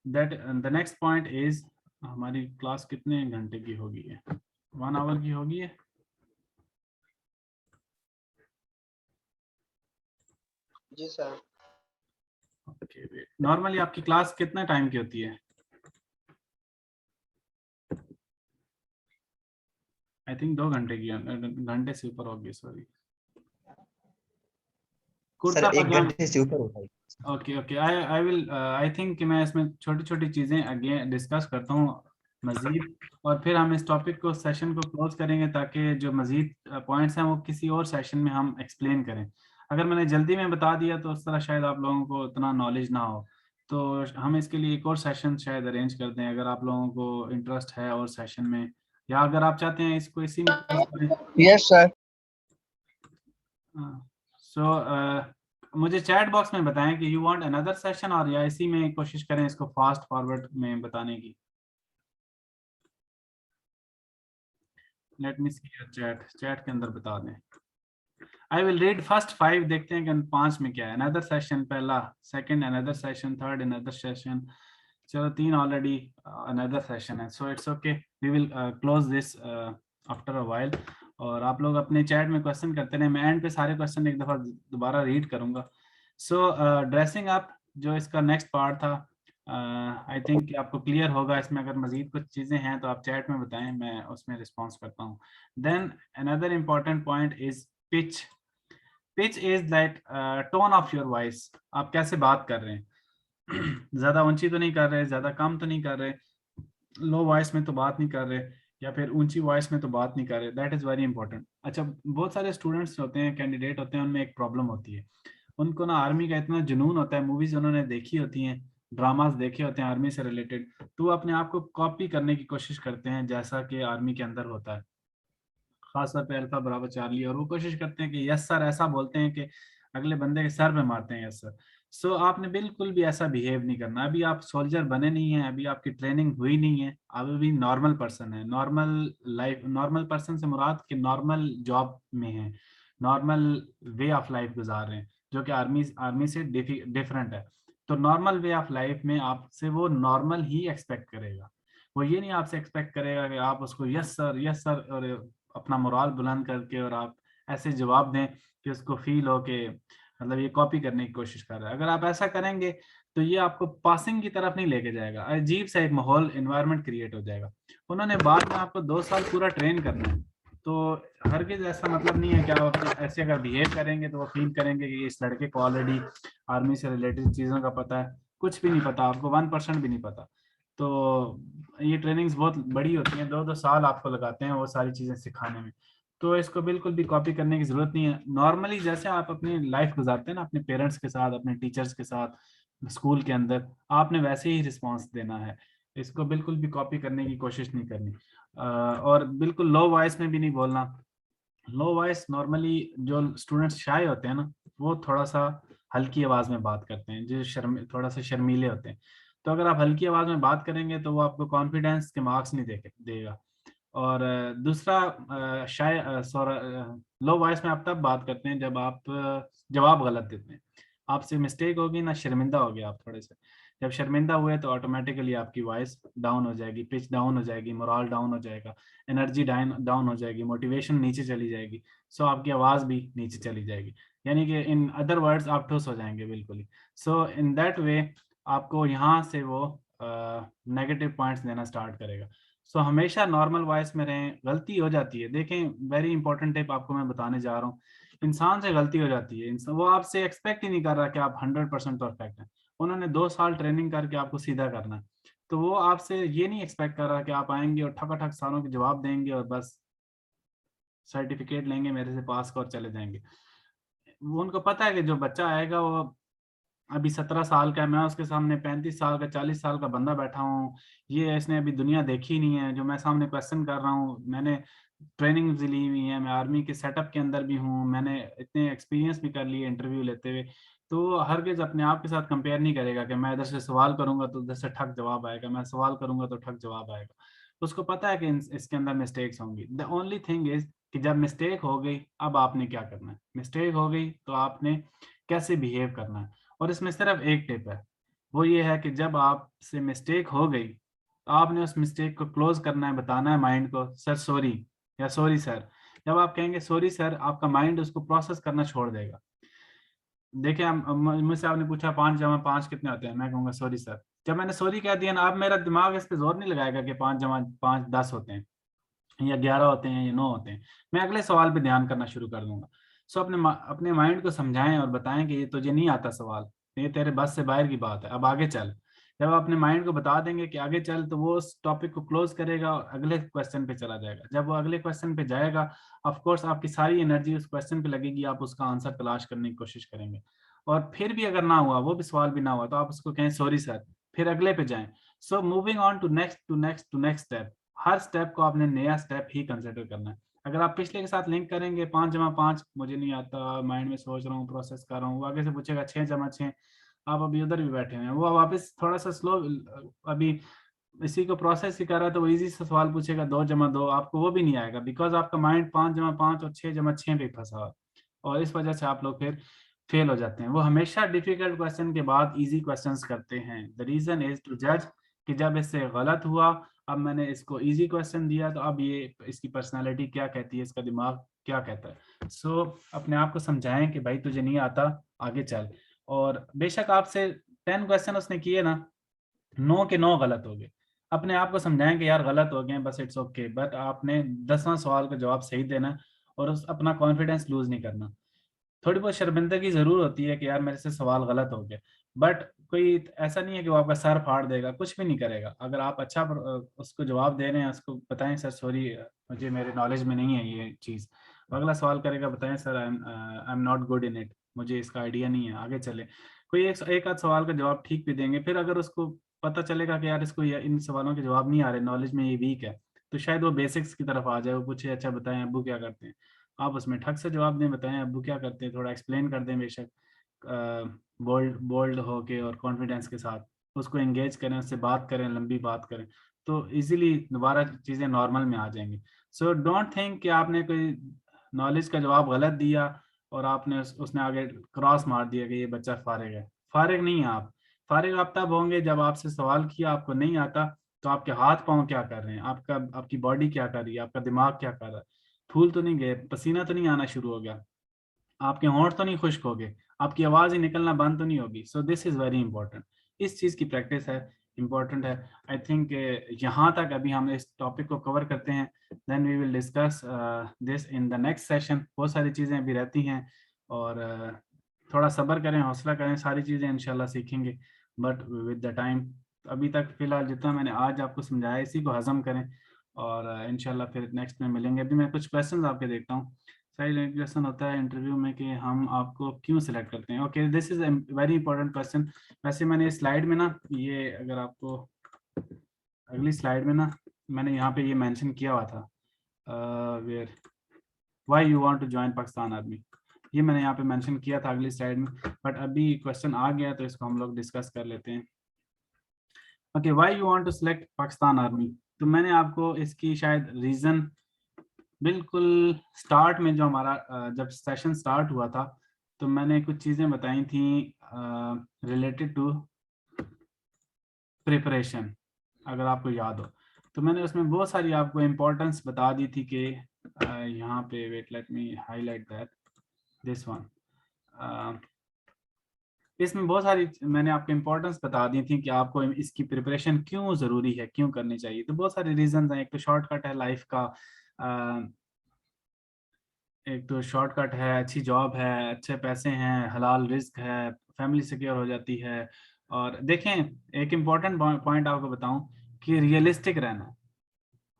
that the next point is, हमारी क्लास कितने घंटे की होगी है? 1 आवर की होगी है? जी सर। ओके वेट, नॉर्मली आपकी क्लास कितना टाइम की होती है? आई थिंक 2 घंटे की, घंटे से ऊपर होगी, सॉरी। कुर्ता सर 1 पजामा, घंटे से ऊपर होता है। Okay okay, I will I think कि मैं इसमें छोटी छोटी चीज़ें अगेन डिस्कस करता हूँ मज़ीद, और फिर हम इस टॉपिक को, सेशन को क्लोज करेंगे ताकि जो मज़ीद पॉइंट्स हैं वो किसी और सेशन में हम एक्सप्लेन करें। अगर मैंने जल्दी में बता दिया तो उस तरह शायद आप लोगों को उतना नॉलेज ना हो, तो हम इसके लिए एक और सेशन शायद अरेंज कर दें अगर आप लोगों को इंटरेस्ट है और सेशन में, या अगर आप चाहते हैं इसको इसी में close करें। Yes sir. सो मुझे चैट बॉक्स में बताएं कि यू वांट अनदर सेशन, और या इसी में कोशिश करें इसको फास्ट फॉरवर्ड में बताने की। Let me see your chat, chat के अंदर बता दें। आई विल रीड फर्स्ट 5, देखते हैं कि 5 में क्या है। अनदर सेशन पहला, second another session, third another session, चलो 3 ऑलरेडी अनदर सेशन है। So it's okay, we will close this after a while. और आप लोग अपने चैट में क्वेश्चन करते रहे, मैं एंड पे सारे क्वेश्चन एक दफा दोबारा रीड करूंगा। सो ड्रेसिंग अप जो इसका नेक्स्ट पार्ट था, आई थिंक आपको क्लियर होगा। इसमें अगर मजीद कुछ चीजें हैं तो आप चैट में बताएं, मैं उसमें रिस्पॉन्स करता हूँ। Then another important point is pitch. Pitch is like tone of your voice, आप कैसे बात कर रहे हैं। ज्यादा ऊंची तो नहीं कर रहे, ज्यादा कम तो नहीं कर रहे, लो वॉइस में तो बात नहीं कर रहे, या फिर ऊंची वॉइस में तो बात नहीं कर रहे। That is very important. अच्छा, बहुत सारे स्टूडेंट्स होते हैं, कैंडिडेट होते हैं, उनमें एक प्रॉब्लम होती है, उनको ना आर्मी का इतना जुनून होता है, मूवीज उन्होंने देखी होती हैं, ड्रामास देखे होते हैं आर्मी से रिलेटेड, तो वो अपने आप को कॉपी करने की कोशिश करते हैं जैसा कि आर्मी के अंदर होता है, खासतौर पे अल्फा बराबर चार्ली, और वो कोशिश करते हैं कि यस सर ऐसा बोलते हैं कि अगले बंदे के सर पे मारते हैं यस सर। सो आपने बिल्कुल भी ऐसा बिहेव नहीं करना। अभी आप सोल्जर बने नहीं हैं, अभी आपकी ट्रेनिंग हुई नहीं है, आप अभी नॉर्मल पर्सन है। नॉर्मल लाइफ, नॉर्मल पर्सन से मुराद कि नॉर्मल जॉब में है, नॉर्मल वे ऑफ लाइफ गुजार रहे हैं, जो कि आर्मी से डिफरेंट है। तो नॉर्मल वे ऑफ लाइफ में आपसे वो नॉर्मल ही एक्सपेक्ट करेगा, वो ये नहीं आपसे एक्सपेक्ट करेगा कि आप उसको यस सर और अपना मोराल बुलंद करके और आप ऐसे जवाब दें कि उसको फील हो कि मतलब ये कॉपी करने की कोशिश कर रहा है। अगर आप ऐसा करेंगे तो ये आपको पासिंग की तरफ नहीं लेके जाएगा, अजीब सा एक माहौल इन्वायरमेंट क्रिएट हो जाएगा। उन्होंने बाद में आपको 2 साल पूरा ट्रेन करना है, तो हरगिज ऐसा मतलब नहीं है कि आप ऐसे अगर बिहेव करेंगे तो वो फील करेंगे कि इस लड़के को ऑलरेडी आर्मी से रिलेटेड चीज़ों का पता है। कुछ भी नहीं पता आपको, 1% भी नहीं पता। तो ये ट्रेनिंग्स बहुत बड़ी होती हैं, 2-2 साल आपको लगाते हैं वो सारी चीज़ें सिखाने में। तो इसको बिल्कुल भी कॉपी करने की ज़रूरत नहीं है। नॉर्मली जैसे आप अपनी लाइफ गुजारते हैं ना, अपने पेरेंट्स के साथ, अपने टीचर्स के साथ, स्कूल के अंदर, आपने वैसे ही रिस्पॉन्स देना है। इसको बिल्कुल भी कॉपी करने की कोशिश नहीं करनी। और बिल्कुल लो वॉइस में भी नहीं बोलना। लो वॉइस नॉर्मली जो स्टूडेंट्स शाय होते हैं ना, वो थोड़ा सा हल्की आवाज़ में बात करते हैं, जो थोड़ा सा शर्मीले होते हैं। तो अगर आप हल्की आवाज़ में बात करेंगे तो वो आपको कॉन्फिडेंस के मार्क्स नहीं देगा। और दूसरा लो वॉइस में आप तब बात करते हैं जब आप जवाब गलत देते हैं। आपसे मिस्टेक होगी ना, शर्मिंदा हो गया आप थोड़े से, जब शर्मिंदा हुए तो ऑटोमेटिकली आपकी वॉइस डाउन हो जाएगी, पिच डाउन हो जाएगी, मोरल डाउन हो जाएगा, एनर्जी डाउन हो जाएगी, मोटिवेशन नीचे चली जाएगी। सो आपकी आवाज़ भी नीचे चली जाएगी, यानी कि इन अदर वर्ड्स आप ठुस हो जाएंगे बिल्कुल ही। सो इन दैट वे आपको यहाँ से वो नेगेटिव पॉइंट्स देना स्टार्ट करेगा। सो हमेशा नॉर्मल वॉइस में रहें। गलती हो जाती है, देखें वेरी इंपॉर्टेंट टिप आपको मैं बताने जा रहा हूँ, इंसान से गलती हो जाती है। वो आपसे एक्सपेक्ट ही नहीं कर रहा कि आप 100% परफेक्ट हैं। उन्होंने 2 साल ट्रेनिंग करके आपको सीधा करना है, तो वो आपसे ये नहीं एक्सपेक्ट कर रहा कि आप आएंगे और ठक सालों के जवाब देंगे और बस सर्टिफिकेट लेंगे मेरे से पास और चले जाएंगे। वो उनको पता है कि जो बच्चा आएगा वो अभी 17 साल का है, मैं उसके सामने 35 साल का 40 साल का बंदा बैठा हूँ, ये इसने अभी दुनिया देखी नहीं है, जो मैं सामने क्वेश्चन कर रहा हूँ, मैंने ट्रेनिंग भी ली हुई है, मैं आर्मी के सेटअप के अंदर भी हूँ, मैंने इतने एक्सपीरियंस भी कर लिए इंटरव्यू लेते हुए। तो हरगिज अपने आप के साथ कंपेयर नहीं करेगा कि मैं इधर से सवाल करूंगा तो उधर से ठक जवाब आएगा, मैं सवाल करूंगा तो ठक जवाब आएगा। उसको पता है कि इसके अंदर मिस्टेक्स होंगी। द ओनली थिंग इज कि जब मिस्टेक हो गई, अब आपने क्या करना है। मिस्टेक हो गई तो आपने कैसे बिहेव करना है। और इसमें सिर्फ एक टिप है, वो ये है कि जब आपसे मिस्टेक हो गई तो आपने उस मिस्टेक को क्लोज करना है, बताना है माइंड को सर सॉरी या सॉरी सर। जब आप कहेंगे सॉरी सर, आपका माइंड उसको प्रोसेस करना छोड़ देगा। देखिए, मुझसे आपने पूछा 5 जमा 5 कितने होते हैं, मैं कहूँगा सॉरी सर। जब मैंने सॉरी कह दिया ना, अब मेरा दिमाग इस पर जोर नहीं लगाएगा कि 5 जमा 5 10 होते हैं या 11 होते हैं या 9 होते हैं। मैं अगले सवाल पे ध्यान करना शुरू कर दूंगा। सो अपने माइंड को समझाएं और बताएं कि ये तुझे नहीं आता सवाल, ये तेरे बस से बाहर की बात है, अब आगे चल। जब आप अपने माइंड को बता देंगे कि आगे चल, तो वो उस टॉपिक को क्लोज करेगा और अगले क्वेश्चन पे चला जाएगा। जब वो अगले क्वेश्चन पे जाएगा, ऑफ कोर्स आपकी सारी एनर्जी उस क्वेश्चन पे लगेगी, आप उसका आंसर तलाश करने की कोशिश करेंगे। और फिर भी अगर ना हुआ, वो भी सवाल भी ना हुआ, तो आप उसको कहें सॉरी सर, फिर अगले पे जाएं। So moving on to next to next to next step. हर स्टेप को आपने नया स्टेप ही कंसिडर करना है। अगर आप पिछले के साथ लिंक करेंगे 5 जमा 5 मुझे नहीं आता, माइंड में सोच रहा हूँ, प्रोसेस कर रहा हूँ, वो आगे से पूछेगा 6 जमा 6, आप अभी उधर भी बैठे हैं, वो वापस थोड़ा सा स्लो अभी इसी को प्रोसेस ही कर रहा है, तो वो इजी सा सवाल पूछेगा 2 जमा 2, आपको वो भी नहीं आएगा, बिकॉज आपका माइंड 5 जमा 5 और 6 जमा 6 पे फंसा हुआ। और इस वजह से आप लोग फिर फेल हो जाते हैं। वो हमेशा डिफिकल्ट क्वेश्चन के बाद इजी क्वेश्चंस करते हैं। द रीजन इज टू जज कि जब इससे गलत हुआ, अब मैंने इसको इजी क्वेश्चन दिया, तो अब ये इसकी पर्सनालिटी क्या कहती है, इसका दिमाग क्या कहता है। सो अपने आप को समझाएं कि भाई तुझे नहीं आता, आगे चल। और बेशक आपसे 10 क्वेश्चन उसने किए ना, 9 के 9 गलत हो गए, अपने आप को समझाएं कि यार गलत हो गए, बस इट्स ओके, बट आपने 10वां सवाल का जवाब सही देना और उस अपना कॉन्फिडेंस लूज नहीं करना। थोड़ी बहुत शर्मिंदगी जरूर होती है कि यार मेरे से सवाल गलत हो गया, बट कोई ऐसा नहीं है कि वो आपका सर फाड़ देगा, कुछ भी नहीं करेगा। अगर आप अच्छा उसको जवाब दे रहे हैं, उसको बताएं सर सॉरी मुझे मेरे नॉलेज में नहीं है ये चीज़, अगला सवाल करेगा बताएं sir I am not good in it, मुझे इसका आइडिया नहीं है, आगे चले। कोई एक आध सवाल का जवाब ठीक भी देंगे, फिर अगर उसको पता चलेगा कि यार इसको इन सवालों के जवाब नहीं आ रहे, नॉलेज में ये वीक है, तो शायद वो बेसिक्स की तरफ आ जाए, वो पूछे अच्छा बताएं अब्बू क्या करते हैं, आप उसमें ठग से जवाब दें, बताएं अब्बू क्या करते हैं, थोड़ा एक्सप्लेन कर दें, बेशक बोल्ड बोल्ड होके और कॉन्फिडेंस के साथ उसको एंगेज करें, उससे बात करें, लंबी बात करें, तो इजीली दोबारा चीज़ें नॉर्मल में आ जाएंगी। सो डोंट थिंक कि आपने कोई नॉलेज का जवाब गलत दिया और आपने उसने आगे क्रॉस मार दिया कि ये बच्चा फारिग है। फारिग नहीं है आप। फारिग आप तब होंगे जब आपसे सवाल किया आपको नहीं आता, तो आपके हाथ पाँव क्या कर रहे हैं, आपकी बॉडी क्या कर रही है, आपका दिमाग क्या कर रहा है, फूल तो नहीं गए, पसीना तो नहीं आना शुरू हो गया, आपके होंठ तो नहीं खुश्क हो गए, आपकी आवाज़ ही निकलना बंद तो नहीं होगी। So this is very important. इस चीज़ की प्रैक्टिस है, इंपॉर्टेंट है। आई थिंक यहाँ तक अभी हम इस टॉपिक को कवर करते हैं, then we will discuss this in the next session. बहुत सारी चीज़ें अभी रहती हैं और थोड़ा सब्र करें, हौसला करें, सारी चीज़ें इंशाल्लाह सीखेंगे, बट विद द टाइम। अभी तक फ़िलहाल जितना मैंने आज आपको समझाया इसी को हज़म करें और इंशाल्लाह फिर नेक्स्ट में मिलेंगे। अभी मैं कुछ क्वेश्चन आपके देखता हूँ। सही क्वेश्चन होता है इंटरव्यू में कि हम आपको क्यों सिलेक्ट करते हैं। Okay, this is very important question. वैसे मैंने इस स्लाइड में ना, ये अगर आपको अगली स्लाइड में ना, मैंने यहाँ पे ये मेंशन किया हुआ था, where why you want to join Pakistan army, ये मैंने यहाँ पे मेंशन किया था अगली स्लाइड में, बट अभी क्वेश्चन आ गया तो इसको हम लोग डिस्कस कर लेते हैं। Okay, why you want to select Pakistan army, तो मैंने आपको इसकी शायद रीजन बिल्कुल स्टार्ट में जो हमारा जब सेशन स्टार्ट हुआ था, तो मैंने कुछ चीज़ें बताई थी रिलेटेड टू प्रिपरेशन, अगर आपको याद हो, तो मैंने उसमें बहुत सारी आपको इम्पोर्टेंस बता दी थी कि यहाँ पे wait let me highlight that this one, इसमें बहुत सारी मैंने आपको इम्पोर्टेंस बता दी थी कि आपको इसकी प्रिपरेशन क्यों ज़रूरी है, क्यों करनी चाहिए। तो बहुत सारे रीजंस हैं। एक तो शॉर्टकट है लाइफ का, एक तो शॉर्टकट है, अच्छी जॉब है, अच्छे पैसे हैं, हलाल रिस्क है, फैमिली सिक्योर हो जाती है। और देखें, एक इम्पॉर्टेंट पॉइंट आपको बताऊं कि रियलिस्टिक रहना,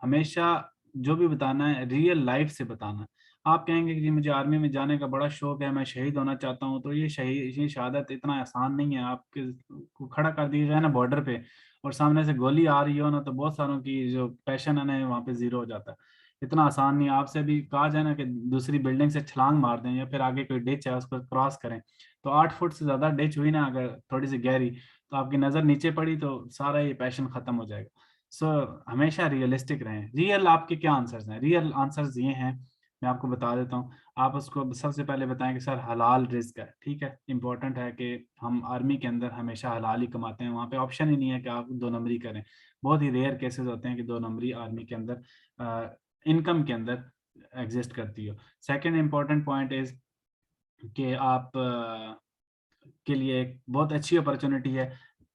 हमेशा जो भी बताना है रियल लाइफ से बताना। आप कहेंगे कि जी मुझे आर्मी में जाने का बड़ा शौक है, मैं शहीद होना चाहता हूं, तो ये शहादत इतना आसान नहीं है। आपके को खड़ा कर दिया जाए ना बॉर्डर पे और सामने से गोली आ रही हो ना, तो बहुत सारों की जो पैशन है ना वहाँ पे जीरो हो जाता है। इतना आसान नहीं है। आपसे भी कहा जाए ना कि दूसरी बिल्डिंग से छलांग मार दें या फिर आगे कोई डिच है उसको क्रॉस करें, तो 8 फुट से ज्यादा डिच हुई ना अगर थोड़ी सी गहरी, तो आपकी नजर नीचे पड़ी तो सारा ये पैशन खत्म हो जाएगा। सो हमेशा रियलिस्टिक रहें। रियल आपके क्या आंसर्स हैं? रियल आंसर्स ये हैं, मैं आपको बता देता हूँ। आप उसको सबसे पहले बताएं कि सर हलाल रिस्क है, ठीक है, इंपॉर्टेंट है कि हम आर्मी के अंदर हमेशा हलाल ही कमाते हैं, वहाँ पे ऑप्शन ही नहीं है कि आप 2 नंबरी करें। बहुत ही रेयर केसेस होते हैं कि 2 नंबरी आर्मी के अंदर इनकम के अंदर एग्जिस्ट करती हो। सेकेंड इंपॉर्टेंट पॉइंट इज कि आप के लिए एक बहुत अच्छी अपॉर्चुनिटी है,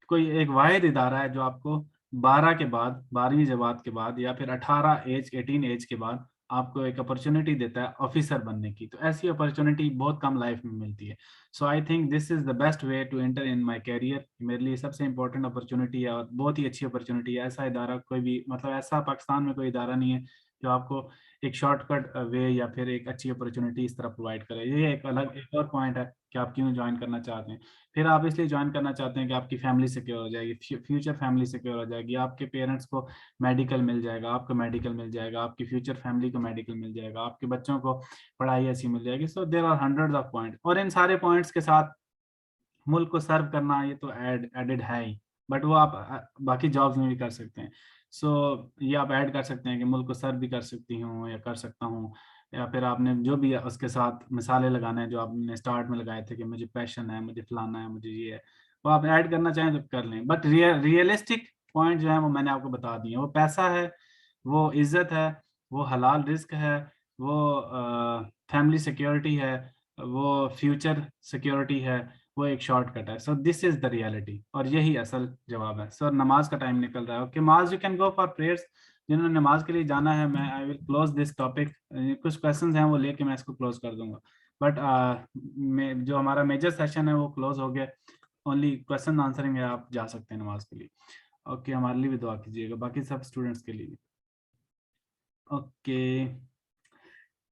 कोई एक वाहिद इदारा है जो आपको 12 के बाद, 12वीं जमात के बाद या फिर 18 एज के बाद आपको एक अपॉर्चुनिटी देता है ऑफिसर बनने की, तो ऐसी अपॉर्चुनिटी बहुत कम लाइफ में मिलती है। So I think this is the best way to enter in my career. मेरे लिए सबसे इंपॉर्टेंट अपॉर्चुनिटी है और बहुत ही अच्छी अपॉर्चुनिटी है। ऐसा इदारा कोई भी, मतलब ऐसा पाकिस्तान में कोई इदारा नहीं है जो आपको एक शॉर्टकट वे या फिर एक अच्छी अपॉर्चुनिटी इस तरह प्रोवाइड करे। ये एक अलग एक और पॉइंट है कि आप क्यों ज्वाइन करना चाहते हैं। फिर आप इसलिए ज्वाइन करना चाहते हैं कि आपकी फैमिली सिक्योर हो जाएगी, फ्यूचर फैमिली सिक्योर हो जाएगी, आपके पेरेंट्स को मेडिकल मिल जाएगा, आपको मेडिकल मिल जाएगा, आपकी फ्यूचर फैमिली को मेडिकल मिल जाएगा, आपके बच्चों को पढ़ाई ऐसी मिल जाएगी। So there are hundreds of point, और इन सारे पॉइंट्स के साथ मुल्क को सर्व करना ये तो एडेड है ही, बट वो आप बाकी जॉब्स में भी कर सकते हैं। सो ये आप ऐड कर सकते हैं कि मुल्क को सर्व भी कर सकती हूँ या कर सकता हूँ, या फिर आपने जो भी उसके साथ मिसालें लगाना है जो आपने स्टार्ट में लगाए थे कि मुझे पैशन है, मुझे फलाना है, मुझे ये है, वो आप ऐड करना चाहें तो कर लें। बट रियलिस्टिक पॉइंट जो है वो मैंने आपको बता दिए। वो पैसा है, वो इज्जत है, वो हलाल रिस्क है, वो फैमिली सिक्योरिटी है, वो फ्यूचर सिक्योरिटी है, वो एक शॉर्टकट है। So this is the reality, और यही असल जवाब है। सर नमाज का टाइम निकल रहा है। ओके माज, you can go for prayers. जिन्होंने नमाज के लिए जाना है, मैं I will close this topic. कुछ क्वेश्चंस हैं वो लेके मैं इसको क्लोज कर दूंगा, बट जो हमारा मेजर सेशन है वो क्लोज हो गया। ओनली क्वेश्चन आंसरिंग है, आप जा सकते हैं नमाज के लिए। ओके हमारे लिए भी दुआ कीजिएगा, बाकी सब स्टूडेंट्स के लिए भी। Okay,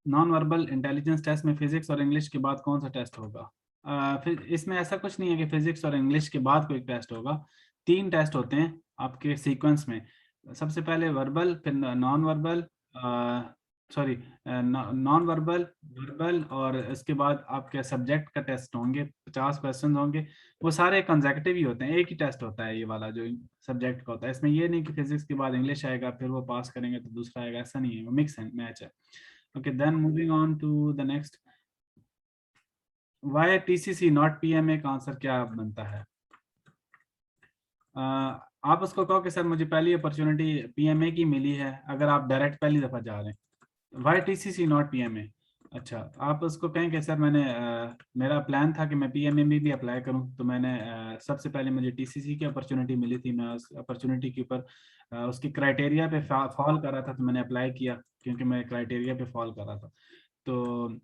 non verbal intelligence test में फिजिक्स और इंग्लिश के बाद कौन सा टेस्ट होगा? फिर इसमें ऐसा कुछ नहीं है कि फिजिक्स और इंग्लिश के बाद कोई टेस्ट होगा। 3 टेस्ट होते हैं आपके सीक्वेंस में। सबसे पहले वर्बल, फिर non verbal, sorry non verbal, verbal, और इसके बाद आपके सब्जेक्ट का टेस्ट होंगे। 50 क्वेश्चन होंगे, वो सारे कंसेक्यूटिव ही होते हैं। एक ही टेस्ट होता है ये वाला जो सब्जेक्ट का होता है। इसमें ये नहीं कि फिजिक्स के बाद इंग्लिश आएगा फिर वो पास करेंगे तो दूसरा आएगा, ऐसा नहीं है, वो मिक्स है, मैच है। Okay, then moving on to the next. Why TCC not PMA का आंसर क्या बनता है? आप उसको कहो कि सर मुझे पहली अपॉर्चुनिटी PMA की मिली है, अगर आप डायरेक्ट पहली दफा जा रहे हैं। Why TCC not PMA? अच्छा, आप उसको कहें कि सर मैंने मेरा प्लान था कि मैं PMA में भी अप्लाई करूं, तो मैंने सबसे पहले मुझे TCC की अपॉर्चुनिटी मिली थी, मैं उस अपॉर्चुनिटी के ऊपर उसकी क्राइटेरिया पे फॉल कर रहा था, तो मैंने अप्लाई किया क्योंकि मैं क्राइटेरिया पे फॉल कर रहा था। तो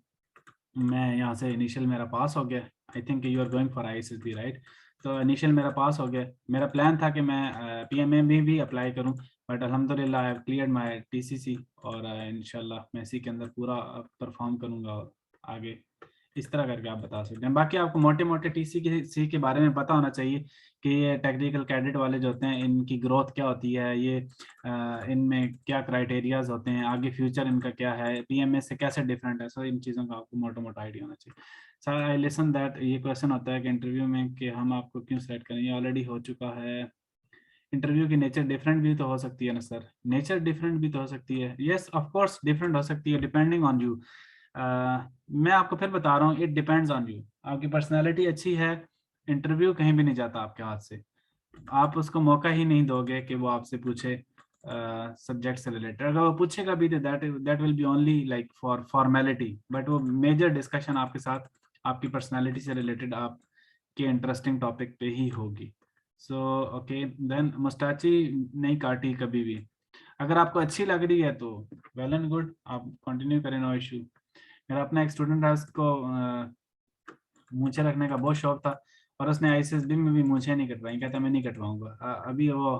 मैं यहाँ से इनिशियल मेरा पास हो गया। I think you are going for ISSB right? तो इनिशियल मेरा पास हो गया। मेरा प्लान था कि मैं PMA में भी अप्लाई करूं, बट अल्हम्दुलिल्लाह I have cleared my TCC, और इंशाल्लाह मैं इसी के अंदर पूरा परफॉर्म करूंगा। और आगे इस तरह करके आप बता सकते हैं। बाकी आपको मोटे मोटे TCC के बारे में पता होना चाहिए कि ये टेक्निकल कैडेट वाले जो होते हैं इनकी ग्रोथ क्या होती है, ये इनमें क्या क्राइटेरियाज होते हैं, आगे फ्यूचर इनका क्या है, PMA से कैसे डिफरेंट है। सो इन चीज़ों का आपको मोटा मोटा आइडिया होना चाहिए। सर आई लिसन दैट, ये क्वेश्चन होता है कि इंटरव्यू में कि हम आपको क्यों सेलेक्ट करें, ये ऑलरेडी हो चुका है। इंटरव्यू की नेचर डिफरेंट भी तो हो सकती है ना सर? नेचर डिफरेंट भी तो हो सकती है। यस ऑफ कोर्स डिफरेंट हो सकती है, डिपेंडिंग ऑन यू। मैं आपको फिर बता रहा हूँ, इट डिपेंड्स ऑन यू। आपकी पर्सनैलिटी अच्छी है, इंटरव्यू कहीं भी नहीं जाता आपके हाथ से। आप उसको मौका ही नहीं दोगे कि वो आपसे पूछे सब्जेक्ट से रिलेटेड। अगर वो पूछेगा भी तो that will be only like for formality, but वो मेजर डिस्कशन आपके साथ आपकी पर्सनैलिटी से रिलेटेड आपके इंटरेस्टिंग टॉपिक पे ही होगी। सो ओके, देन मुस्ताची नहीं काटी कभी भी। अगर आपको अच्छी लग रही है तो वेल एंड गुड, आप कंटिन्यू करें, नो इशू। मेरा अपना एक स्टूडेंट है, उसको मूंछें रखने का बहुत शौक था, और उसने ISSB में भी मूंछें नहीं कटवाई। कहता मैं नहीं कटवाऊंगा। अभी वो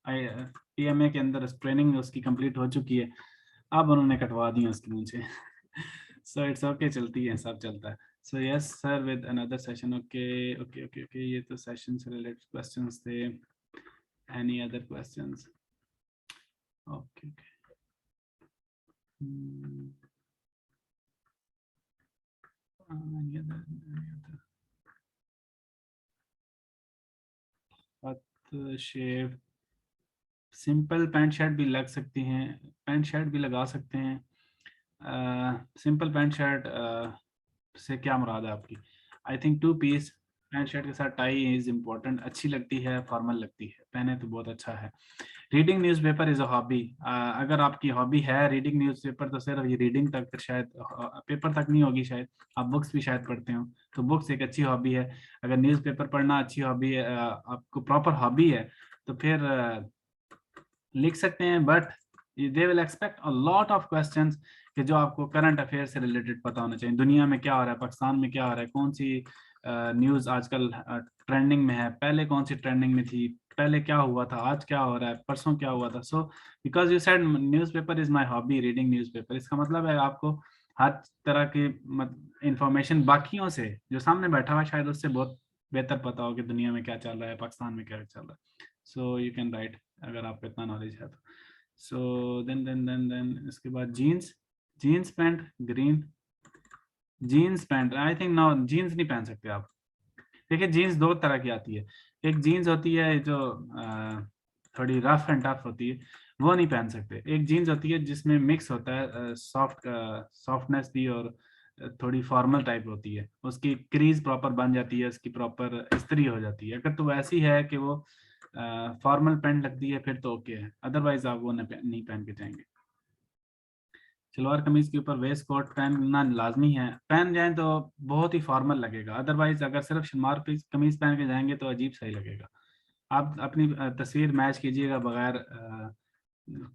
PMA के अंदर ट्रेनिंग उसकी कंप्लीट हो चुकी है, अब उन्होंने कटवा दी उसकी मूंछें। सो इट्स ओके, चलती है, सब चलता है। So yes sir, with another session. Okay okay okay okay, ये तो सेशन से रिलेटेड क्वेश्चंस थे। Any other questions? Okay okay, shape simple pant shirt भी लग सकती हैं, पैंट शर्ट भी लगा सकते हैं। सिंपल पैंट शर्ट से क्या मुराद है आपकी? I think 2 piece pant shirt के साथ टाई इज इम्पोर्टेंट, अच्छी लगती है, फॉर्मल लगती है, पहने तो बहुत अच्छा है। Reading newspaper is a hobby. अगर आपकी हॉबी है रीडिंग न्यूज़पेपर, तो सिर्फ ये रीडिंग तक शायद पेपर तक नहीं होगी, शायद आप बुक्स भी शायद पढ़ते हो, तो बुक्स एक अच्छी हॉबी है। अगर न्यूज़पेपर पढ़ना अच्छी हॉबी है, आपको प्रॉपर हॉबी है, तो फिर लिख सकते हैं। But they will expect a lot of questions कि जो आपको करंट अफेयर से रिलेटेड पता होना चाहिए, दुनिया में क्या हो रहा है, पाकिस्तान में क्या हो रहा है, कौन सी न्यूज़ आजकल ट्रेंडिंग में है, पहले कौन सी ट्रेंडिंग में थी, पहले क्या हुआ था, आज क्या हो रहा है, परसों क्या हुआ था। So because you said newspaper is my hobby reading newspaper, इसका मतलब है आपको हर तरह की इंफॉर्मेशन बाकियों से जो सामने बैठा हुआ शायद उससे बहुत बेहतर पता हो कि दुनिया में क्या चल रहा है, पाकिस्तान में क्या चल रहा है। सो यू कैन राइट अगर आपको इतना नॉलेज है तो। सो देन इसके बाद jeans pant green, jeans pant I think no, jeans नहीं पहन सकते आप। देखिए जीन्स दो तरह की आती है, एक जीन्स होती है जो थोड़ी रफ एंड टफ होती है, वो नहीं पहन सकते। एक जीन्स होती है जिसमें मिक्स होता है सॉफ्टनेस भी और थोड़ी फॉर्मल टाइप होती है, उसकी क्रीज प्रॉपर बन जाती है, उसकी प्रॉपर इस्त्री हो जाती है। अगर तो वैसी है कि वो फॉर्मल पैंट लगती है फिर तो ओके है, अदरवाइज आप वो नहीं पहन के जाएंगे। सलवार कमीज के ऊपर वेस्ट कोट पहनना लाजमी है, पहन जाएं तो बहुत ही फॉर्मल लगेगा, अदरवाइज अगर सिर्फ सलवार कमीज पहन के जाएंगे तो अजीब सही लगेगा। आप अपनी तस्वीर मैच कीजिएगा बगैर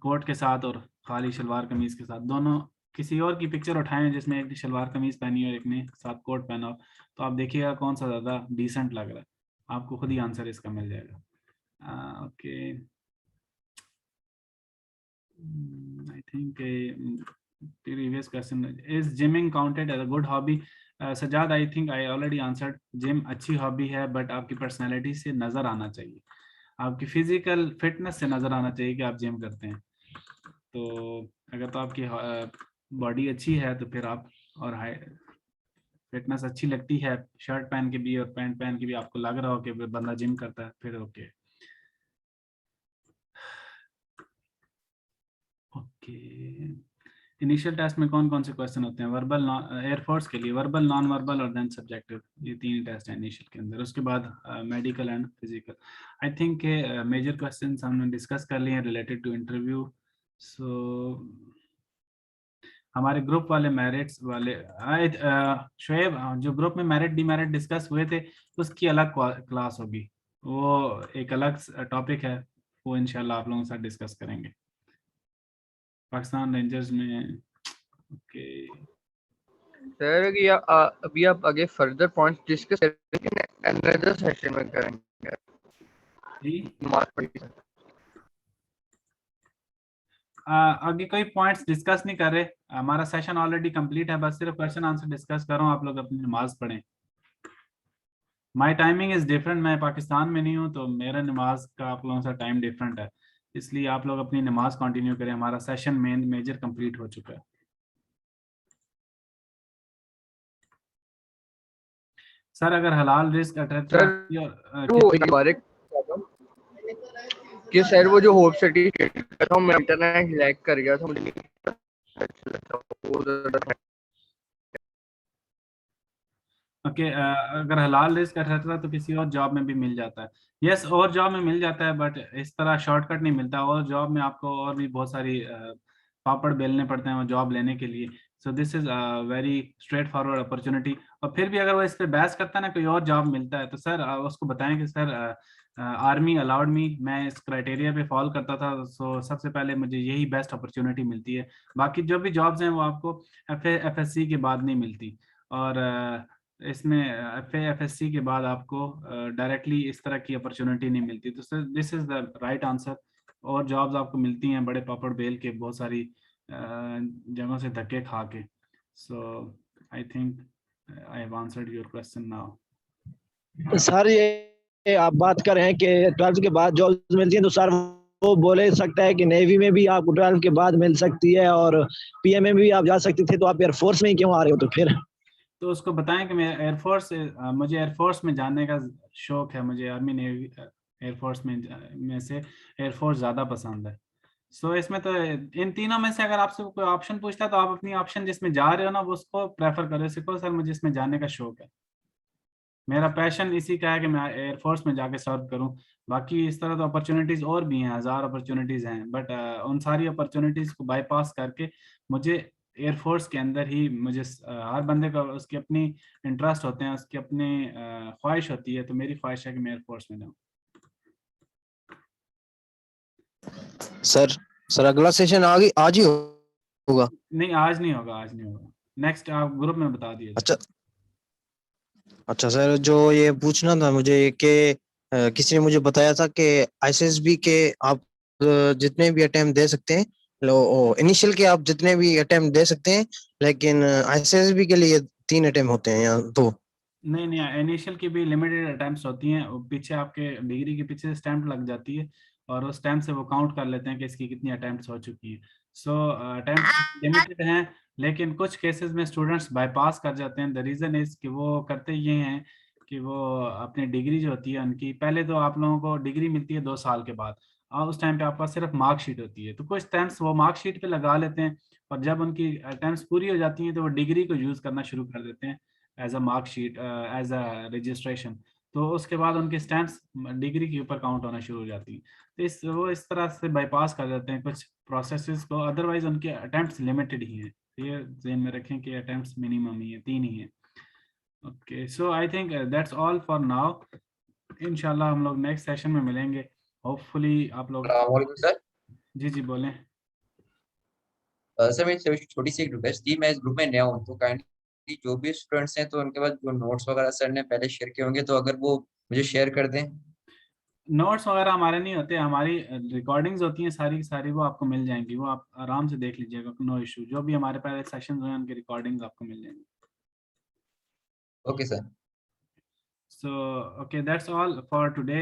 कोट के साथ और खाली शलवार कमीज के साथ, दोनों किसी और की पिक्चर उठाएं जिसमें एक ने शलवार कमीज पहनी हो एक ने साथ कोट पहना हो, तो आप देखिएगा कौन सा ज़्यादा डिसेंट लग रहा है, आपको खुद ही आंसर इसका मिल जाएगा। Okay I think previous question, is gymming counted as a good hobby? Sajjad I think I already answered, gym अच्छी हॉबी है बट आपकी पर्सनैलिटी से नज़र आना चाहिए, आपकी फिजिकल फिटनेस से नज़र आना चाहिए कि आप जिम करते हैं। तो अगर तो आपकी बॉडी अच्छी है तो फिर आप, और हाई फिटनेस अच्छी लगती है, शर्ट पहन के भी और पैंट पहन के भी आपको लग रहा हो कि बंदा जिम करता है, फिर ओके। ओके इनिशियल टेस्ट में कौन कौन से क्वेश्चन होते हैं? वर्बल एयरफोर्स के लिए वर्बल, नॉन वर्बल और देन सब्जेक्टिव, ये तीन टेस्ट हैं इनिशियल के अंदर। उसके बाद medical and physical. I think major questions हमने डिस्कस कर लिए हैं रिलेटेड टू इंटरव्यू। सो हमारे ग्रुप वाले मेरिट्स वाले शोएब, जो ग्रुप में मेरिट डिमेरिट डिस्कस हुए थे उसकी अलग क्लास होगी, वो एक अलग टॉपिक है, वो इंशाल्लाह आप लोगों के साथ डिस्कस करेंगे। पाकिस्तान रेंजर्स में ओके सर अभी आप आगे फर्दर पॉइंट्स डिस्कस करेंगे, अनदर सेशन में करेंगे जी। नमाज आगे कोई पॉइंट्स डिस्कस नहीं कर रहे, हमारा सेशन ऑलरेडी कंप्लीट है, बस सिर्फ क्वेश्चन आंसर डिस्कस कर रहा हूँ, आप लोग अपनी नमाज पढ़ें। माय टाइमिंग इज डिफरेंट, मैं पाकिस्तान में नहीं हूँ तो मेरा नमाज का आप लोगों से टाइम डिफरेंट है, इसलिए आप लोग अपनी नमाज कंटिन्यू करें, हमारा सेशन मेजर कंप्लीट हो चुका है। सर अगर हलाल रिस्क कि सर वो जो होप सर्टिफिकेट था मैं इंटरनेट लैग कर गया था, मुझे ओके अगर हलाल रिस्क रहता है तो किसी और जॉब में भी मिल जाता है। यस और जॉब में मिल जाता है बट इस तरह शॉर्टकट नहीं मिलता, और जॉब में आपको और भी बहुत सारी पापड़ बेलने पड़ते हैं वो जॉब लेने के लिए। So this is very straight forward opportunity. और फिर भी अगर वो इस पर बहस करता है ना कोई और जॉब मिलता है तो सर उसको बताएं कि सर आर्मी अलाउड मी, मैं इस क्राइटेरिया पे फॉलो करता था, सो सबसे पहले मुझे यही बेस्ट अपॉर्चुनिटी मिलती है, बाकी जो भी जॉब्स हैं वो आपको FSC के बाद नहीं मिलती, और इसमें FSC के बाद आपको डायरेक्टली इस तरह की अपॉर्चुनिटी नहीं मिलती। तो sir this is the right answer, और जॉब्स आपको मिलती हैं बड़े पापड़ बेल के बहुत सारी जगहों से धक्के खा के। So I think I have answered your question now. Sir ये आप बात कर रहे हैं कि 12th के बाद जॉब मिलती है, तो सर वो बोले सकता है कि नेवी में भी आपको 12th के बाद मिल सकती है और PM में भी आप जा सकते थे, तो आप एयरफोर्स में ही क्यों आ रहे हो? तो फिर तो उसको बताएं कि मैं मुझे एयरफोर्स में जाने का शौक है, मुझे आर्मी नेवी एयरफोर्स में से एयरफोर्स ज़्यादा पसंद है। सो इसमें तो इन तीनों में से अगर आपसे कोई ऑप्शन पूछता है तो आप अपनी ऑप्शन जिसमें जा रहे हो ना वो उसको प्रेफर करो, सीखो सर मुझे इसमें जाने का शौक है, मेरा पैशन इसी का है कि मैं एयरफोर्स में जाके सर्व करूं। बाकी इस तरह तो अपॉर्चुनिटीज़ और भी हैं, 1000 अपॉर्चुनिटीज़ हैं, बट उन सारी अपॉर्चुनिटीज़ को बाईपास करके मुझे एयरफोर्स के अंदर ही मुझे हर बंदे का उसकी अपनी इंटरेस्ट होते हैं, उसकी अपनी ख्वाहिश होती है, तो मेरी ख्वाहिश है कि मैं एयरफोर्स में जाऊँ। सर सर अगला सेशन आज ही होगा? नहीं, आज नहीं होगा, आज नहीं होगा, नेक्स्ट आप ग्रुप में बता दिए। अच्छा अच्छा सर, जो ये पूछना था मुझे कि किसी ने मुझे बताया था कि आईएसएसबी के आप जितने भी अटेम्प्ट दे सकते हैं, इनिशियल के आप जितने भी अटेम्प्ट दे सकते हैं, लेकिन आईएसएसबी के लिए 3 अटेम्प्ट होते हैं या 2? नहीं नहीं, इनिशियल की भी लिमिटेड अटेम्प्ट्स होती हैं, पीछे आपके डिग्री के पीछे स्टैंप लग जाती है और उस स्टैंप से वो काउंट कर लेते हैं कि इसकी कितनी अटेम्प्ट्स हो चुकी है। सो अटेम्प्ट्स लिमिटेड हैं, लेकिन कुछ केसेस में स्टूडेंट्स बाईपास कर जाते हैं। द रीज़न इज कि वो करते ये हैं कि वो अपनी डिग्री जो होती है उनकी, पहले तो आप लोगों को डिग्री मिलती है 2 साल के बाद, और उस टाइम पे आपके पास सिर्फ मार्कशीट होती है, तो कुछ स्टैंप्स वो मार्कशीट पे लगा लेते हैं, और जब उनकी अटेम्प्ट्स पूरी हो जाती हैं तो वो डिग्री को यूज़ करना शुरू कर देते हैं as a marksheet, as a registration. तो उसके बाद उनकी स्टैंप्स डिग्री के ऊपर काउंट होना शुरू हो जाती हैं। तो वो इस तरह से बाईपास कर देते हैं कुछ प्रोसेसेस को, अदरवाइज उनके अटेम्प्ट्स लिमिटेड ही हैं। ये ध्यान में रखें कि अटेम्प्ट्स मिनिमम ही है, 3 ही है। Okay, so I think that's all for now. इंशाल्लाह हम लोग नेक्स्ट सेशन में मिलेंगे, होपफुली आप लोग। सर जी जी बोलें। सर मेरी छोटी सी एक रिक्वेस्ट थी, मैं इस ग्रुप में नया हूँ, तो काइंडली जो भी स्टूडेंट्स हैं तो उनके पास जो नोट्स वगैरह सर ने पहले शेयर किए होंगे, तो अगर वो मुझे शेयर कर दें। नोट्स वगैरह हमारे नहीं होते, हमारी रिकॉर्डिंग्स होती हैं सारी की सारी, वो आपको मिल जाएंगी, वो आप आराम से देख लीजिएगा, नो इशू। जो भी हमारे पहले सेशंस हुए उनकी रिकॉर्डिंग्स आपको मिल जाएंगी। Okay sir. So, okay, that's all for today.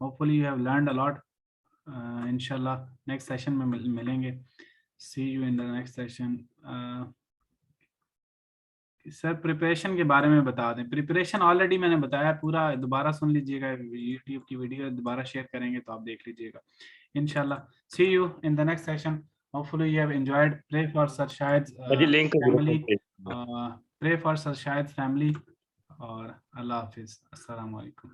Hopefully you have learned a lot. Inshallah, next session में मिलेंगे. See you in the next session. Sir preparation के बारे में बता दें। प्रिपरेशन ऑलरेडी मैंने बताया, पूरा दोबारा सुन लीजिएगा, यूट्यूब की वीडियो दोबारा शेयर करेंगे तो आप देख लीजिएगा इंशाल्लाह। See you in the next session, hopefully you have enjoyed. Pray for sir Shahid family, pray for sir Shahid family, और अल्लाह हाफिज़, अस्सलाम वालेकुम।